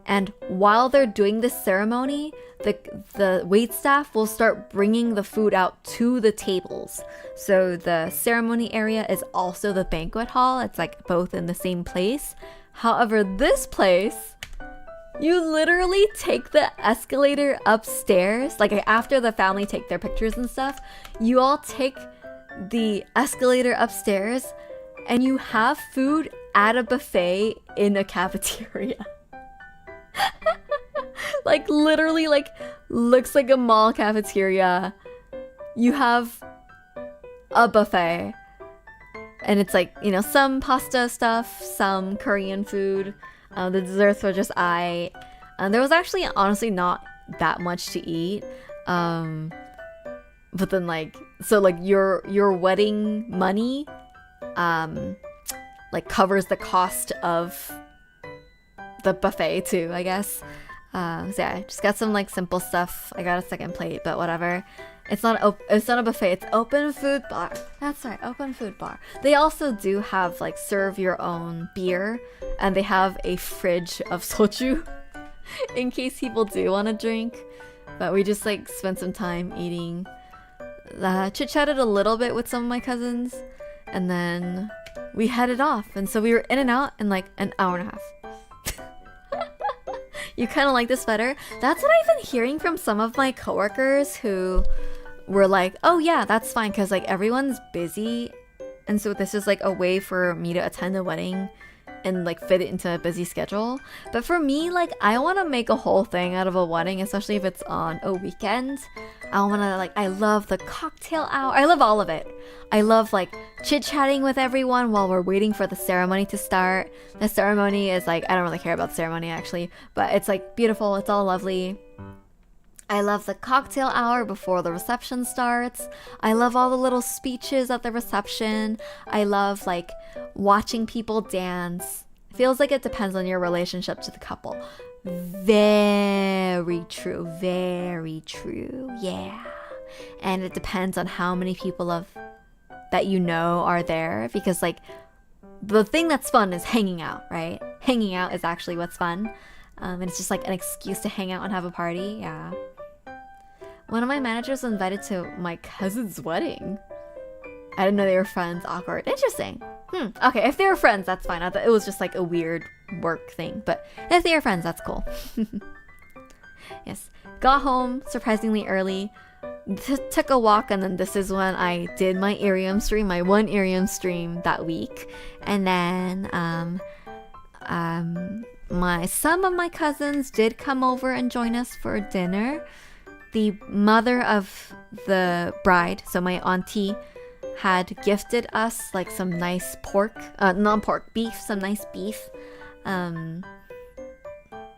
And while they're doing this ceremony, the wait staff will start bringing the food out to the tables. So the ceremony area is also the banquet hall. It's like both in the same place. However, this place, you literally take the escalator upstairs. Like after the family take their pictures and stuff, you all take the escalator upstairs and you have food at a buffet in a cafeteria. Like literally, like looks like a mall cafeteria. You have a buffet, and it's like, you know, some pasta stuff, some Korean food. The desserts were just there was actually honestly not that much to eat. But then like, so like your wedding money like covers the cost of the buffet too, I guess. So yeah, I just got some like simple stuff. I got a second plate, but whatever. It's not a buffet. It's open food bar. That's right, open food bar. They also do have like serve your own beer, and they have a fridge of soju in case people do want to drink. But we just like spent some time eating. Chit-chatted a little bit with some of my cousins, and then we headed off. And so we were in and out in like an hour and a half. You kind of like this better? That's what I've been hearing from some of my coworkers who were like, oh yeah, that's fine because like everyone's busy, and so this is like a way for me to attend a wedding and like fit it into a busy schedule. But for me, like I want to make a whole thing out of a wedding, especially if it's on a weekend. I love the cocktail hour. I love all of it. I love like chit-chatting with everyone while we're waiting for the ceremony to start. The ceremony is like, I don't really care about the ceremony actually, but it's like beautiful. It's all lovely. I love the cocktail hour before the reception starts. I love all the little speeches at the reception. I love like watching people dance. Feels like it depends on your relationship to the couple. Very true, very true. Yeah. And it depends on how many people that you know are there, because like the thing that's fun is hanging out, right? Hanging out is actually what's fun. And it's just like an excuse to hang out and have a party. Yeah. One of my managers was invited to my cousin's wedding. I didn't know they were friends. Awkward. Interesting. Okay, if they were friends, that's fine. I thought it was just like a weird work thing. But if they were friends, that's cool. Yes. Got home surprisingly early. Took a walk, and then this is when I did my Arium stream, my one Arium stream that week. And then some of my cousins did come over and join us for dinner. The mother of the bride, so my auntie, had gifted us like some nice beef, some nice beef.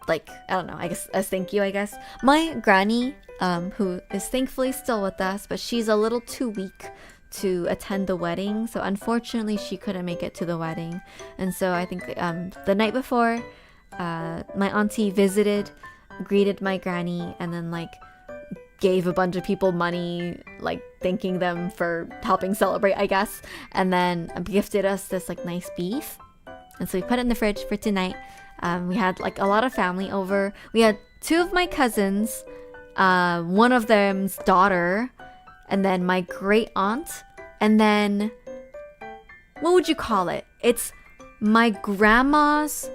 Like, I don't know, I guess as thank you, I guess. My granny, who is thankfully still with us, but she's a little too weak to attend the wedding, so unfortunately she couldn't make it to the wedding. And so I think the night before, my auntie visited, greeted my granny, and then like gave a bunch of people money, like thanking them for helping celebrate, I guess, and then gifted us this like nice beef. And so we put it in the fridge for tonight. We had like a lot of family over. We had two of my cousins, one of them's daughter, and then my great aunt, and then what would you call it? It's my grandma's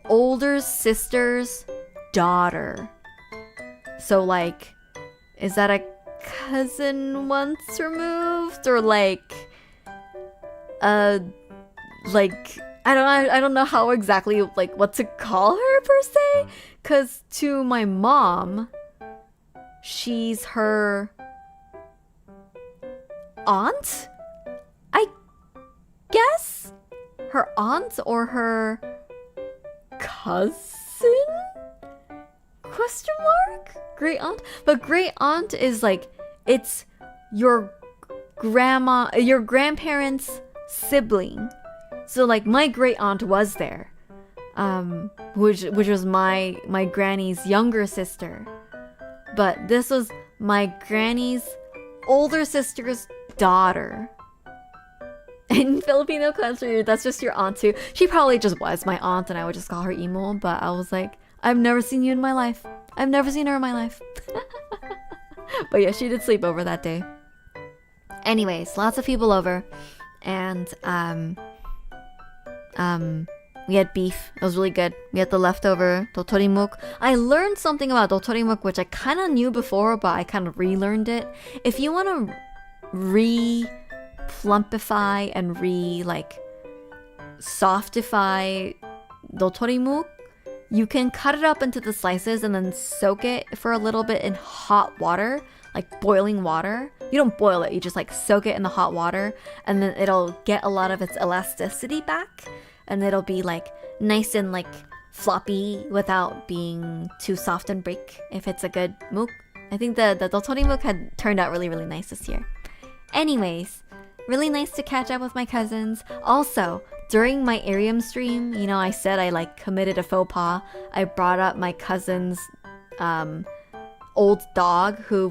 older sister's daughter. So like, is that a cousin once removed, or like I don't know how exactly like what to call her per se, cuz to my mom she's her aunt, I guess, her aunt or her cousin? Question mark? Great aunt? But great aunt is like, it's your grandparents' sibling. So like my great aunt was there, which was my granny's younger sister. But this was my granny's older sister's daughter. In Filipino culture, that's just your aunt too. She probably just was my aunt and I would just call her Imo, but I was like, I've never seen you in my life. I've never seen her in my life. But yeah, she did sleep over that day. Anyways, lots of people over. And we had beef. It was really good. We had the leftover dotorimuk. I learned something about dotorimuk, which I kind of knew before, but I kind of relearned it. If you want to plumpify and softify dotorimuk, you can cut it up into the slices and then soak it for a little bit in hot water, like boiling water. You don't boil it, you just like soak it in the hot water, and then it'll get a lot of its elasticity back, and it'll be like nice and like floppy without being too soft and break if it's a good muk. I think the dotorimuk had turned out really, really nice this year. Anyways, really nice to catch up with my cousins. Also, during my Arium stream, you know, I said I like committed a faux pas. I brought up my cousin's old dog who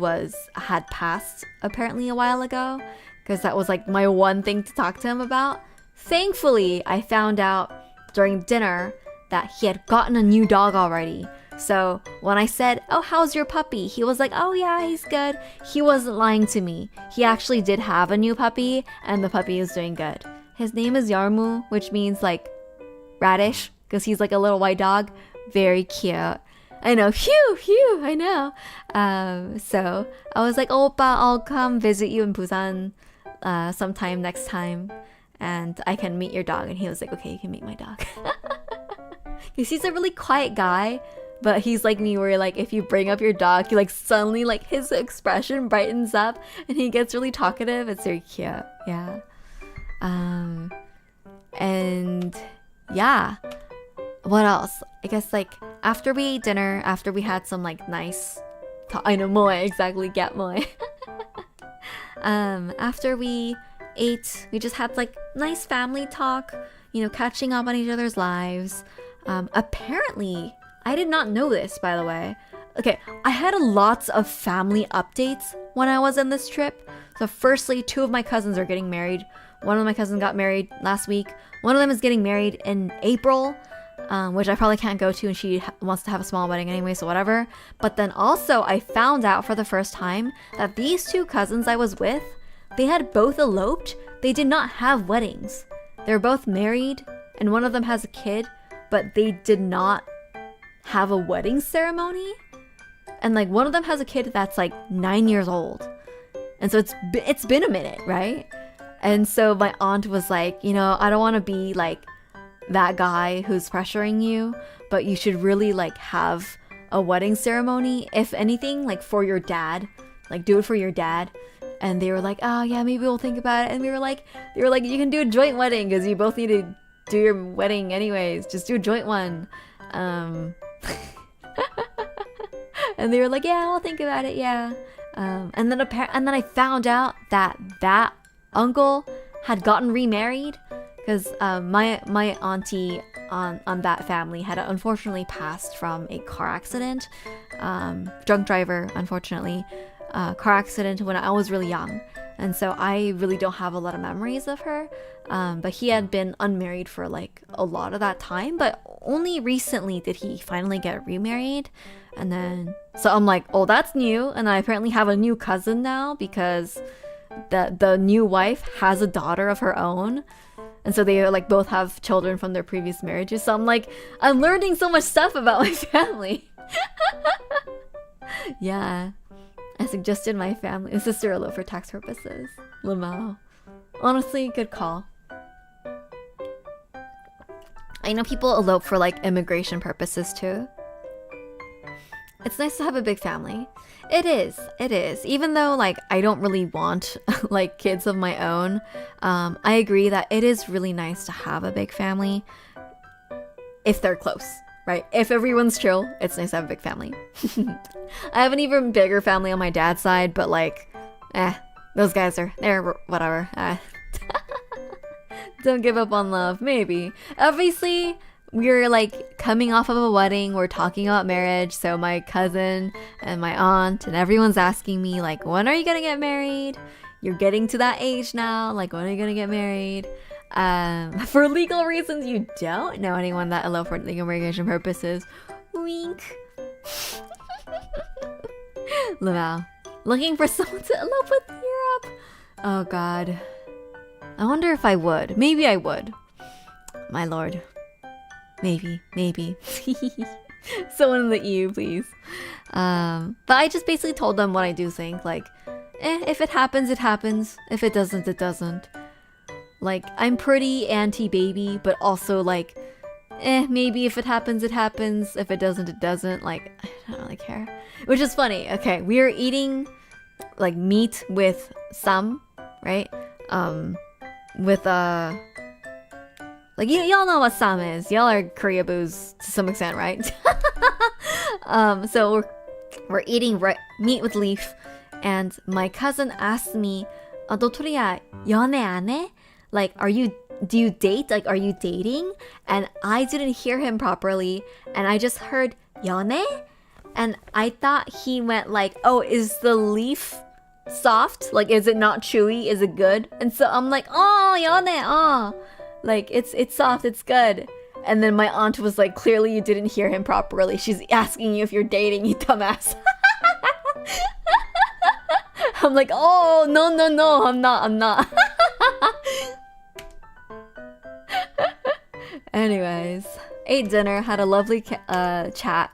had passed apparently a while ago, because that was like my one thing to talk to him about. Thankfully, I found out during dinner that he had gotten a new dog already. So when I said, "Oh, how's your puppy?" he was like, "Oh yeah, he's good." He wasn't lying to me. He actually did have a new puppy, and the puppy is doing good. His name is Yarmu, which means like radish, because he's like a little white dog. Very cute. I know, phew, I know. So I was like, "Oh, Oppa, I'll come visit you in Busan sometime next time, and I can meet your dog." And he was like, "Okay, you can meet my dog." Because he's a really quiet guy, but he's like me, where like if you bring up your dog, he like suddenly like his expression brightens up and he gets really talkative. It's very cute. Yeah. And yeah. What else? I guess like after we ate dinner, after we had some like nice I know moe, exactly, get moe. After we ate, we just had like nice family talk, you know, catching up on each other's lives. Apparently, I did not know this, by the way. Okay, I had lots of family updates when I was on this trip. So firstly, 2 of my cousins are getting married. One of my cousins got married last week. One of them is getting married in April, which I probably can't go to, and she wants to have a small wedding anyway, so whatever. But then also, I found out for the first time that these 2 cousins I was with, they had both eloped. They did not have weddings. They're both married, and one of them has a kid, but they did not have a wedding ceremony. And like one of them has a kid that's like 9 years old. And so it's been a minute, right? And so my aunt was like, you know, I don't want to be like that guy who's pressuring you, but you should really like have a wedding ceremony, if anything, like for your dad. Like do it for your dad. And they were like, "Oh yeah, maybe we'll think about it." And they were like, "You can do a joint wedding because you both need to do your wedding anyways. Just do a joint one." And they were like, "Yeah, I'll think about it, yeah." And then I found out that uncle had gotten remarried, because my auntie on that family had unfortunately passed from a car accident, drunk driver, unfortunately, car accident when I was really young. And so I really don't have a lot of memories of her. But he had been unmarried for like a lot of that time, but only recently did he finally get remarried. And then, so I'm like, oh, that's new. And I apparently have a new cousin now, because the new wife has a daughter of her own. And so they like both have children from their previous marriages. So I'm like, I'm learning so much stuff about my family. Yeah. I suggested my family and sister elope for tax purposes. Lamau. Honestly, good call. I know people elope for like immigration purposes too. It's nice to have a big family. It is. Even though like I don't really want like kids of my own, I agree that it is really nice to have a big family if they're close, right? If everyone's chill, it's nice to have a big family. I have an even bigger family on my dad's side, but like, those guys they're whatever. Don't give up on love, maybe. Obviously, we're like coming off of a wedding, we're talking about marriage, so my cousin and my aunt and everyone's asking me like, when are you gonna get married? You're getting to that age now, like when are you gonna get married? For legal reasons, you don't know anyone that eloped for legal immigration purposes. Wink. Laval. Looking for someone to elope with Europe. Oh god. I wonder if I would. Maybe I would. My lord. Maybe. Someone in the EU, please. But I just basically told them what I do think. Like, if it happens, it happens. If it doesn't, it doesn't. Like, I'm pretty anti-baby, but also like, maybe if it happens, it happens. If it doesn't, it doesn't. Like, I don't really care. Which is funny. Okay, we are eating like meat with some, right? With like y'all know what sam is. Y'all are Korea boos to some extent, right? So we're eating meat with leaf, and my cousin asked me, 너 토리야 연애 안 해? Like, do you date? Like, are you dating? And I didn't hear him properly, and I just heard 연애? And I thought he meant like, oh, is the leaf soft? Like, is it not chewy? Is it good? And so I'm like, oh, yone, oh, like it's soft, it's good. And then my aunt was like, clearly you didn't hear him properly. She's asking you if you're dating, you dumbass. I'm like, oh, no, I'm not. Anyways, ate dinner, had a lovely chat.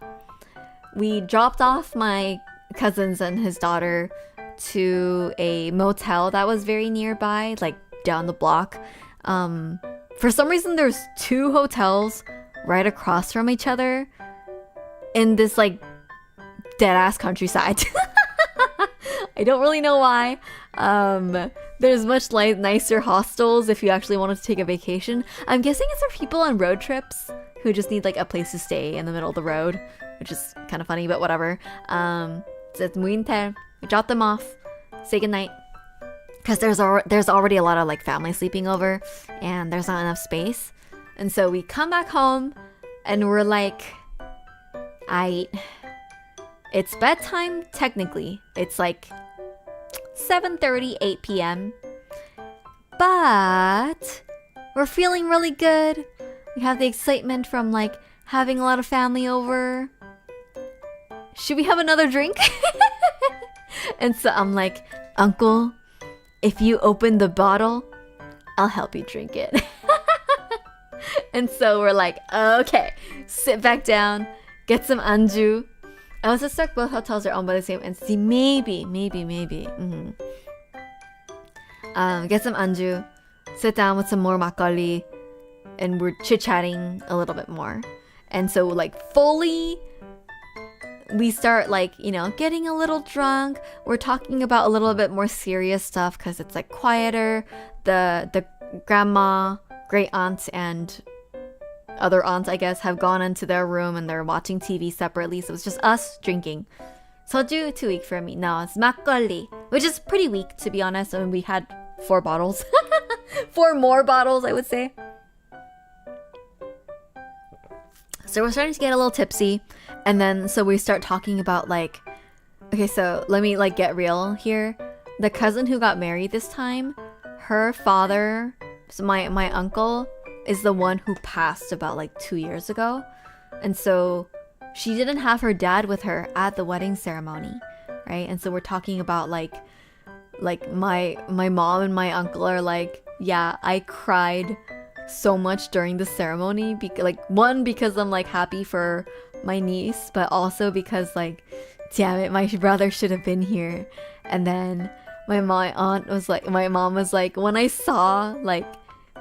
We dropped off my cousins and his daughter to a motel that was very nearby, like down the block. For some reason, there's 2 hotels right across from each other in this like dead-ass countryside. I don't really know why. There's much nicer hostels if you actually wanted to take a vacation. I'm guessing it's for people on road trips who just need like a place to stay in the middle of the road, which is kind of funny, but whatever. So it's Muinter. We dropped them off, say goodnight, because there's already a lot of like family sleeping over, and there's not enough space. And so we come back home, and we're like, it's bedtime technically. It's like 7:30, 8 p.m. But we're feeling really good. We have the excitement from like having a lot of family over. Should we have another drink? And so I'm like, Uncle, if you open the bottle, I'll help you drink it. And so we're like, okay, sit back down, get some anju. I was suspect both hotels are owned by the same entity. Maybe. Get some anju, sit down with some more makgeolli, and we're chit-chatting a little bit more. And so like fully, we start like, you know, getting a little drunk. We're talking about a little bit more serious stuff because it's like quieter. The grandma, great aunt, and other aunts, I guess, have gone into their room and they're watching TV separately. So it's just us drinking. Soju, too weak for me. No, it's makgeolli, which is pretty weak, to be honest. I mean, we had 4 bottles. 4 more bottles, I would say. So we're starting to get a little tipsy. And then, so we start talking about like, okay, so let me like get real here. The cousin who got married this time, her father, so my uncle, is the one who passed about like 2 years ago. And so she didn't have her dad with her at the wedding ceremony, right? And so we're talking about like my mom and my uncle are like, yeah, I cried so much during the ceremony, because I'm like happy for my niece, but also because like, damn it, my brother should have been here. And then my mom was like, when I saw like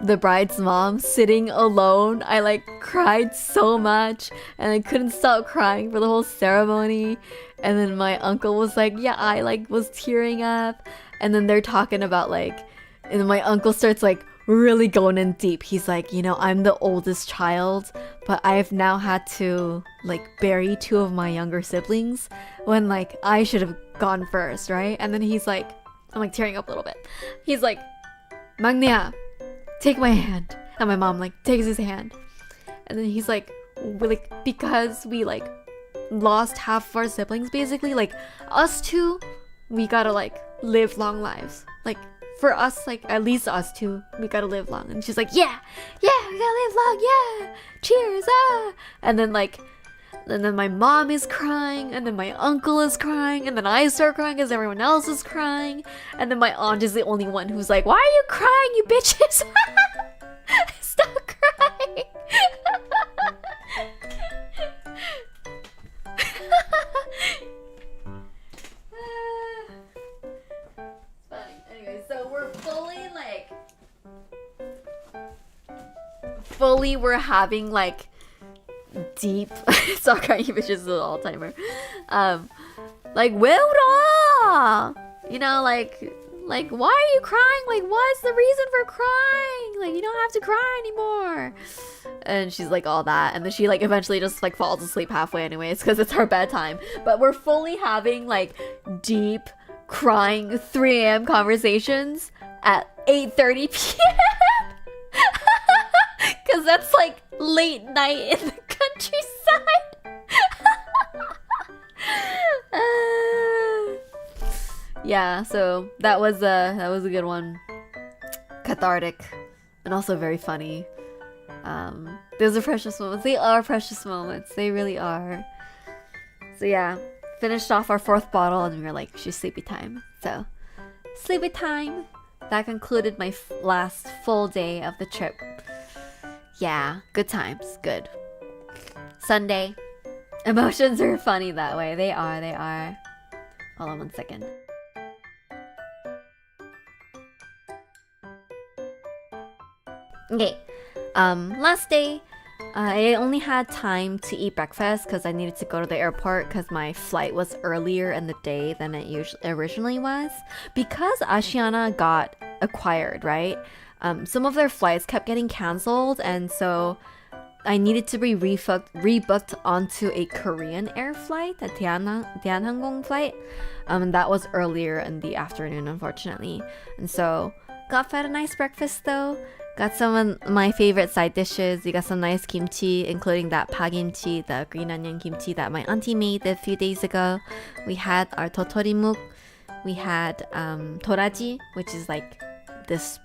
the bride's mom sitting alone, I like cried so much and I couldn't stop crying for the whole ceremony. And then my uncle was like, yeah, I like was tearing up. And then they're talking about like, and then my uncle starts like really going in deep. He's like, you know, I'm the oldest child, but I have now had to like bury 2 of my younger siblings when like I should have gone first, right? And then he's like, I'm like tearing up a little bit. He's like, Magnia, take my hand. And my mom like takes his hand. And then he's like, because we like lost half of our siblings basically, like us 2, we gotta like live long lives. Like for us, like at least us 2, we gotta live long. And she's like, yeah, we gotta live long, yeah, cheers, ah. And then my mom is crying, and then my uncle is crying, and then I start crying because everyone else is crying, and then my aunt is the only one who's like, why are you crying, you bitches? Stop crying. Anyway, so we're fully we're having like deep stop crying, you bitches, is an all-timer. Like, well, you know, like why are you crying? Like, what's the reason for crying? Like, you don't have to cry anymore. And she's like all that, and then she like eventually just like falls asleep halfway anyways because it's her bedtime. But we're fully having like deep crying 3 a.m. conversations at 8:30 p.m. because that's like late night in the countryside. Yeah, so that was a good one. Cathartic and also very funny. Those are precious moments. They are precious moments. They really are. So yeah, finished off our fourth bottle and we were like, she's sleepy time. So sleepy time. That concluded my last full day of the trip. Yeah, good times. Good. Sunday. Emotions are funny that way. They are. They are. Hold on 1 second. Okay. Last day, I only had time to eat breakfast because I needed to go to the airport because my flight was earlier in the day than it originally was. Because Asiana got acquired, right? Some of their flights kept getting canceled, and so I needed to be rebooked onto a Korean air flight, a Tianhangong flight. And that was earlier in the afternoon, unfortunately. And so, got fed a nice breakfast though. Got some of my favorite side dishes. We got some nice kimchi, including that pa kimchi, the green onion kimchi that my auntie made a few days ago. We had our totorimuk. We had toraji, which is like this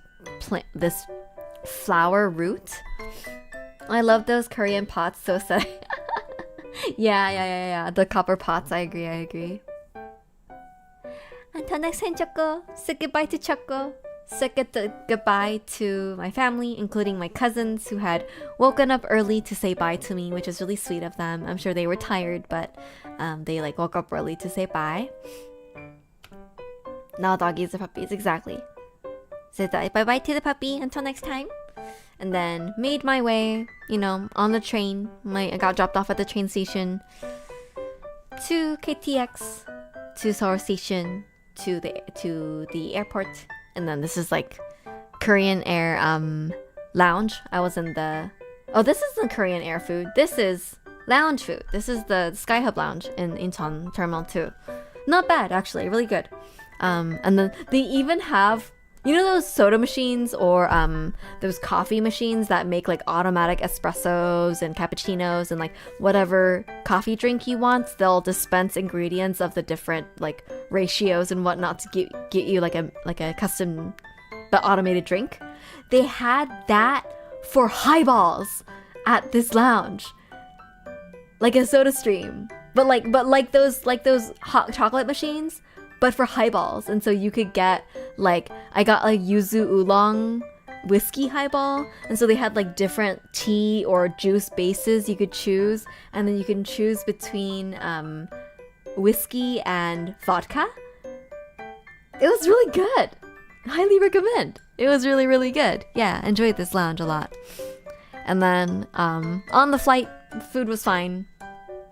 flower root. I love those Korean pots. So sad. Yeah. The copper pots. I agree. Until next time, Choco. Say goodbye to Choco. Said goodbye to my family, including my cousins who had woken up early to say bye to me, which is really sweet of them. I'm sure they were tired, but they like woke up early to say bye. Now doggies are puppies, exactly. Said bye-bye to the puppy until next time. And then made my way, on the train. I got dropped off at the train station to KTX, to Seoul Station, to the airport. And then this is like Korean Air lounge. I was in this isn't Korean Air food. This is lounge food. This is the Sky Hub lounge in Incheon Terminal 2. Not bad, actually, really good. And then they even have, those soda machines or those coffee machines that make like automatic espressos and cappuccinos and like whatever coffee drink you want. They'll dispense ingredients of the different like ratios and whatnot to get you like a custom but automated drink. They had that for highballs at this lounge, like a soda stream, but like those hot chocolate machines, but for highballs. And so you could get I got like yuzu oolong whiskey highball, and so they had like different tea or juice bases you could choose, and then you can choose between whiskey and vodka. It was really good. Highly recommend. It was really, really good. Yeah, enjoyed this lounge a lot. And then on the flight, food was fine.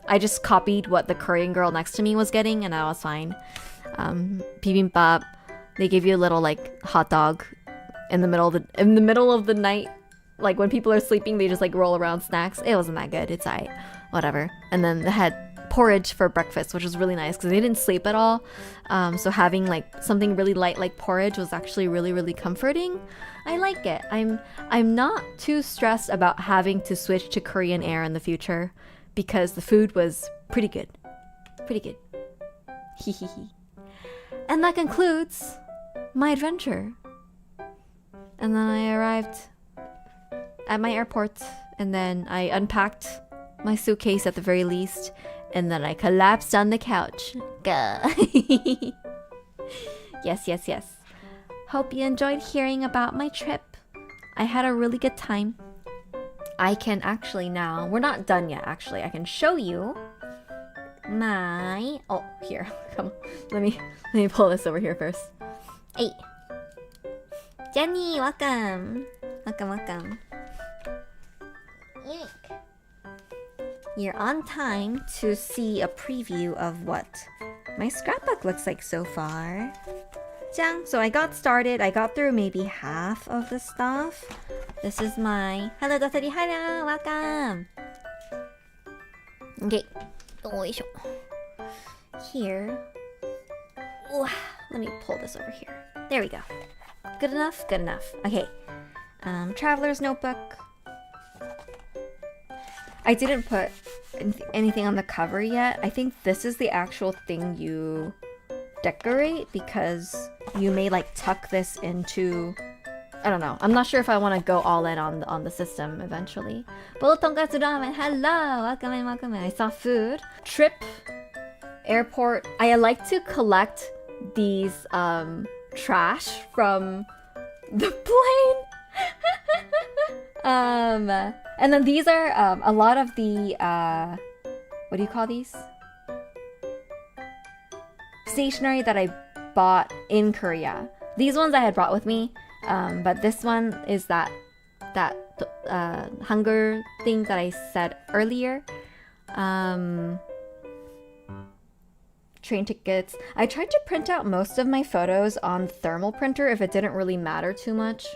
I just copied what the Korean girl next to me was getting, and I was fine. Bibimbap. They give you a little like hot dog in the middle of the night. Like when people are sleeping, they just like roll around snacks. It wasn't that good. It's alright. Whatever. And then they had porridge for breakfast, which was really nice because they didn't sleep at all. So having like something really light like porridge was actually really, really comforting. I like it. I'm not too stressed about having to switch to Korean Air in the future because the food was pretty good. Pretty good. Hehehe. And that concludes my adventure. And then I arrived at my airport, and then I unpacked my suitcase at the very least, and then I collapsed on the couch. Yes. Hope you enjoyed hearing about my trip. I had a really good time. I can actually now, we're not done yet actually, I can show you here, come on. Let me pull this over here first. Hey. Jenny, welcome. Welcome. Yank. You're on time to see a preview of what my scrapbook looks like so far. So I got started. I got through maybe half of the stuff. This is my... Hello, Dotari. Hello, welcome. Okay. Here. Ooh, let me pull this over here. There we go. Good enough? Good enough. Okay. Traveler's notebook. I didn't put anything on the cover yet. I think this is the actual thing you decorate because you may like tuck this into, I don't know. I'm not sure if I want to go all in on the system eventually. Bullet tonkatsu ramen, hello, welcome in, welcome in. I saw food. Trip, airport. I like to collect these trash from the plane. And then these are a lot of the what do you call these? Stationery that I bought in Korea. These ones I had brought with me, but this one is that hunger thing that I said earlier. Train tickets. I tried to print out most of my photos on thermal printer if it didn't really matter too much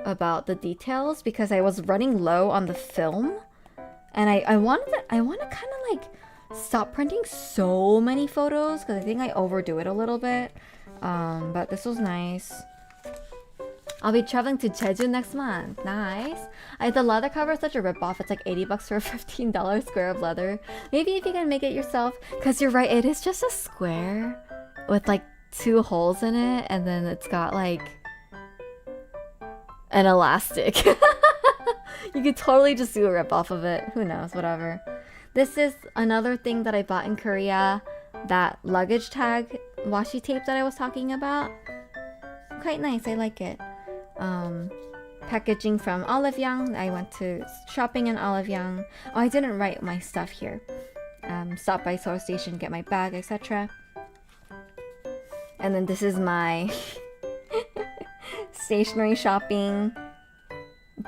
about the details because I was running low on the film, and I want to kind of like stop printing so many photos because I think I overdo it a little bit. But this was nice. I'll be traveling to Jeju next month. Nice. The leather cover is such a ripoff. It's like 80 bucks for a $15 square of leather. Maybe if you can make it yourself, because you're right, it is just a square with like 2 holes in it, and then it's got like an elastic. You could totally just do a ripoff of it. Who knows, whatever. This is another thing that I bought in Korea, that luggage tag washi tape that I was talking about. Quite nice, I like it. Packaging from Olive Young. I went to shopping in Olive Young. Oh, I didn't write my stuff here. Stop by Seoul Station, get my bag, etc. And then this is my stationery shopping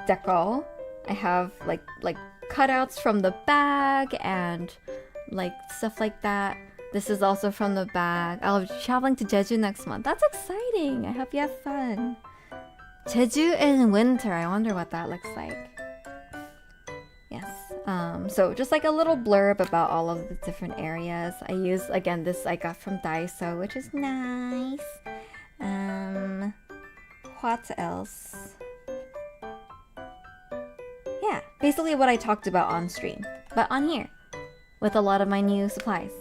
deco. I have like cutouts from the bag and like stuff like that. This is also from the bag. I'll be traveling to Jeju next month. That's exciting. I hope you have fun. Jeju in winter. I wonder what that looks like. Yes. So just like a little blurb about all of the different areas. I use, again, this I got from Daiso, which is nice. What else? Yeah, basically what I talked about on stream, but on here with a lot of my new supplies.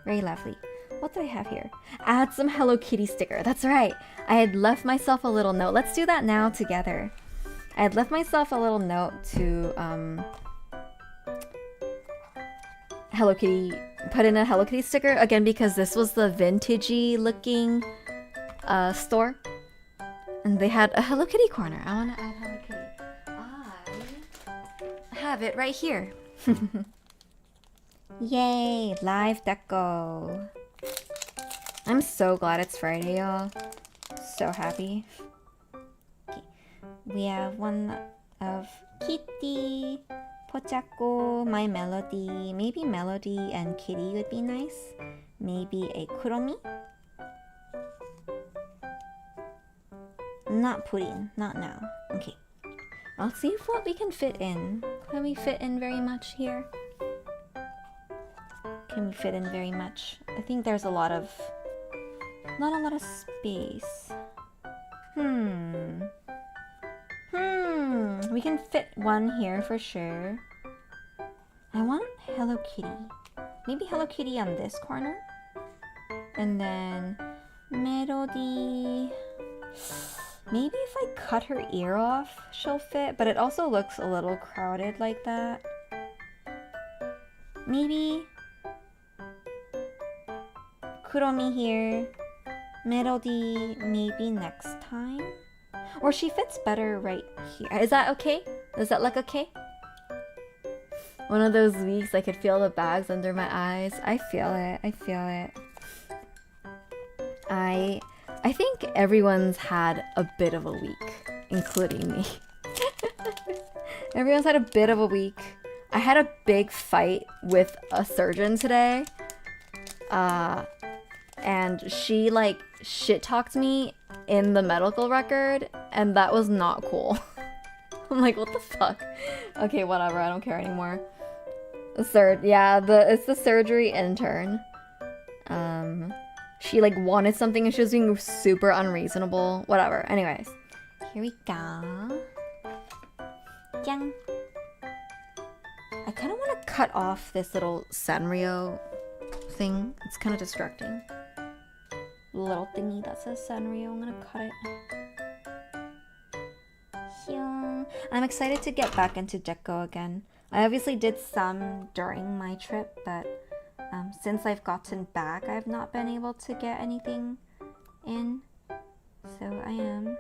Very lovely. What do I have here? Add some Hello Kitty sticker. That's right. I had left myself a little note. Let's do that now together. I had left myself a little note to Hello Kitty, put in a Hello Kitty sticker again because this was the vintagey looking store, and they had a Hello Kitty corner. I want to add Hello Kitty. I have it right here. Yay, live deco. I'm so glad it's Friday, y'all. So happy. Okay. We have one of Kitty, Pochako, My Melody. Maybe Melody and Kitty would be nice. Maybe a Kuromi. Not Pudding, not now. Okay. I'll see what we can fit in. Can we fit in very much here? Can we fit in very much? I think there's not a lot of space. We can fit one here for sure. I want Hello Kitty. Maybe Hello Kitty on this corner. And then Melody. Maybe if I cut her ear off, she'll fit, but it also looks a little crowded like that. Maybe Kuromi here, Melody maybe next time. Or she fits better right here. Is that okay? Does that look okay? One of those weeks I could feel the bags under my eyes. I feel it. I feel it. I think everyone's had a bit of a week, including me. Everyone's had a bit of a week. I had a big fight with a surgeon today. And she like shit-talked me in the medical record, and that was not cool. I'm like, what the fuck? Okay, whatever, I don't care anymore. It's the surgery intern. She like wanted something and she was being super unreasonable. Whatever. Anyways, here we go. Yang. I kind of want to cut off this little Sanrio thing. It's kind of distracting. little thingy that says Sanrio. I'm gonna cut it. Yeah. I'm excited to get back into Deco again. I obviously did some during my trip, but since I've gotten back, I've not been able to get anything in. So I am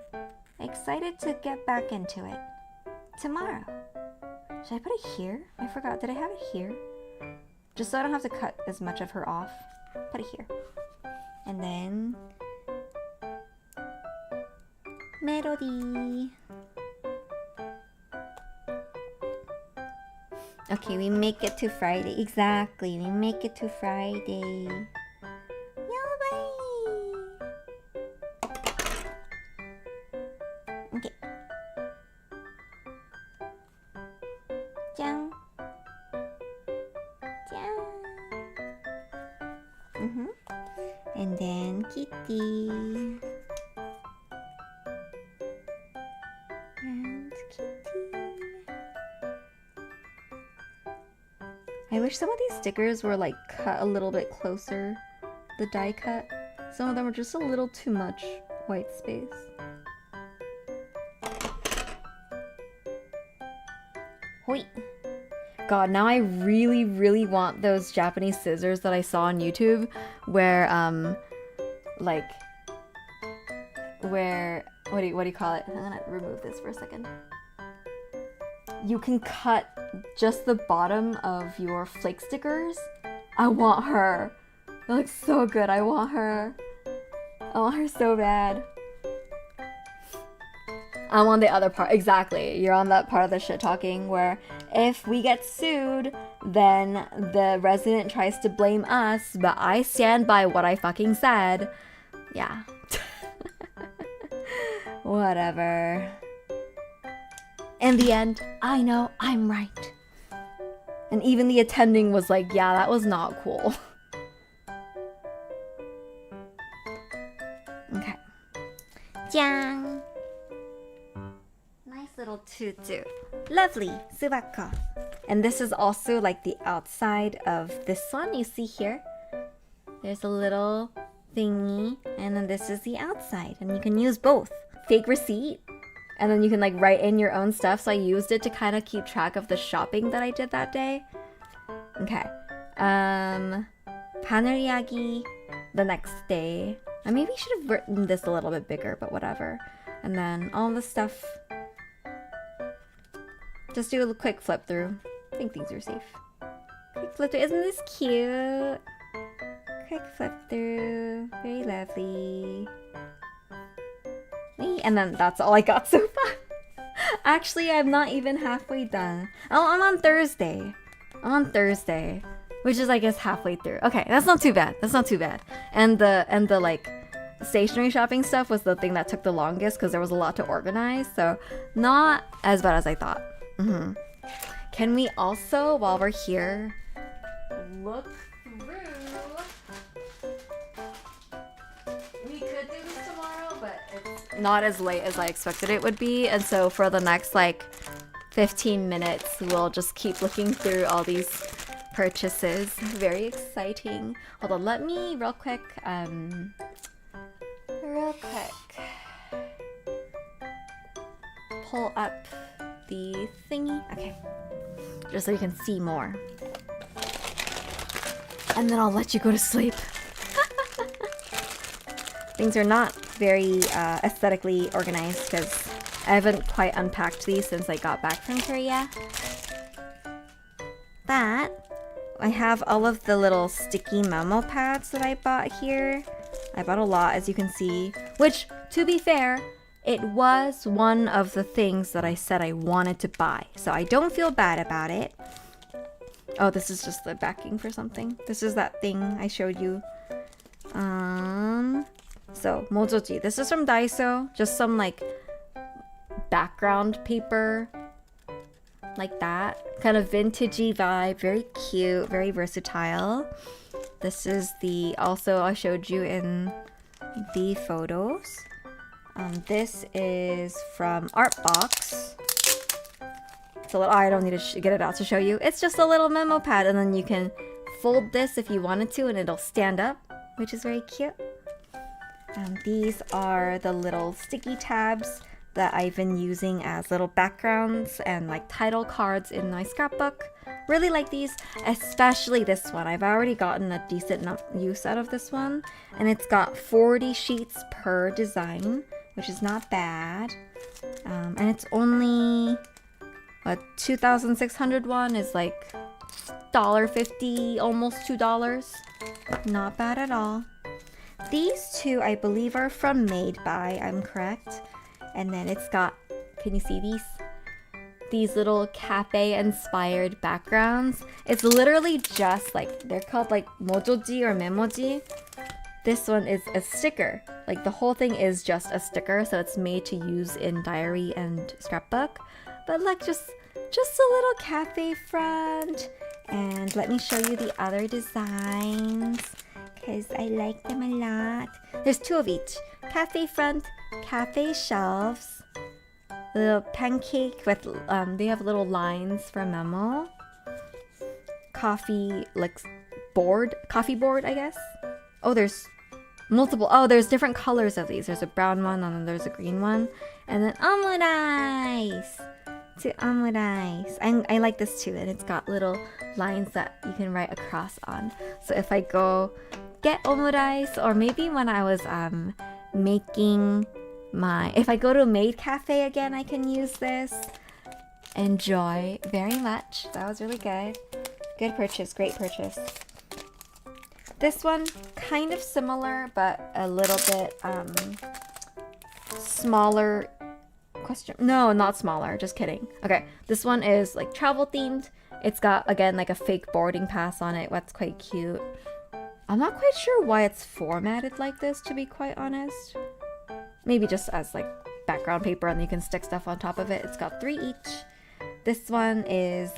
excited to get back into it tomorrow. Should I put it here? I forgot. Did I have it here? Just so I don't have to cut as much of her off. Put it here. And then Melody. Okay, we make it to Friday. Exactly, we make it to Friday. Yay! Okay. 짠. 짠. And then Kitty. And Kitty. I wish some of these stickers were like cut a little bit closer, the die cut. Some of them are just a little too much white space. Hoi. God, now I really want those Japanese scissors that I saw on YouTube where what do you call it? I'm gonna remove this for a second. You can cut just the bottom of your flake stickers. I want her. It looks so good. I want her. I want her so bad. I'm on the other part. Exactly. You're on that part of the shit talking where if we get sued, then the resident tries to blame us, but I stand by what I fucking said. Yeah. Whatever. In the end, I know I'm right. And even the attending was like, yeah, that was not cool. Okay. Jang. Nice little tutu. Lovely, Subako. And this is also like the outside of this one. You see here? There's a little thingy, and then this is the outside. And you can use both. Fake receipt. And then you can like write in your own stuff. So I used it to kind of keep track of the shopping that I did that day. Okay. Paneriyagi the next day. I maybe should have written this a little bit bigger, but whatever. And then all the stuff. Just do a quick flip through. I think these are safe. Quick flip through. Isn't this cute? Quick flip through. Very lovely. And then that's all I got so far. Actually, I'm not even halfway done. Oh, I'm on Thursday. Which is, I guess, halfway through. Okay, that's not too bad. And the like stationery shopping stuff was the thing that took the longest because there was a lot to organize. So not as bad as I thought. Can we also, while we're here, look through? We could do this tomorrow, but it's not as late as I expected it would be. And so for the next like 15 minutes, we'll just keep looking through all these purchases. Very exciting. Hold on, let me real quick pull up the thingy. Okay. Just so you can see more. And then I'll let you go to sleep. Things are not very aesthetically organized because I haven't quite unpacked these since I got back from Korea. But I have all of the little sticky memo pads that I bought here. I bought a lot, as you can see, which, to be fair, it was one of the things that I said I wanted to buy. So I don't feel bad about it. Oh, this is just the backing for something. This is that thing I showed you. So, mojoji. This is from Daiso. Just some, like, background paper. Like that. Kind of vintagey vibe. Very cute. Very versatile. This is the... Also, I showed you in the photos. This is from Artbox. It's a little... I don't need to get it out to show you. It's just a little memo pad, and then you can fold this if you wanted to, and it'll stand up, which is very cute. These are the little sticky tabs that I've been using as little backgrounds and like title cards in my scrapbook. Really like these, especially this one. I've already gotten a decent use out of this one, and it's got 40 sheets per design, which is not bad. And it's only a 2,600 won is like $1.50, almost $2. Not bad at all. These two, I believe, are from Made By, I'm correct. And then it's got, can you see these? These little cafe-inspired backgrounds. It's literally just like, they're called like mojoji or memoji. This one is a sticker. Like the whole thing is just a sticker, so it's made to use in diary and scrapbook. But like just a little cafe front. And let me show you the other designs, because I like them a lot. There's two of each. Cafe front, cafe shelves. Little pancake with, they have little lines for memo. Coffee, like, coffee board, I guess. Oh, there's multiple, there's different colors of these. There's a brown one, and then there's a green one. And then omurice! To omurice. I like this too, and it's got little lines that you can write across on. So if I go get omurice, or maybe when I was making if I go to a maid cafe again, I can use this. Enjoy very much. That was really good. Good purchase, great purchase. This one, kind of similar, but a little bit smaller. No, not smaller, just kidding. Okay, this one is like travel themed. It's got, again, like a fake boarding pass on it. That's quite cute. I'm not quite sure why it's formatted like this, to be quite honest. Maybe just as like background paper, and you can stick stuff on top of it. It's got 3 each. This one is,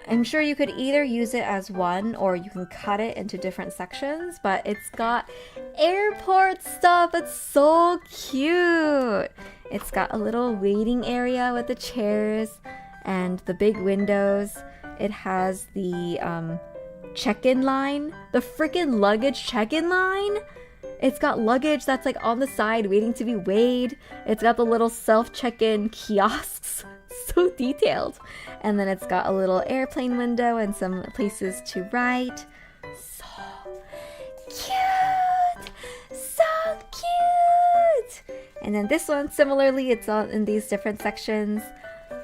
I'm sure you could either use it as one or you can cut it into different sections, but it's got airport stuff. It's so cute. It's got a little waiting area with the chairs and the big windows. It has the check-in line, the freaking luggage check-in line. It's got luggage that's like on the side waiting to be weighed. It's got the little self-check-in kiosks. So detailed. And then it's got a little airplane window and some places to write. So cute! So cute! And then this one, similarly, it's all in these different sections.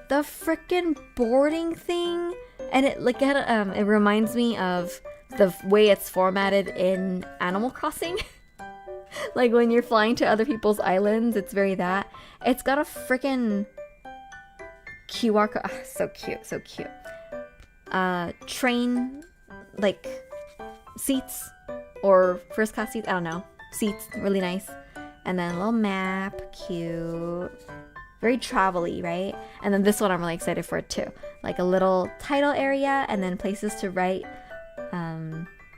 The frickin' boarding thing, and it like it reminds me of the way it's formatted in Animal Crossing. Like when you're flying to other people's islands, it's very that. It's got a frickin' QR code. Oh, so cute, so cute. Train, like, seats or first class seats. I don't know. Seats, really nice. And then a little map, cute. Very travel-y, right? And then this one I'm really excited for too. Like a little title area, and then places to write.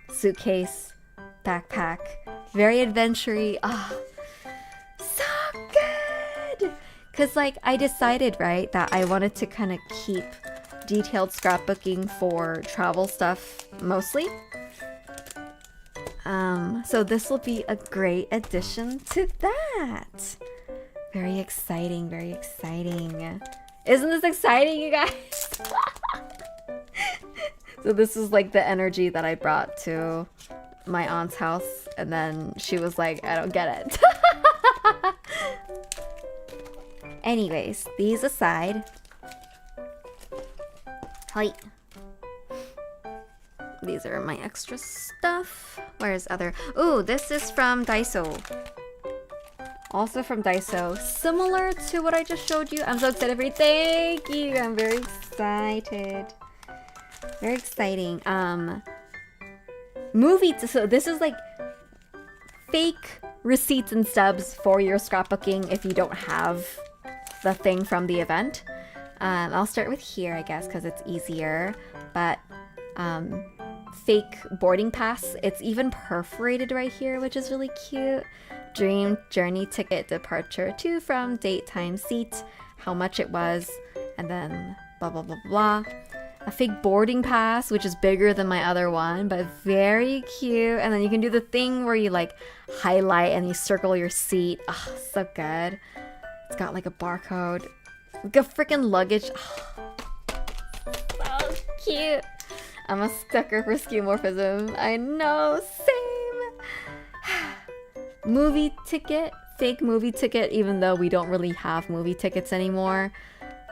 Suitcase, backpack. Very adventure-y. Oh, so good! Because like I decided, right, that I wanted to kind of keep detailed scrapbooking for travel stuff mostly. So this will be a great addition to that. Very exciting, very exciting. Isn't this exciting, you guys? So this is like the energy that I brought to my aunt's house, and then she was like, I don't get it. Anyways, these aside. Hi. These are my extra stuff. Where's other? Ooh, this is from Daiso. Also from Daiso. Similar to what I just showed you. I'm so excited for you. Thank you. I'm very excited. Very exciting. So this is like fake receipts and stubs for your scrapbooking if you don't have the thing from the event. I'll start with here, I guess, because it's easier. But fake boarding pass. It's even perforated right here, which is really cute. Dream journey ticket departure to, from, date, time, seat, how much it was, and then blah blah blah blah. a fake boarding pass, which is bigger than my other one, but very cute. And then you can do the thing where you like highlight and you circle your seat. Oh, so good. It's got like a barcode. Like a freaking luggage. Oh, so cute. I'm a sucker for skeuomorphism. I know, same. Movie ticket, fake movie ticket, even though we don't really have movie tickets anymore.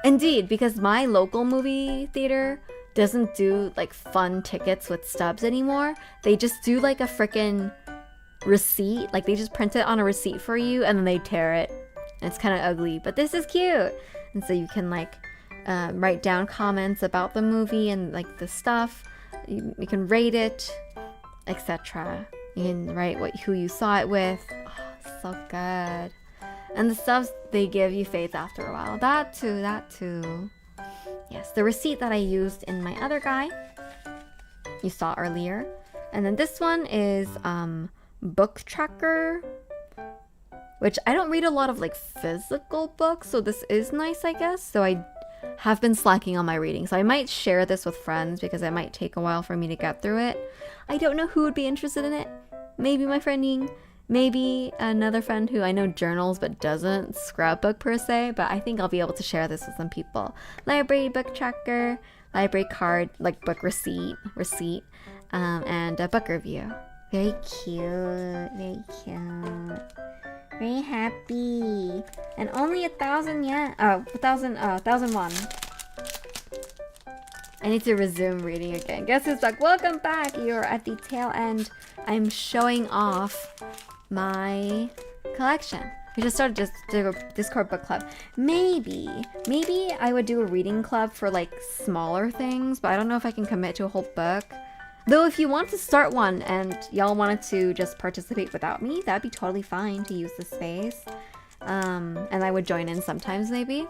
Indeed, because my local movie theater doesn't do like fun tickets with stubs anymore. They just do like a freaking receipt. Like they just print it on a receipt for you and then they tear it. And it's kind of ugly, but this is cute. And so you can like write down comments about the movie and like the stuff. You can rate it, etc. You can write who you saw it with. Oh, so good. And the stuff they give you fades after a while. That too. Yes, the receipt that I used in my other guy, you saw earlier. And then this one is book tracker, which I don't read a lot of like physical books, so this is nice, I guess. So I have been slacking on my reading, so I might share this with friends because it might take a while for me to get through it. I don't know who would be interested in it. Maybe my friend Ying. Maybe another friend who I know journals but doesn't scrapbook per se, but I think I'll be able to share this with some people. Library book tracker, library card, like book receipt, and a book review. Very cute, very happy. And only 1,000 yen. Oh, 1,000 won. I need to resume reading again. Guess who's back? Welcome back. You're at the tail end. I'm showing off my collection. We just started just a Discord book club. Maybe I would do a reading club for like smaller things, but I don't know if I can commit to a whole book. Though if you want to start one and y'all wanted to just participate without me, that'd be totally fine to use the space. And I would join in sometimes maybe.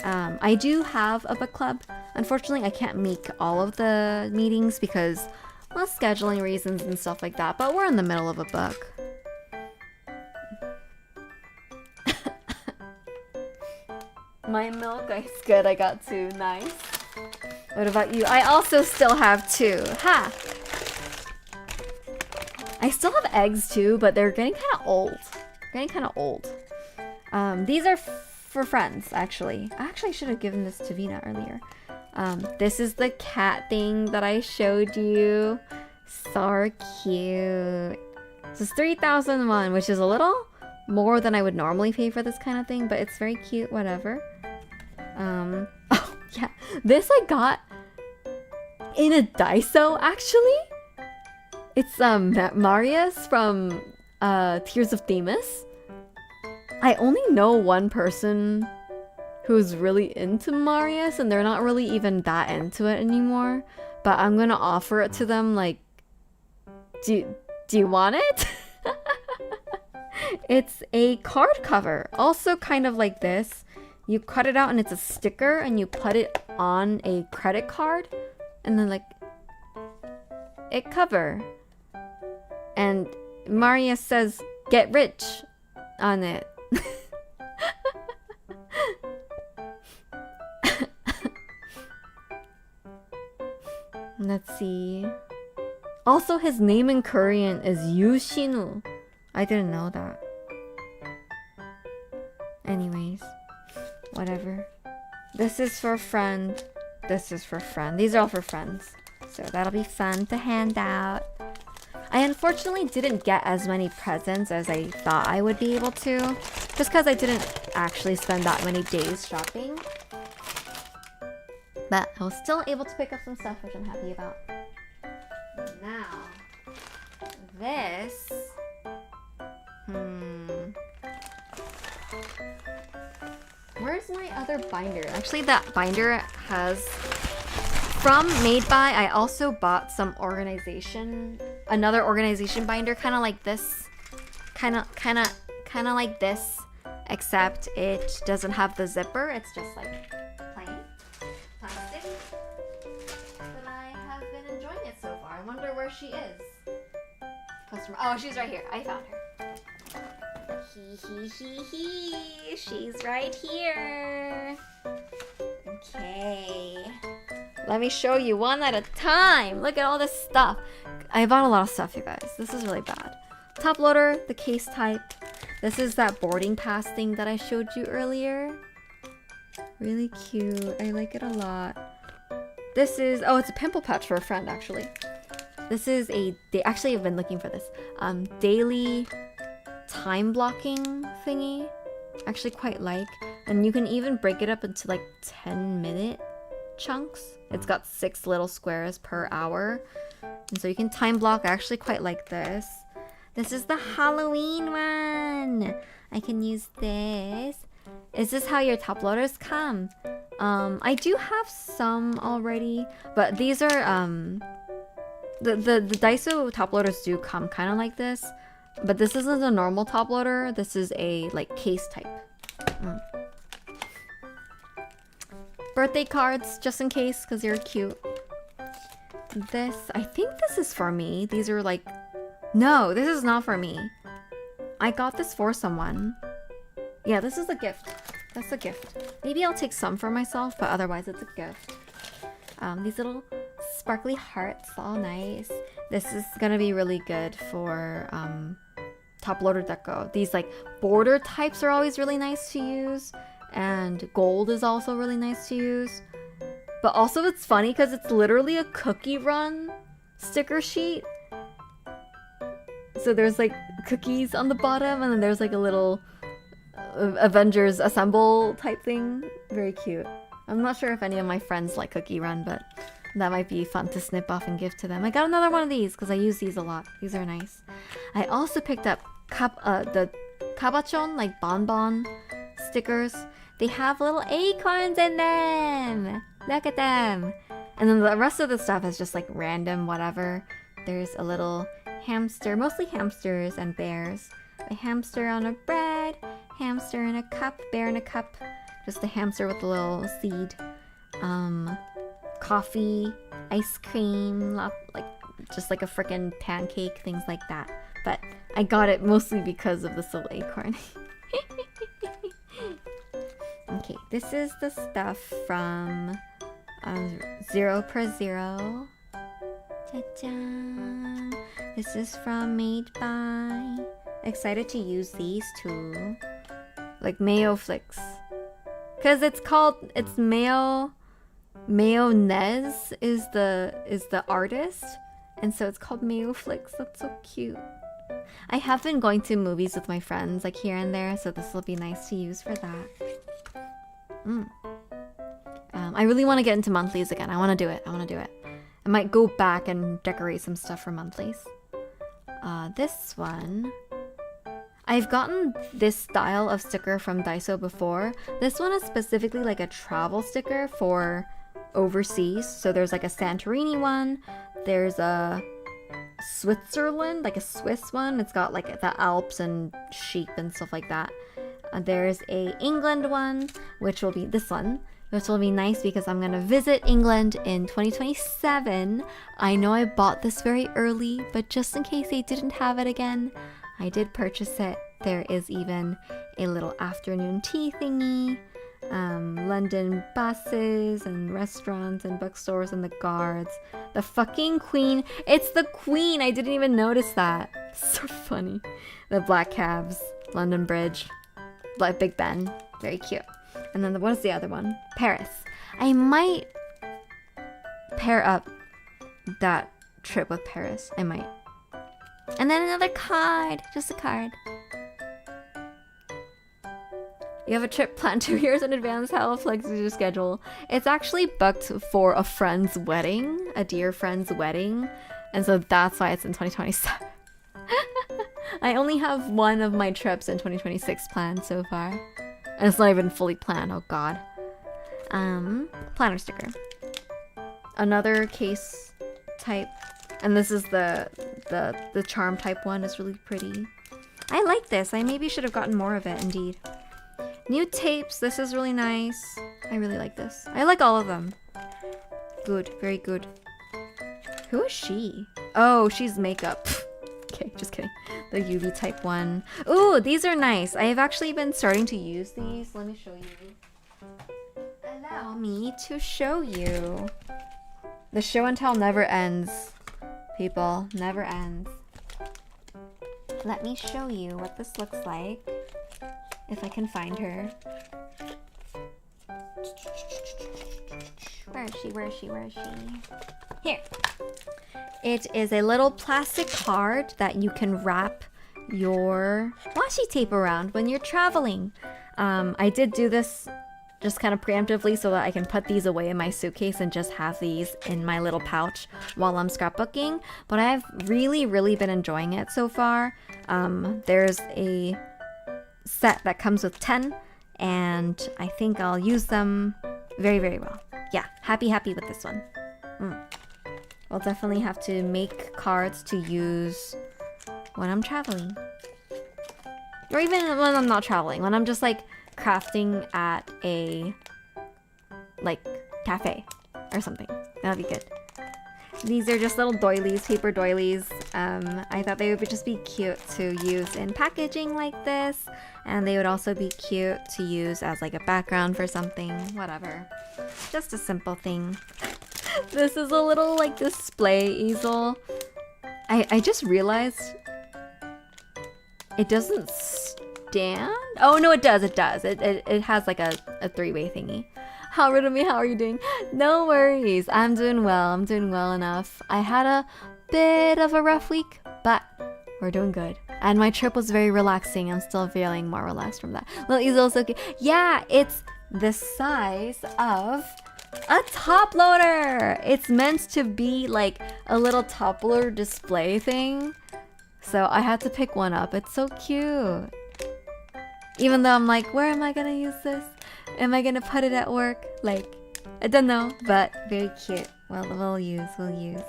I do have a book club. Unfortunately, I can't make all of the meetings because, well, scheduling reasons and stuff like that, but we're in the middle of a book. My milk is good. I got 2. Nice. What about you? I also still have 2. Ha! I still have eggs too, but they're getting kind of old. These are for friends, actually. I actually should have given this to Vina earlier. This is the cat thing that I showed you. So cute. This is 3,001, which is a little more than I would normally pay for this kind of thing, but it's very cute, whatever. Oh, yeah. This I got in a Daiso, actually. It's Marius from Tears of Themis. I only know one person who's really into Marius, and they're not really even that into it anymore. But I'm gonna offer it to them, like, do you want it? It's a card cover, also kind of like this. You cut it out and it's a sticker, and you put it on a credit card, and then like it cover. And Marius says, "Get rich" on it. Let's see. Also, his name in Korean is Yushinu. I didn't know that. Anyways, whatever. This is for a friend. This is for a friend. These are all for friends. So that'll be fun to hand out. I unfortunately didn't get as many presents as I thought I would be able to, just because I didn't actually spend that many days shopping. But I was still able to pick up some stuff, which I'm happy about. Now, this... Where's my other binder? Actually, that binder has... From Made By, I also bought some another organization binder, kind of like this. Kind of like this, except it doesn't have the zipper. It's just like plain plastic. But I have been enjoying it so far. I wonder where she is. Customer. Oh, she's right here. I found her. She's right here. Okay. Let me show you one at a time. Look at all this stuff. I bought a lot of stuff, you guys. This is really bad. Top loader, the case type. This is that boarding pass thing that I showed you earlier. Really cute. I like it a lot. This is, oh, it's a pimple patch for a friend, actually. This is a, actually I've been looking for this. Daily time blocking thingy. Actually quite like. And you can even break it up into like 10-minute chunks. It's got 6 little squares per hour. And so you can time block. I actually quite like this. This is the Halloween one. I can use this. Is this how your top loaders come? I do have some already, but these are the Daiso top loaders do come kind of like this, but this isn't a normal top loader. This is a like case type. Birthday cards, just in case, because you're cute. This, I think this is for me. These are like, no, this is not for me. I got this for someone. Yeah, this is a gift. That's a gift. Maybe I'll take some for myself, but otherwise it's a gift. These little sparkly hearts, all nice. This is gonna be really good for top loader deco. These like border types are always really nice to use, and gold is also really nice to use. But also it's funny because it's literally a cookie run sticker sheet. So there's like cookies on the bottom, and then there's like a little Avengers Assemble type thing. Very cute. I'm not sure if any of my friends like Cookie Run, but that might be fun to snip off and give to them. I got another one of these because I use these a lot. These are nice. I also picked up the Kabachon, like bonbon stickers. They have little acorns in them. Look at them. And then the rest of the stuff is just like random whatever. There's a little hamster, mostly hamsters and bears. A hamster on a bread, hamster in a cup, bear in a cup. Just a hamster with a little seed. Coffee, ice cream, like just like a freaking pancake, things like that. But I got it mostly because of this little acorn. Okay, this is the stuff from 0 per 0. Ta-da! This is from Made By. Excited to use these too. Like mayo flicks. Cause it's Mayonnaise is the artist, and so it's called Mayo Flicks. That's so cute. I have been going to movies with my friends like here and there, so this will be nice to use for that. I really want to get into monthlies again. I want to do it. I might go back and decorate some stuff for monthlies. This one, I've gotten this style of sticker from Daiso before. This one is specifically like a travel sticker for overseas. So there's like a Santorini one. There's a Switzerland, like a Swiss one. It's got like the Alps and sheep and stuff like that. There's a England one, which will be this one, which will be nice because I'm gonna visit England in 2027. I know I bought this very early, but just in case they didn't have it again, I did purchase it. There is even a little afternoon tea thingy, London buses and restaurants and bookstores and the guards. The fucking Queen. It's the Queen. I didn't even notice that. So funny. The black cabs, London Bridge, Big Ben. Very cute. And then what is the other one? Paris. I might pair up that trip with Paris. I might. And then another card. Just a card. You have a trip planned 2 years in advance. How flexible is your schedule? It's actually booked for a friend's wedding. A dear friend's wedding. And so that's why it's in 2027. I only have one of my trips in 2026 planned so far. And it's not even fully planned. Oh god. Planner sticker. Another case type. And this is the charm type one. It's really pretty. I like this. I maybe should have gotten more of it, indeed. New tapes. This is really nice. I really like this. I like all of them. Good. Very good. Who is she? Oh, she's makeup. Okay, just kidding. The UV type one. Ooh, these are nice. I have actually been starting to use these. Let me show you. Allow me to show you. The show and tell never ends, people. Never ends. Let me show you what this looks like. If I can find her. Where is she? Where is she? Where is she? Here. It is a little plastic card that you can wrap your washi tape around when you're traveling. I did do this just kind of preemptively so that I can put these away in my suitcase and just have these in my little pouch while I'm scrapbooking. But I've really, really been enjoying it so far. There's a set that comes with 10, and I think I'll use them very, very well. Yeah, happy with this one. I'll definitely have to make cards to use when I'm traveling. Or even when I'm not traveling, when I'm just like crafting at a like cafe or something. That'll be good. These are just little doilies, paper doilies. I thought they would just be cute to use in packaging like this, and they would also be cute to use as like a background for something, whatever. Just a simple thing. This is a little like display easel. I just realized it doesn't stand. Oh no, it does. It has like a three-way thingy. How rude of me. How are you doing? No worries. I'm doing well. I'm doing well enough. I had a bit of a rough week, but we're doing good. And my trip was very relaxing. I'm still feeling more relaxed from that. Little easel's okay. Yeah, it's the size of a top loader. It's meant to be like a little top loader display thing. So I had to pick one up. It's so cute. Even though I'm like, where am I gonna use this? Am I gonna put it at work? Like, I don't know, but very cute. Well, we'll use. And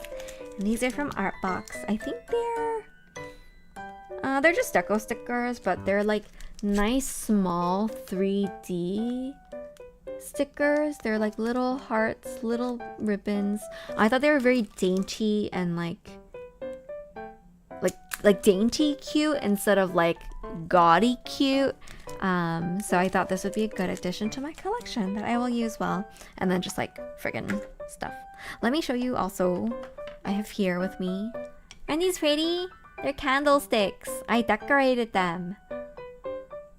these are from Artbox. I think they're just deco stickers, but they're like nice small 3D stickers. They're like little hearts, little ribbons. I thought they were very dainty and like dainty cute instead of like gaudy cute. So I thought this would be a good addition to my collection that I will use well. And then just like friggin' stuff. Let me show you also, I have here with me. Aren't these pretty? They're candlesticks. I decorated them.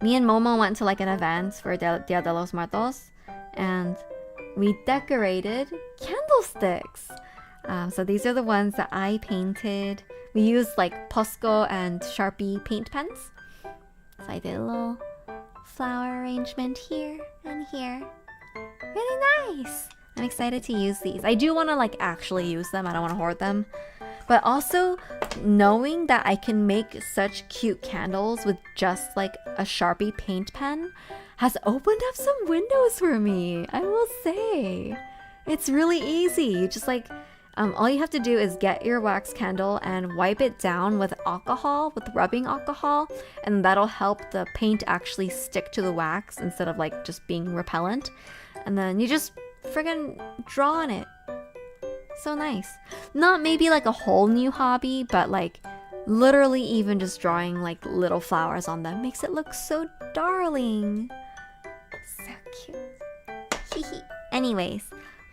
Me and Momo went to like an event for Dia de los Muertos, and we decorated candlesticks. So these are the ones that I painted. We used like Posco and Sharpie paint pens. So I did a little flower arrangement here and here. Really nice. I'm excited to use these. I do want to like actually use them. I don't want to hoard them. But also knowing that I can make such cute candles with just like a Sharpie paint pen has opened up some windows for me. I will say. It's really easy. You just like all you have to do is get your wax candle and wipe it down with alcohol, with rubbing alcohol, and that'll help the paint actually stick to the wax instead of like just being repellent. And then you just friggin' draw on it. So nice. Not maybe like a whole new hobby, but like literally even just drawing like little flowers on them makes it look so darling. So cute. Anyways,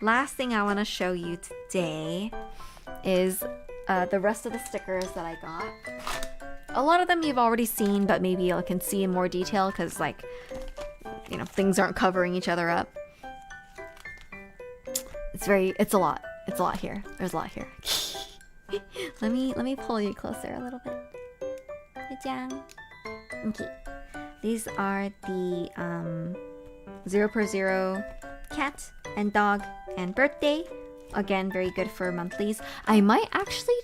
last thing I want to show you today is the rest of the stickers that I got. A lot of them you've already seen, but maybe you can see in more detail because like, you know, things aren't covering each other up. It's a lot. It's a lot here. There's a lot here. let me pull you closer a little bit. Okay. These are the 0x0 cat and dog and birthday. Again, very good for monthlies. I might actually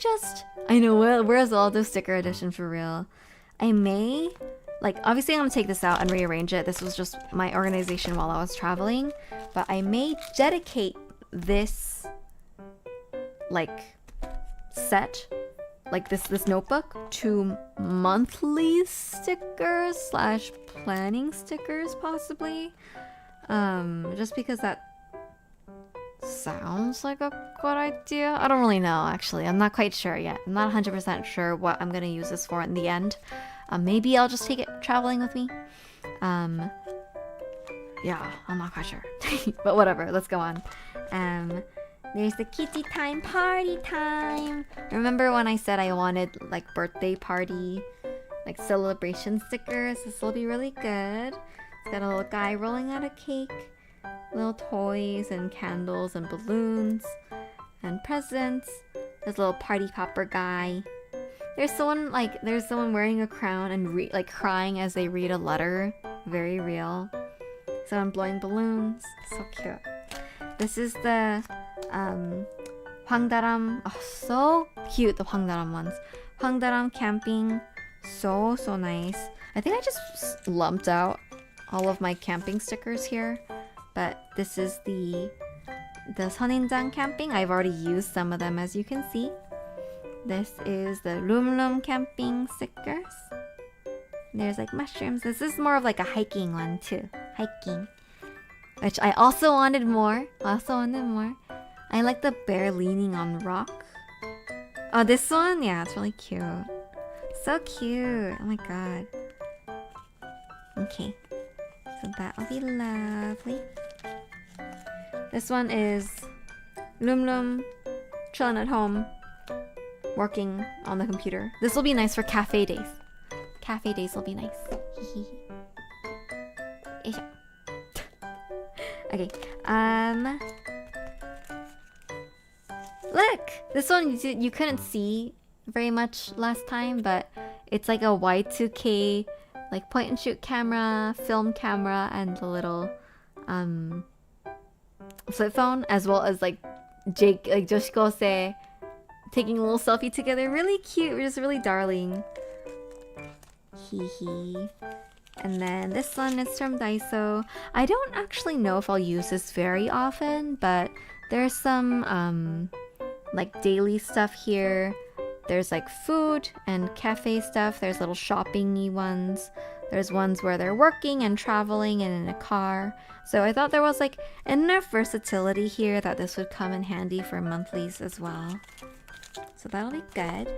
I know, where's all those sticker edition for real? I may, like, obviously I'm gonna take this out and rearrange it. This was just my organization while I was traveling. But I may dedicate this, like, set, like this notebook to monthly stickers slash planning stickers, possibly. Just because that sounds like a good idea. I don't really know, actually. I'm not quite sure yet. I'm not 100% sure what I'm gonna use this for in the end. Maybe I'll just take it traveling with me. Yeah, I'm not quite sure. But whatever, let's go on. There's the kitty time, party time. Remember when I said I wanted like birthday party, like celebration stickers? This will be really good. It's got a little guy rolling out a cake, little toys and candles and balloons and presents. There's a little party popper guy. There's someone wearing a crown and like crying as they read a letter. Very real. Someone blowing balloons. So cute. This is the 황다람. Oh, so cute, the 황다람 ones. 황다람 camping. So nice. I think I just lumped out all of my camping stickers here. But this is the 선인장 camping. I've already used some of them, as you can see. This is the 룸룸 camping stickers. There's like mushrooms. This is more of like a hiking one too. Hiking. Which I also wanted more. I like the bear leaning on rock. Oh, this one? Yeah, it's really cute. So cute. Oh my god. Okay. So that'll be lovely. This one is Lum chilling at home, working on the computer. This will be nice for cafe days. Cafe days will be nice. Okay. Look! This one you couldn't see very much last time, but it's like a Y2K like point and shoot camera, film camera, and the little flip phone, as well as like Jake, like Joshikose taking a little selfie together. Really cute. We're just really darling. Hee hee. And then this one is from Daiso. I don't actually know if I'll use this very often, but there's some like daily stuff here. There's like food and cafe stuff. There's little shopping-y ones. There's ones where they're working and traveling and in a car. So I thought there was like enough versatility here that this would come in handy for monthlies as well. So that'll be good.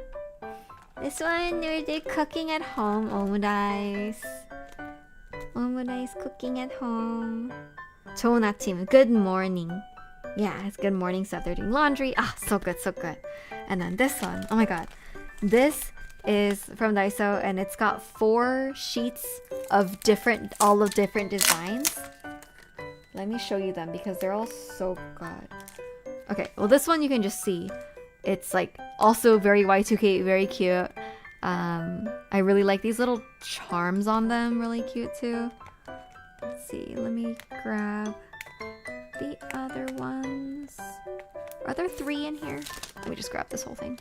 This one, they're cooking at home. Omudais. Omudais cooking at home. 좋은 아침. Good morning. Yeah, it's good morning stuff. They're doing laundry. Ah, so good, so good. And then this one. Oh my god. This is from Daiso, and it's got 4 sheets of all of different designs. Let me show you them because they're all so good. Okay, well this one you can just see. It's like also very Y2K, very cute. I really like these little charms on them, really cute too. Let's see, let me grab the other ones. Are there 3 in here? Let me just grab this whole thing.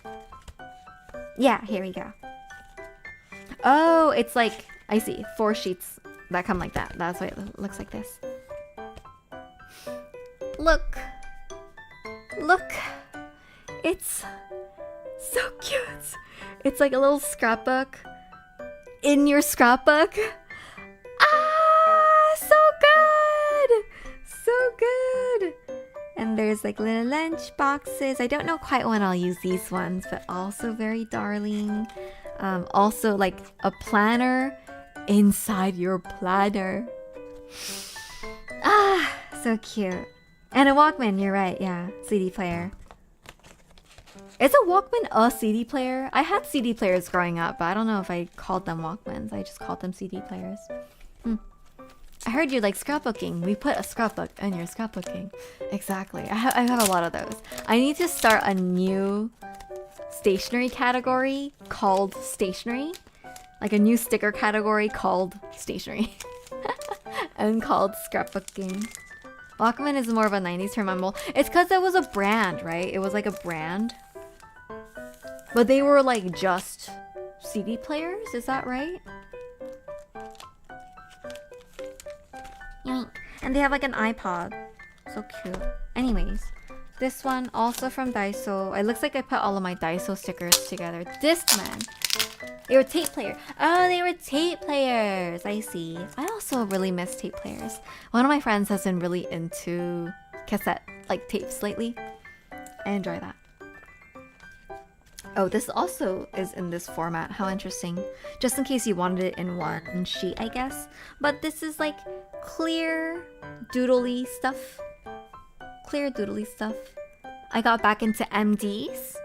Yeah, here we go. Oh, it's like, I see, 4 sheets that come like that. That's why it looks like this. Look. Look. It's so cute. It's like a little scrapbook in your scrapbook. Ah, so good. So good. And there's like little lunch boxes. I don't know quite when I'll use these ones, but also very darling. Also like a planner inside your planner. Ah, so cute. And a Walkman, you're right, yeah. CD player. Is a Walkman a CD player? I had CD players growing up, but I don't know if I called them Walkmans. I just called them CD players. I heard you like scrapbooking. We put a scrapbook in your scrapbooking. Exactly. I have a lot of those. I need to start a new stationery category called stationery. Like a new sticker category called stationery. And called scrapbooking. Walkman is more of a 90s term. It's because it was a brand, right? It was like a brand. But they were like just CD players, is that right? And they have like an iPod. So cute. Anyways, this one also from Daiso. It looks like I put all of my Daiso stickers together. Discman. They were tape players. Oh, they were tape players. I see. I also really miss tape players. One of my friends has been really into cassette like tapes lately. I enjoy that. Oh, this also is in this format. How interesting. Just in case you wanted it in one sheet, I guess. But this is like clear doodly stuff. Clear doodly stuff. I got back into MDs.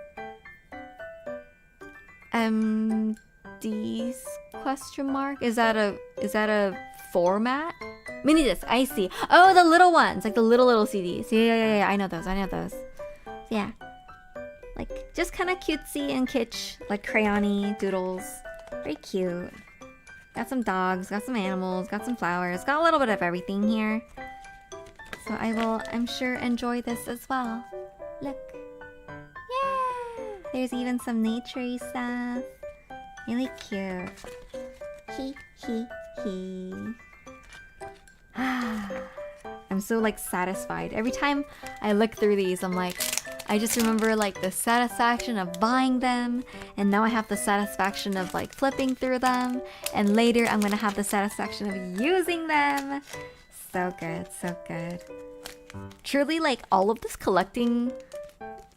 MDs question mark? Is that a format? Mini disc, I see. Oh, the little ones, like the little CDs. Yeah. I know those. Yeah. Like just kind of cutesy and kitsch, like crayony doodles. Very cute. Got some dogs, got some animals, got some flowers, got a little bit of everything here. So I will, I'm sure, enjoy this as well. Look. Yeah! There's even some nature-y stuff. Really cute. He. I'm so like satisfied. Every time I look through these, I'm like, I just remember like the satisfaction of buying them, and now I have the satisfaction of like flipping through them, and later I'm gonna have the satisfaction of using them. So good, so good. Truly, like all of this collecting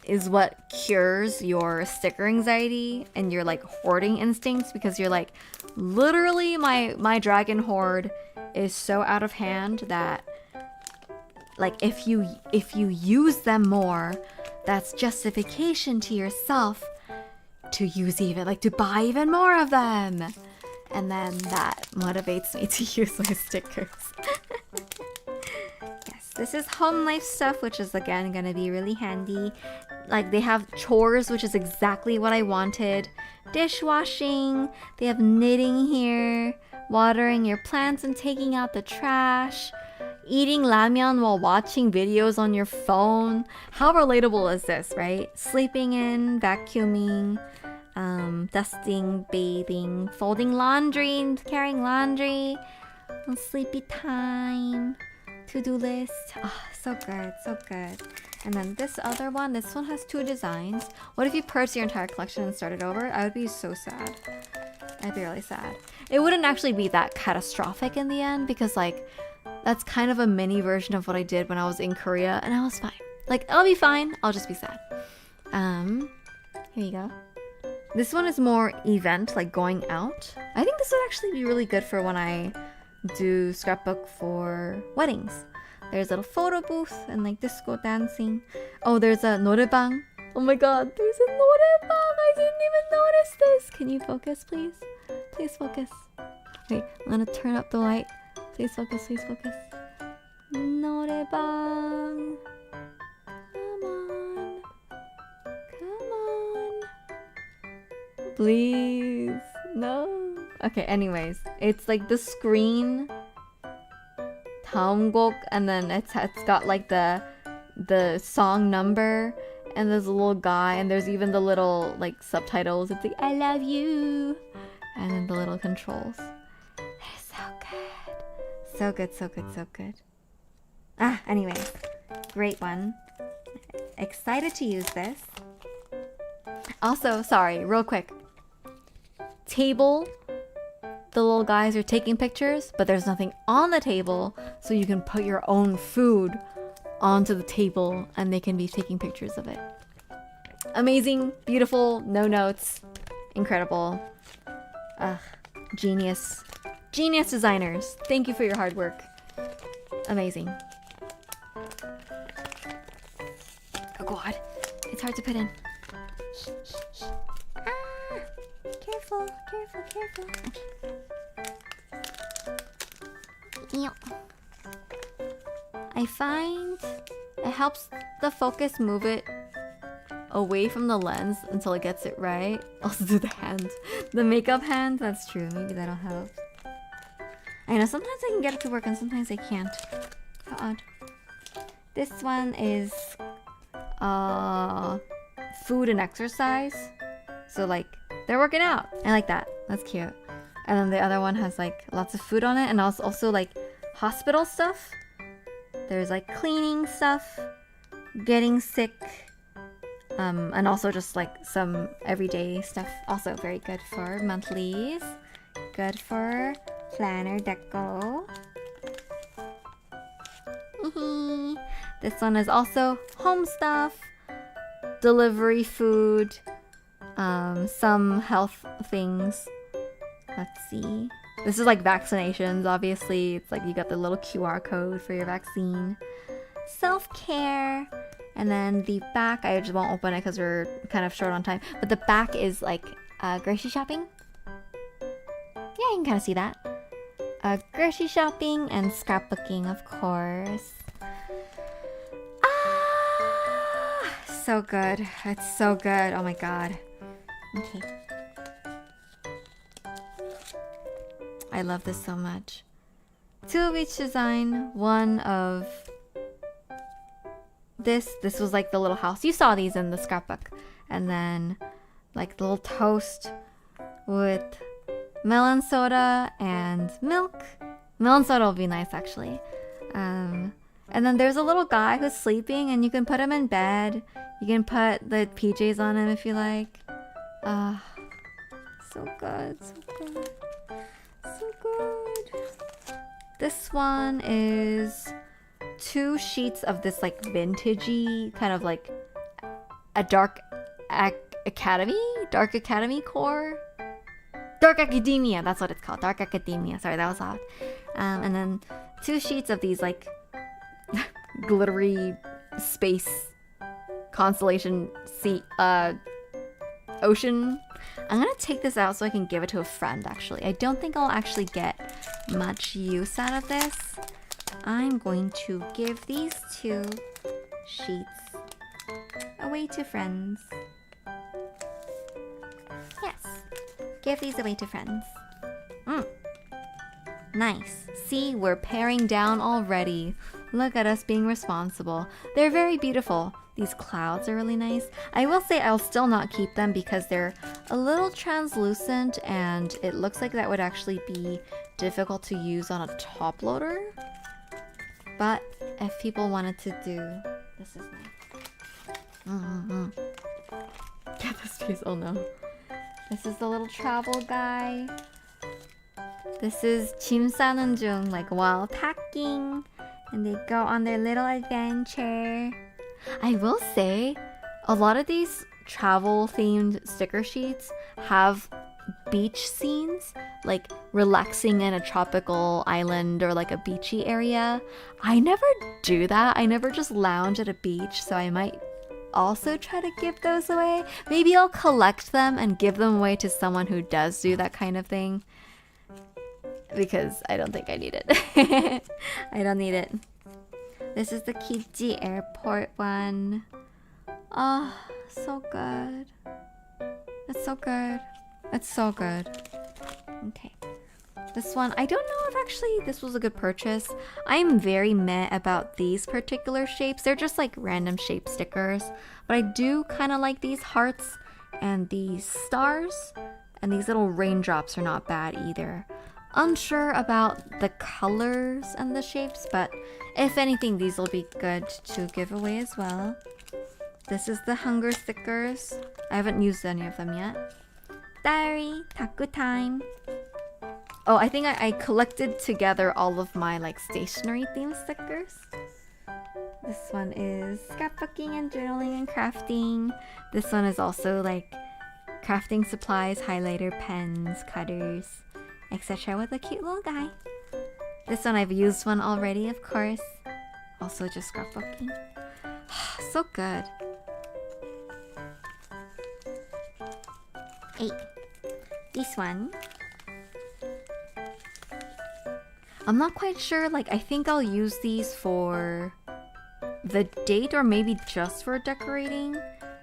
is what cures your sticker anxiety and your like hoarding instincts, because you're like, literally my dragon hoard is so out of hand that like if you use them more, that's justification to yourself to use even, like to buy even more of them. And then that motivates me to use my stickers. Yes, this is home life stuff, which is again gonna be really handy. Like they have chores, which is exactly what I wanted. Dishwashing, they have knitting here, watering your plants and taking out the trash. Eating ramyeon while watching videos on your phone. How relatable is this, right? Sleeping in, vacuuming, dusting, bathing, folding laundry, carrying laundry, sleepy time, to-do list. Oh, so good, so good. And then this other one, this one has 2 designs. What if you purged your entire collection and started over? I would be so sad. I'd be really sad. It wouldn't actually be that catastrophic in the end, because like, that's kind of a mini version of what I did when I was in Korea, and I was fine. Like, I'll be fine, I'll just be sad. Here you go. This one is more event, like going out. I think this would actually be really good for when I do scrapbook for weddings. There's a little photo booth and like disco dancing. Oh, there's a 노래방. Oh my god, there's a 노래방! I didn't even notice this! Can you focus, please? Please focus. Wait, I'm gonna turn up the light. Please focus, please focus. 노래방. Come on. Please. No. Okay, anyways. It's like the screen. 다음 곡, and then it's got like the song number, and there's a little guy, and there's even the little like subtitles. It's like, I love you. And then the little controls. It's so good. So good, so good, so good. Anyways, great one. Excited to use this. Also, sorry, real quick. Table. The little guys are taking pictures, but there's nothing on the table, so you can put your own food onto the table and they can be taking pictures of it. Amazing, beautiful, no notes, incredible. Genius. Genius designers, thank you for your hard work. Amazing. Oh god, it's hard to put in. Careful, careful, careful. Okay. I find it helps the focus move it away from the lens until it gets it right. Also do the hand. The makeup hand, that's true. Maybe that'll help. I know, sometimes I can get it to work and sometimes I can't. How odd. This one is food and exercise. So like, they're working out. I like that. That's cute. And then the other one has like lots of food on it, and also like hospital stuff. There's like cleaning stuff, getting sick, and also just like some everyday stuff. Also very good for monthlies. Good for planner deco. This one is also home stuff, delivery food, some health things. Let's see. This is like vaccinations, obviously. It's like you got the little QR code for your vaccine. Self-care. And then the back, I just won't open it because we're kind of short on time. But the back is like grocery shopping. Yeah, you can kind of see that. Grocery shopping and scrapbooking, of course. Ah, so good. It's so good. Oh my god. Okay. I love this so much. 2 of each design. One of this. This was like the little house. You saw these in the scrapbook. And then like the little toast with melon soda and milk. Melon soda will be nice actually. And then there's a little guy who's sleeping and you can put him in bed. You can put the PJs on him if you like. So good, so good. So good. This one is 2 sheets of this like vintagey kind of like a dark academy core. Dark Academia, that's what it's called. Dark Academia. Sorry, that was off. And then 2 sheets of these like glittery space constellation ocean. I'm gonna take this out so I can give it to a friend actually. I don't think I'll actually get much use out of this. I'm going to give these 2 sheets away to friends. Yes. Give these away to friends. Nice. See, we're paring down already. Look at us being responsible. They're very beautiful. These clouds are really nice. I will say I'll still not keep them because they're a little translucent and it looks like that would actually be difficult to use on a top loader. But if people wanted to do... This is nice. Get this piece. Oh no. This is the little travel guy. This is 짐 싸는 중, like while packing. And they go on their little adventure. I will say, a lot of these travel-themed sticker sheets have beach scenes, like relaxing in a tropical island or like a beachy area. I never do that. I never just lounge at a beach, so I might also try to give those away. Maybe I'll collect them and give them away to someone who does do that kind of thing. Because I don't think I need it. I don't need it. This is the Kiji Airport one. Oh, so good. It's so good. It's so good. Okay. This one, I don't know if actually this was a good purchase. I'm very meh about these particular shapes. They're just like random shape stickers. But I do kind of like these hearts and these stars. And these little raindrops are not bad either. Unsure about the colors and the shapes, but if anything, these will be good to give away as well. This is the hunger stickers. I haven't used any of them yet. Diary, taku time. Oh, I think I collected together all of my like stationery theme stickers. This one is scrapbooking and journaling and crafting. This one is also like crafting supplies, highlighter, pens, cutters, etc. with a cute little guy. This one I've used one already, of course. Also just scrapbooking. So good. 8. This one. I'm not quite sure, like I think I'll use these for the date or maybe just for decorating.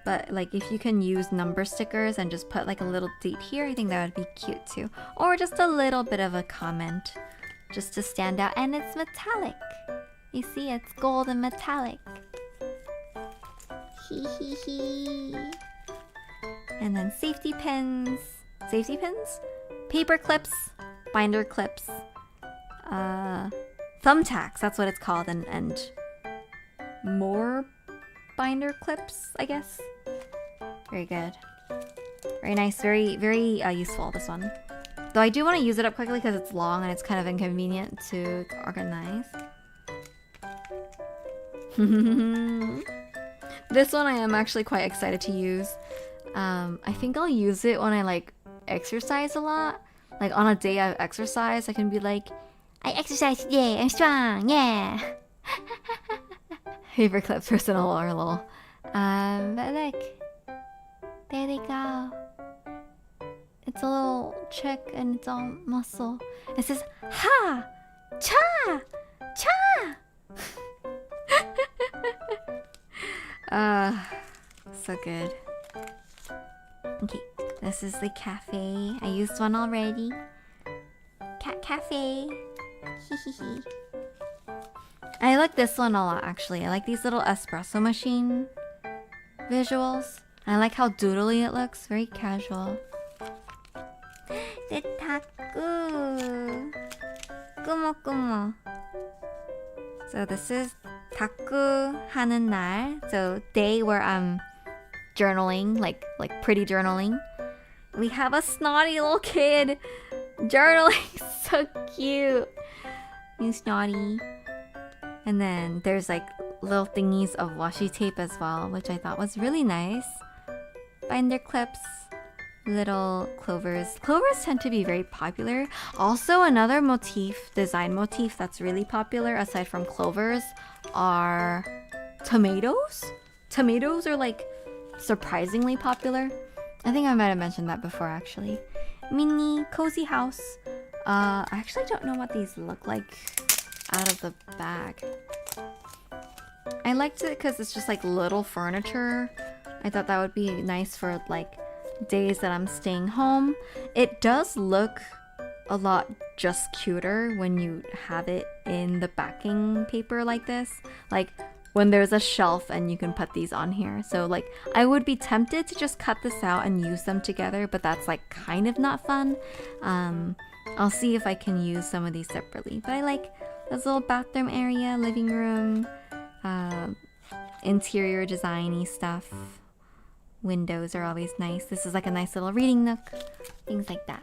But like if you can use number stickers and just put like a little date here, I think that would be cute too. Or just a little bit of a comment just to stand out. And it's metallic. You see, it's gold and metallic. Hee hee hee. And then safety pins. Safety pins? Paper clips. Binder clips. Thumbtacks, that's what it's called. And more binder clips, I guess. Very good. Very nice. Very, very useful, this one. Though I do want to use it up quickly because it's long and it's kind of inconvenient to organize. This one I am actually quite excited to use. I think I'll use it when I like exercise a lot. Like on a day I exercise, I can be like, I exercise, yeah, I'm strong, yeah. Paperclip personal or lol. But look, there they go. It's a little chick and it's all muscle. It says ha, cha, cha. So good. Okay, this is the cafe. I used one already. Cat cafe. Hehehe. I like this one a lot actually. I like these little espresso machine visuals. I like how doodly it looks. Very casual. The taku. Kumo kumo. So this is taku 하는 날. So day where I'm journaling, like pretty journaling. We have a snotty little kid journaling. So cute. He's snotty. And then there's like little thingies of washi tape as well, which I thought was really nice. Binder clips, little clovers. Clovers tend to be very popular. Also, another design motif that's really popular aside from clovers are tomatoes. Tomatoes are like surprisingly popular. I think I might have mentioned that before actually. Mini cozy house. I actually don't know what these look like out of the bag. I liked it because it's just like little furniture. I thought that would be nice for like days that I'm staying home. It does look a lot just cuter when you have it in the backing paper like this. Like when there's a shelf and you can put these on here. So like I would be tempted to just cut this out and use them together, but that's like kind of not fun. I'll see if I can use some of these separately. But I like this little bathroom area, living room, interior designy stuff. Windows are always nice. This is like a nice little reading nook. Things like that.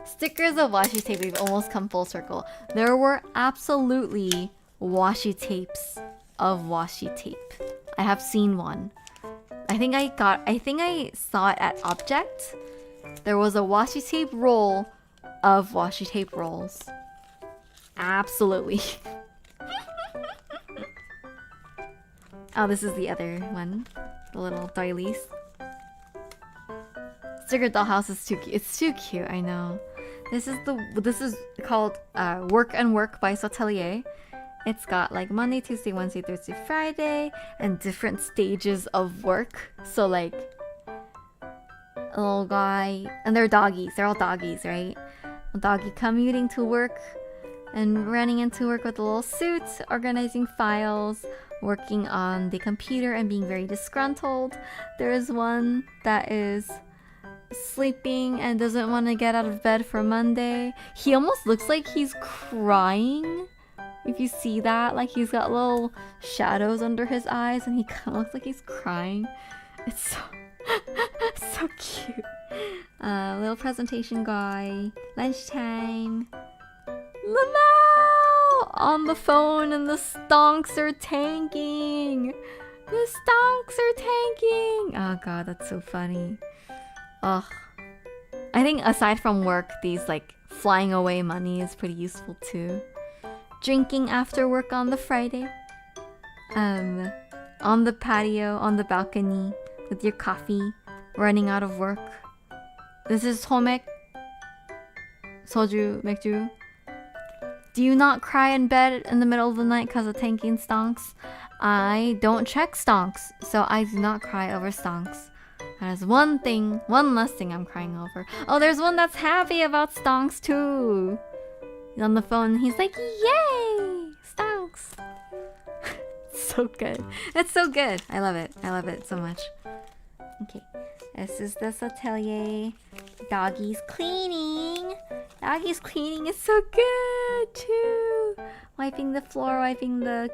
Stickers of washi tape. We've almost come full circle. There were absolutely washi tapes of washi tape. I have seen one. I think I saw it at Object. There was a washi tape roll of washi tape rolls. Absolutely. Oh, this is the other one. The little doilies. Sticker dollhouse is too cute. It's too cute, I know. This is called Work and Work by Sotelier. It's got like Monday, Tuesday, Wednesday, Thursday, Friday, and different stages of work. So like a little guy, and they're doggies. They're all doggies, right? A doggy commuting to work and running into work with a little suit, organizing files, working on the computer and being very disgruntled. There is one that is sleeping and doesn't want to get out of bed for Monday. He almost looks like he's crying. If you see that, like he's got little shadows under his eyes and he kind of looks like he's crying. It's so so cute. Little presentation guy. Lunchtime. Lamau on the phone and the stonks are tanking. The stonks are tanking. Oh god, that's so funny. Ugh. I think aside from work, these like flying away money is pretty useful too. Drinking after work on the Friday. On the patio, on the balcony with your coffee, running out of work. This is Tomek. Soju, 맥주. Do you not cry in bed in the middle of the night because of tanking stonks? I don't check stonks, so I do not cry over stonks. That is one less thing I'm crying over. Oh, there's one that's happy about stonks too. He's on the phone and he's like, yay! Stonks! So good. It's so good. I love it. I love it so much. Okay. This is the Sotelier. Doggy's cleaning. Doggy's cleaning is so good too. Wiping the floor, wiping the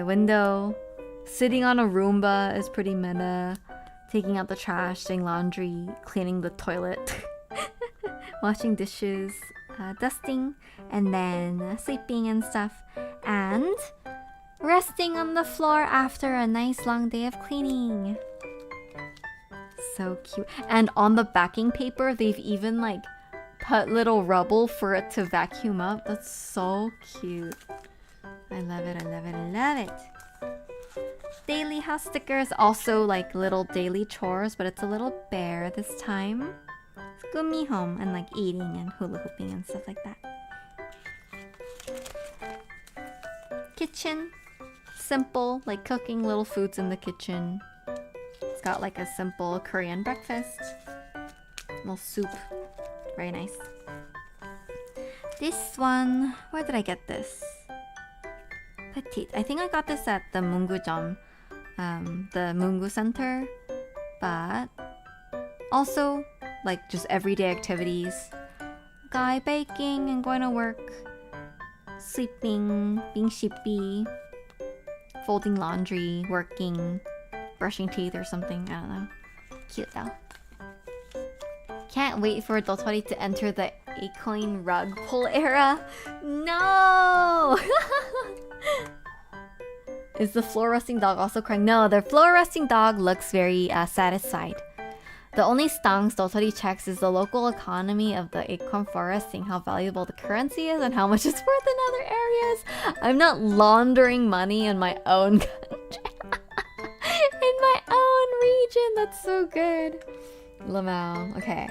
window. Sitting on a Roomba is pretty meta. Taking out the trash, doing laundry, cleaning the toilet. Washing dishes, dusting, and then sleeping and stuff. And resting on the floor after a nice long day of cleaning. So cute. And on the backing paper, they've even like put little rubble for it to vacuum up. That's so cute. I love it. I love it. I love it. Daily house stickers, also like little daily chores, but it's a little bear this time. It's gumi home and like eating and hula hooping and stuff like that. Kitchen, simple, like cooking little foods in the kitchen. It's got like a simple Korean breakfast, little soup, very nice. This one, where did I get this? Petite. I think I got this at the Munggujjeom, the Mungu Center, but also like just everyday activities. Guy baking and going to work, sleeping, being sheepy, folding laundry, working, brushing teeth or something. I don't know. Cute though. Can't wait for Dotori to enter the acorn rug pull era. No! Is the floor resting dog also crying? No, the floor resting dog looks very satisfied. The only stonks Dotori checks is the local economy of the acorn forest, seeing how valuable the currency is and how much it's worth in other areas. I'm not laundering money in my own country. In my own region. That's so good. Lamau. Okay.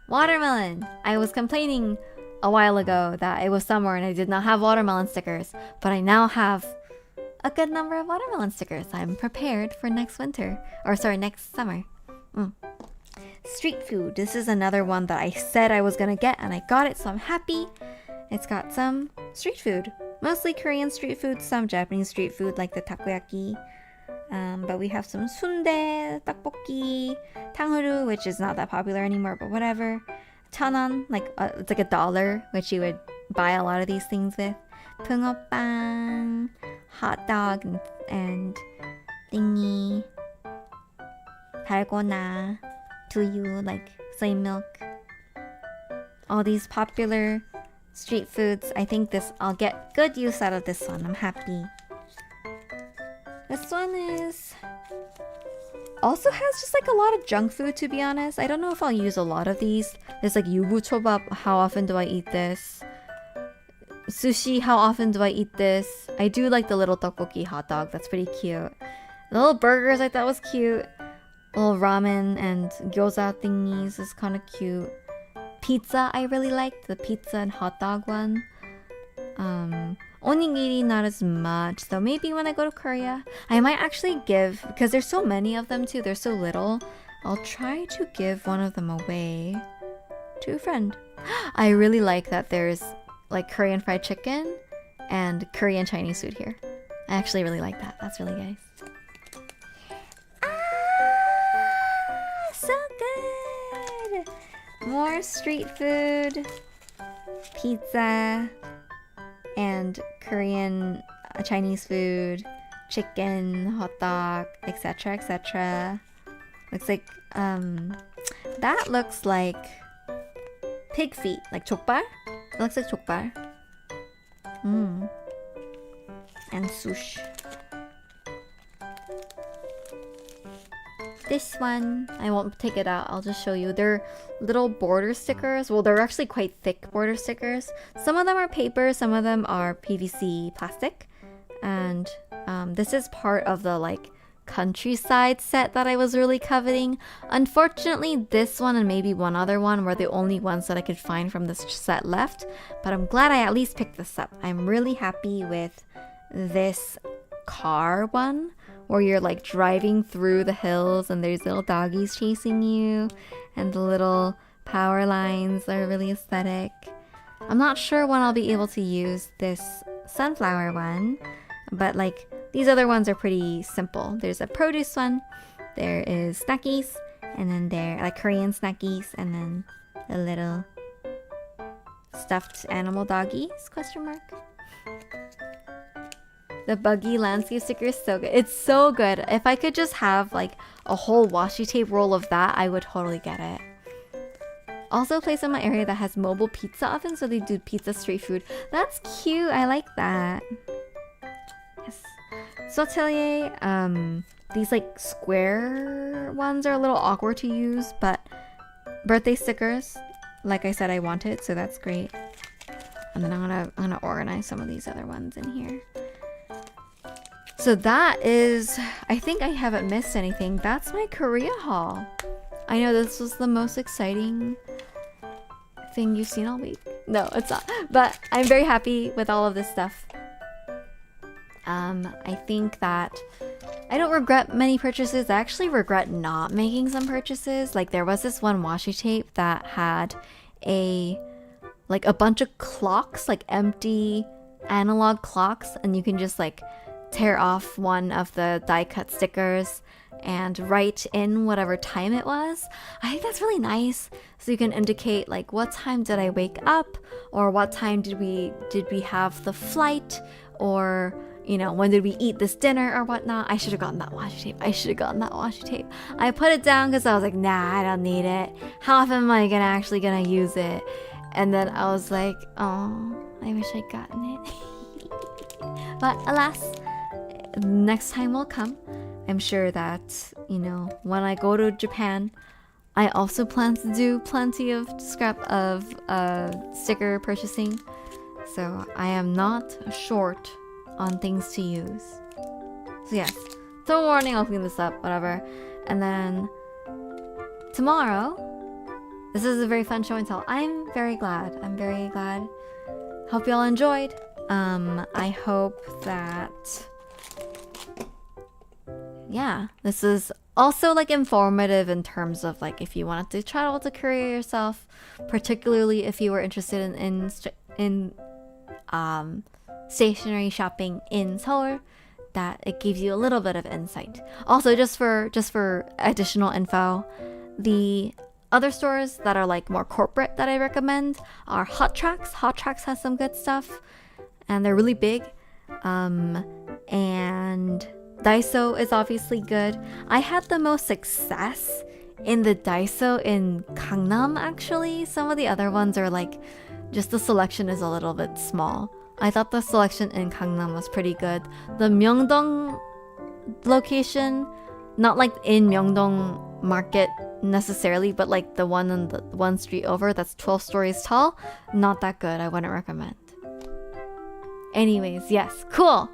Watermelon. I was complaining a while ago that it was summer and I did not have watermelon stickers, but I now have a good number of watermelon stickers. I'm prepared for next winter. Or sorry, next summer. Street food. This is another one that I said I was gonna get and I got it, so I'm happy. It's got some street food. Mostly Korean street food, some Japanese street food like the takoyaki. But we have some sundae, tteokbokki, tanghuru, which is not that popular anymore, but whatever. Chanan, like it's like $1, which you would buy a lot of these things with. Bungeoppang, hot dog and thingy. Dalgona, duyu, like soy milk. All these popular street foods. I think I'll get good use out of this one. I'm happy. This one also has just like a lot of junk food, to be honest. I don't know if I'll use a lot of these. There's like yubu chobap. How often do I eat this? Sushi. How often do I eat this? I do like the little tteokbokki hot dog. That's pretty cute. The little burgers I thought was cute. Little ramen and gyoza thingies is kind of cute. Pizza I really liked. The pizza and hot dog one. Onigiri not as much, so maybe when I go to Korea I might actually give, because there's so many of them too, they're so little, I'll try to give one of them away to a friend. I really like that there's like Korean fried chicken and Korean Chinese food here. I actually really like that. That's really nice. So good! More street food, pizza, and Korean Chinese food, chicken, hot dog, etc, etc. Looks like that looks like pig feet, like 족발. It looks like 족발. And sush. This one, I won't take it out, I'll just show you. They're little border stickers. Well, they're actually quite thick border stickers. Some of them are paper, some of them are PVC plastic. And this is part of the like countryside set that I was really coveting. Unfortunately, this one and maybe one other one were the only ones that I could find from this set left. But I'm glad I at least picked this up. I'm really happy with this car one, where you're like driving through the hills and there's little doggies chasing you and the little power lines are really aesthetic. I'm not sure when I'll be able to use this sunflower one, but like these other ones are pretty simple. There's a produce one, there is snackies, and then there like Korean snackies, and then the little stuffed animal doggies, question mark. The buggy landscape sticker is so good. It's so good. If I could just have like a whole washi tape roll of that, I would totally get it. Also a place in my area that has mobile pizza ovens, so they do pizza street food. That's cute. I like that. Yes. Sotelier, these like square ones are a little awkward to use, but birthday stickers, like I said, I wanted, so that's great. And then I'm gonna organize some of these other ones in here. So that is, I think I haven't missed anything. That's my Korea haul. I know this was the most exciting thing you've seen all week. No, it's not. But I'm very happy with all of this stuff. I think that I don't regret many purchases. I actually regret not making some purchases. Like there was this one washi tape that had a bunch of clocks, like empty analog clocks, and you can just like tear off one of the die cut stickers and write in whatever time it was. I think that's really nice. So you can indicate like what time did I wake up, or what time did we have the flight, or you know, when did we eat this dinner or whatnot. I should have gotten that washi tape. I put it down because I was like, nah, I don't need it. How often am I actually gonna use it? And then I was like, oh, I wish I'd gotten it. But alas, next time will come. I'm sure that, you know, when I go to Japan, I also plan to do plenty of sticker purchasing. So I am not short on things to use. So yes, tomorrow morning I'll clean this up, whatever. And then tomorrow, this is a very fun show and tell. I'm very glad. Hope y'all enjoyed. I hope that, yeah, this is also like informative in terms of like if you wanted to travel to Korea yourself, particularly if you were interested in stationery shopping in Seoul, that it gives you a little bit of insight. Also, just for additional info, the other stores that are like more corporate that I recommend are Hot Tracks. Hot Tracks has some good stuff, and they're really big. And Daiso is obviously good. I had the most success in the Daiso in Gangnam, actually. Some of the other ones are like, just the selection is a little bit small. I thought the selection in Gangnam was pretty good. The Myeongdong location, not like in Myeongdong Market necessarily, but like the one on the one street over that's 12 stories tall, not that good. I wouldn't recommend. Anyways, yes, cool.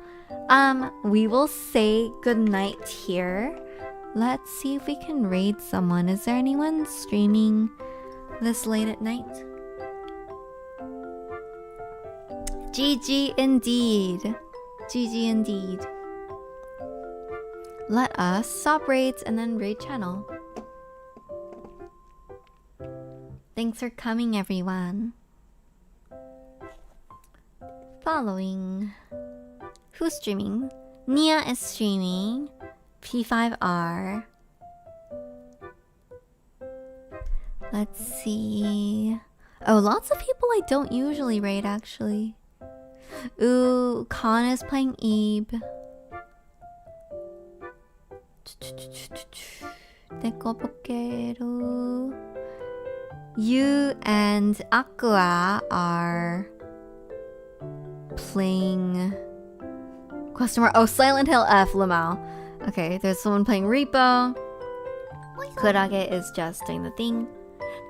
We will say goodnight here. Let's see if we can raid someone. Is there anyone streaming this late at night? GG indeed. GG indeed. Let us stop raids and then raid channel. Thanks for coming, everyone. Following. Who's streaming? Nia is streaming. P5R. Let's see. Oh, lots of people I don't usually raid, actually. Ooh, Khan is playing Eve. Dekobokeru. You and Aqua are playing customer. Oh, Silent Hill F, Lamau. Okay, there's someone playing Repo. Kurage is just doing the thing.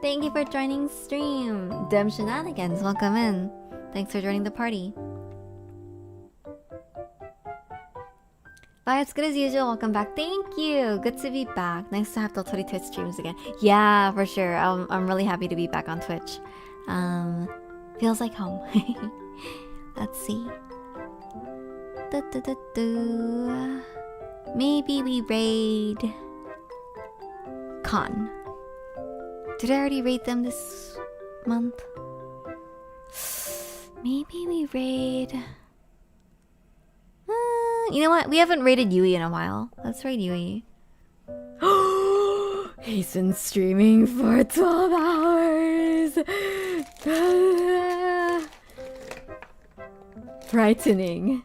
Thank you for joining stream. Dem Shenanigans, welcome in. Thanks for joining the party. Bye, it's good as usual. Welcome back. Thank you. Good to be back. Nice to have the Twitch streams again. Yeah, for sure. I'm really happy to be back on Twitch. Feels like home. Let's see. Maybe we raid Con. Did I already raid them this month? Maybe we raid... you know what? We haven't raided Yui in a while. Let's raid Yui. He's been streaming for 12 hours! Frightening.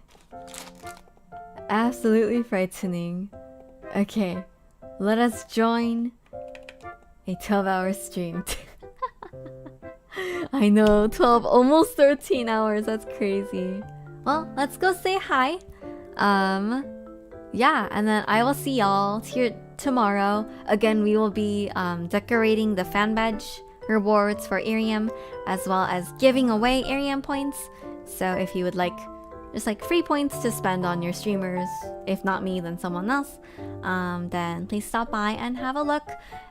Absolutely frightening. Okay, let us join a 12-hour stream. I know, 12, almost 13 hours. That's crazy. Well, let's go say hi. Yeah, and then I will see y'all here tomorrow. Again, we will be decorating the fan badge rewards for Irium, as well as giving away Irium points. So if you would like just like free points to spend on your streamers, if not me, then someone else, then please stop by and have a look.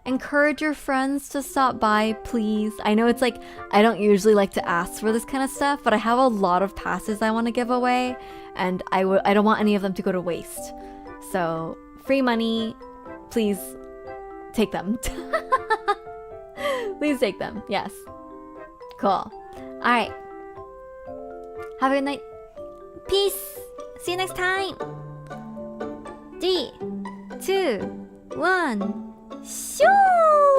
Encourage your friends to stop by, please. I know it's like, I don't usually like to ask for this kind of stuff, but I have a lot of passes I want to give away, and I don't want any of them to go to waste. So free money, please take them. Please take them, yes. Cool. Alright. Have a good night. Peace. See you next time. 3, 2, 1. Shoo!